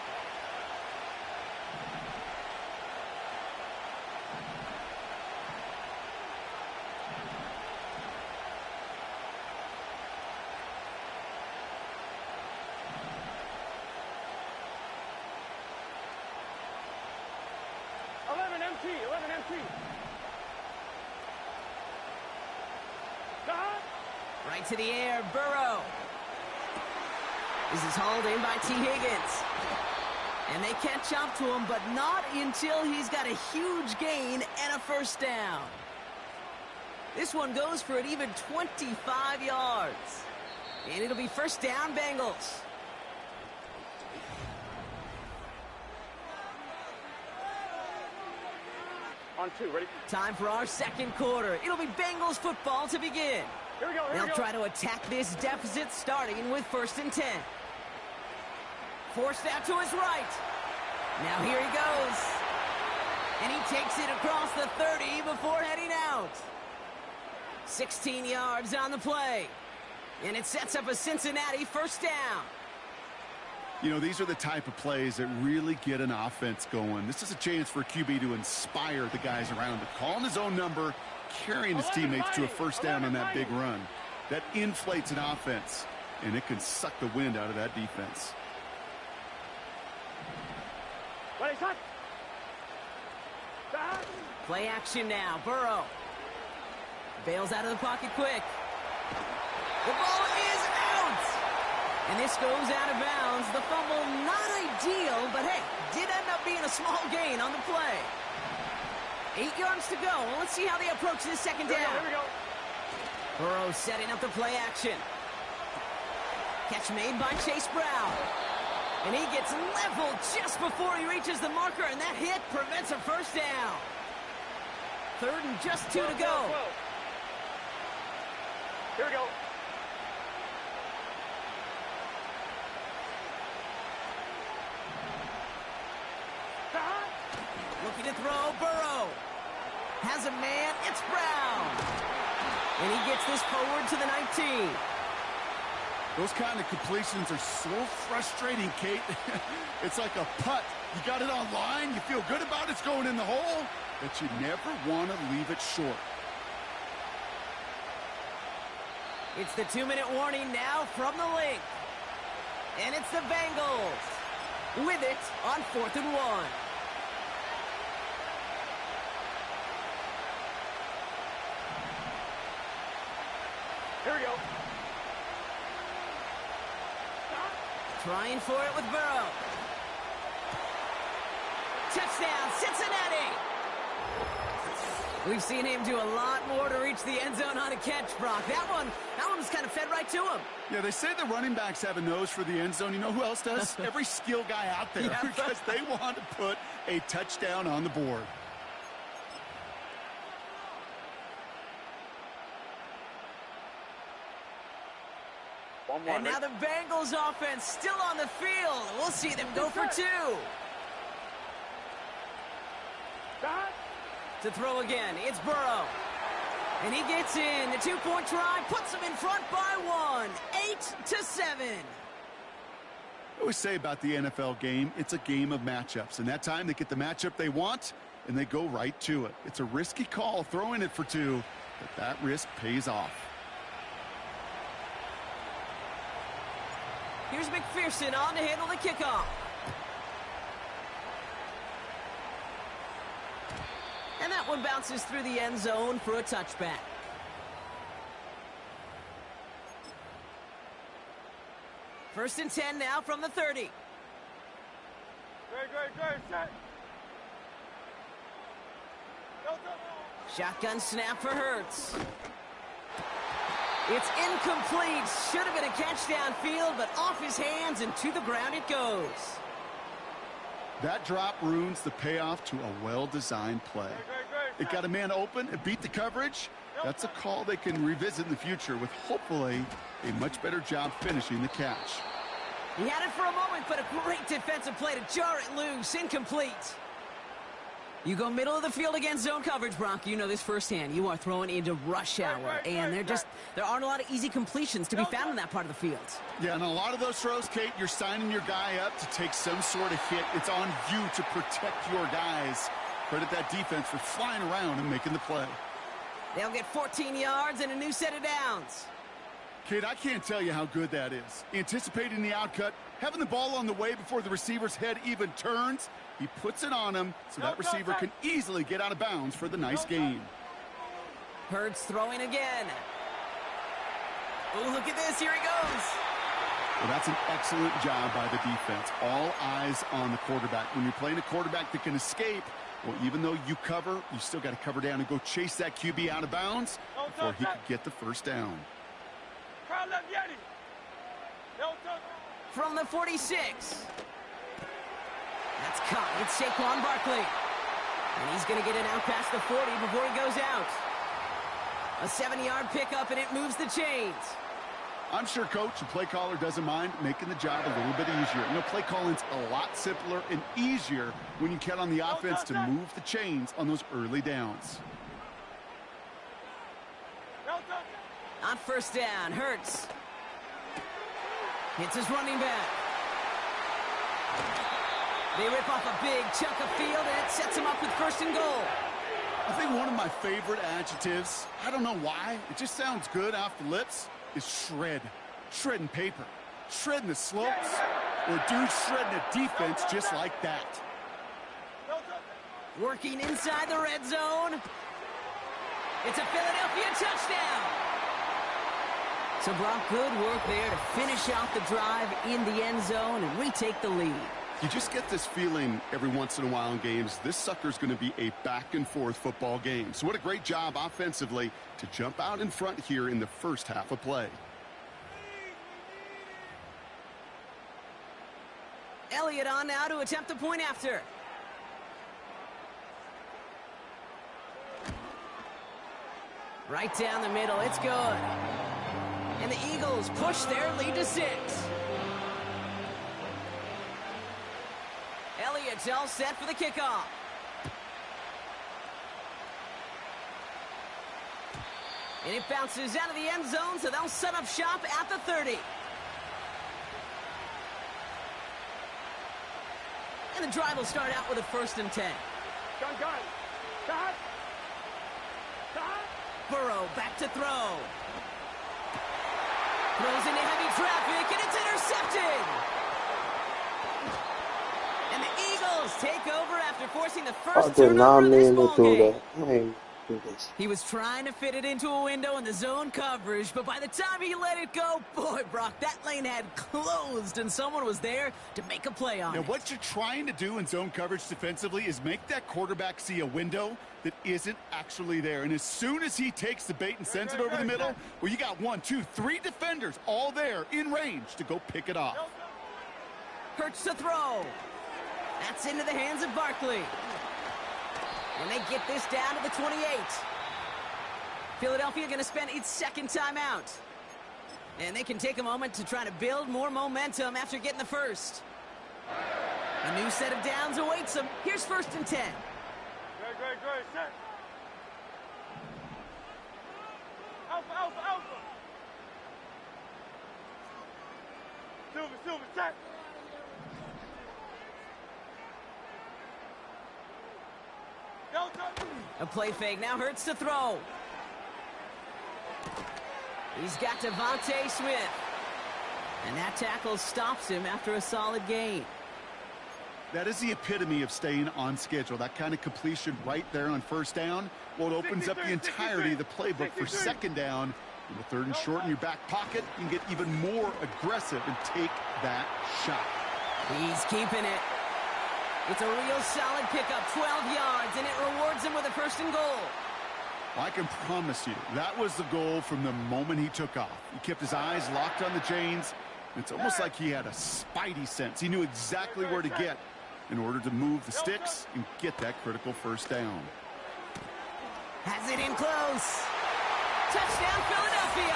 Right to the air, Burrow. This is hauled in by T. Higgins. And they catch up to him, but not until he's got a huge gain and a first down. This one goes for an even 25 yards. And it'll be first down, Bengals. On 2, ready? Time for our second quarter. It'll be Bengals football to begin. Here we go, They'll try to attack this deficit starting with 1st and 10. Forced out to his right. Now here he goes. And he takes it across the 30 before heading out. 16 yards on the play. And it sets up a Cincinnati first down. You know, these are the type of plays that really get an offense going. This is a chance for QB to inspire the guys around him. Calling his own number, carrying his teammates to a first down on that big run. That inflates an offense, and it can suck the wind out of that defense. Play action now. Burrow bails out of the pocket quick. The ball is out. And this goes out of bounds. The fumble not ideal, but hey, did end up being a small gain on the play. 8 yards to go. Well, let's see how they approach this second down. Here we go. Burrow setting up the play action. Catch made by Chase Brown. And he gets leveled just before he reaches the marker, and that hit prevents a first down. 3rd and just 2 to go. Here we go. Looking to throw, Burrow. Has a man, it's Brown. And he gets this forward to the 19. Those kind of completions are so frustrating, Kate. It's like a putt. You got it on line, you feel good about it's going in the hole, but you never want to leave it short. It's the 2-minute warning now from the link. And it's the Bengals with it on 4th and 1. Here we go. Trying for it with Burrow. Touchdown, Cincinnati! We've seen him do a lot more to reach the end zone on a catch, Brock. That one was kind of fed right to him. Yeah, they say the running backs have a nose for the end zone. You know who else does? Every skill guy out there, Yeah. because they want to put a touchdown on the board. And now the Bengals offense still on the field. We'll see them go for 2. To throw again, it's Burrow. And he gets in. The 2-point try puts them in front by 1. 8-7. I always say about the NFL game, it's a game of matchups. And that time they get the matchup they want, and they go right to it. It's a risky call throwing it for 2, but that risk pays off. Here's McPherson on to handle the kickoff. And that one bounces through the end zone for a touchback. First and 10 now from the 30. Great, set. Go. Shotgun snap for Hurts. It's incomplete. Should have been a catch downfield, but off his hands and to the ground it goes. That drop ruins the payoff to a well-designed play. It got a man open, it beat the coverage. That's a call they can revisit in the future with hopefully a much better job finishing the catch. He had it for a moment, but a great defensive play to jar it loose. Incomplete. You go middle of the field against zone coverage, Bronk. You know this firsthand. You are throwing into rush hour, and there aren't a lot of easy completions to be found in that part of the field. Yeah, and a lot of those throws, Kate, you're signing your guy up to take some sort of hit. It's on you to protect your guys. Credit that defense for flying around and making the play. They'll get 14 yards and a new set of downs. Kate, I can't tell you how good that is. Anticipating the outcut, having the ball on the way before the receiver's head even turns. He puts it on him so that receiver can easily get out of bounds for the nice gain. Hurts throwing again. Oh, look at this. Here he goes. Well, that's an excellent job by the defense. All eyes on the quarterback. When you're playing a quarterback that can escape, well, even though you cover, you still got to cover down and go chase that QB out of bounds before he could get the first down. From the 46. That's caught. It's Saquon Barkley. And he's going to get it out past the 40 before he goes out. A 7-yard pickup, and it moves the chains. I'm sure coach and play caller doesn't mind making the job a little bit easier. You know, play calling's a lot simpler and easier when you count on the offense to move the chains on those early downs. On first down, Hurts. Hits his running back. They rip off a big chunk of field, and it sets him up with first and goal. I think one of my favorite adjectives, I don't know why, it just sounds good off the lips, is shred. Shredding paper. Shredding the slopes. Or dude shredding a defense just like that. Working inside the red zone. It's a Philadelphia touchdown. So Brock, good work there to finish out the drive in the end zone and retake the lead. You just get this feeling every once in a while in games, this sucker's going to be a back-and-forth football game. So what a great job offensively to jump out in front here in the first half of play. Elliott on now to attempt the point after. Right down the middle, it's good. And the Eagles push their lead to 6. Elliott's all set for the kickoff. And it bounces out of the end zone, so they'll set up shop at the 30. And the drive will start out with a 1st and 10. Burrow back to throw. Throws into heavy traffic, and it's intercepted. And the Eagles take over after forcing the first turnover of this ballgame. He was trying to fit it into a window in the zone coverage, but by the time he let it go, boy, Brock, that lane had closed, and someone was there to make a play on it. Now, what you're trying to do in zone coverage defensively is make that quarterback see a window that isn't actually there. And as soon as he takes the bait and sends it over the middle, well, you got 1, 2, 3 defenders all there in range to go pick it off. Hurts to throw. That's into the hands of Barkley. And they get this down to the 28. Philadelphia going to spend its second timeout. And they can take a moment to try to build more momentum after getting the first. A new set of downs awaits them. Here's 1st and 10. Great. Set. Alpha. Silver, set. A play fake. Now Hurts to throw. He's got Devontae Smith. And that tackle stops him after a solid gain. That is the epitome of staying on schedule. That kind of completion right there on first down. Well, it opens up the entirety of the playbook for second down. In the 3rd and short in your back pocket, you can get even more aggressive and take that shot. He's keeping it. It's a real solid pickup, 12 yards, and it rewards him with a 1st and goal. Well, I can promise you, that was the goal from the moment he took off. He kept his eyes locked on the chains. It's almost like he had a spidey sense. He knew exactly where to get in order to move the sticks and get that critical first down. Has it in close. Touchdown, Philadelphia.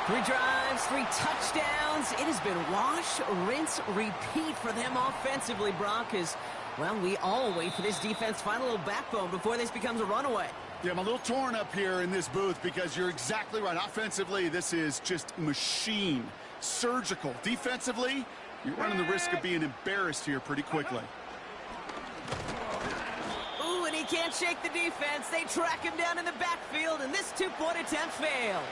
3 drives, 3 touchdowns. It has been wash, rinse, repeat for them offensively, Brock, as, well, we all wait for this defense to find a little backbone before this becomes a runaway. Yeah, I'm a little torn up here in this booth because you're exactly right. Offensively, this is just machine, surgical. Defensively, you're running the risk of being embarrassed here pretty quickly. Ooh, and he can't shake the defense. They track him down in the backfield, and this 2-point attempt fails.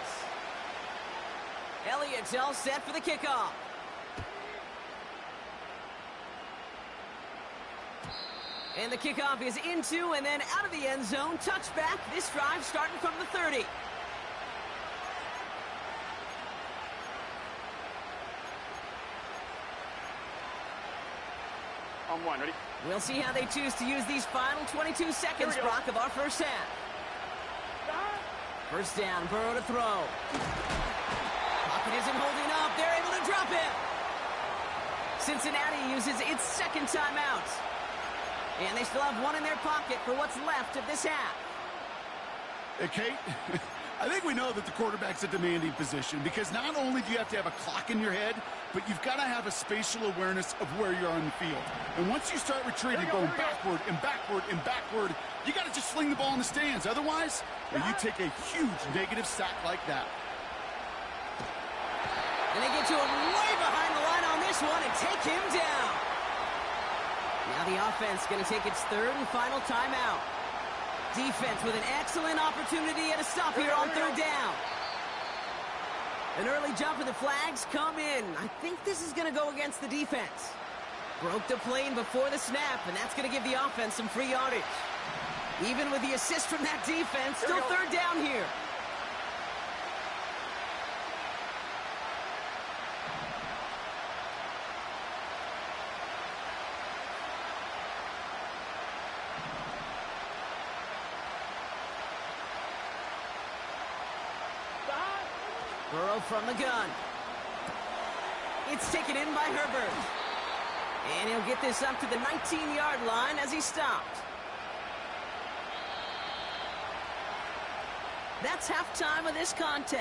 Elliott's all set for the kickoff. And the kickoff is into and then out of the end zone. Touchback. This drive starting from the 30. and 1. Ready? We'll see how they choose to use these final 22 seconds, Brock, of our first half. First down, Burrow to throw. Pocket isn't holding up. They're able to drop it. Cincinnati uses its second timeout. And they still have one in their pocket for what's left of this half. Hey, Kate, I think we know that the quarterback's a demanding position because not only do you have to have a clock in your head, but you've got to have a spatial awareness of where you are on the field. And once you start retreating, going backward and backward and backward, you got to just sling the ball in the stands. Otherwise, you take a huge negative sack like that. And they get to him way behind the line on this one and take him down. Now the offense going to take its third and final timeout. Defense with an excellent opportunity at a stop here on third down. An early jump of the flags come in. I think this is going to go against the defense. Broke the plane before the snap, and that's going to give the offense some free yardage. Even with the assist from that defense, still third down here. Burrow from the gun. It's taken in by Herbert. And he'll get this up to the 19-yard line as he stopped. That's halftime of this contest.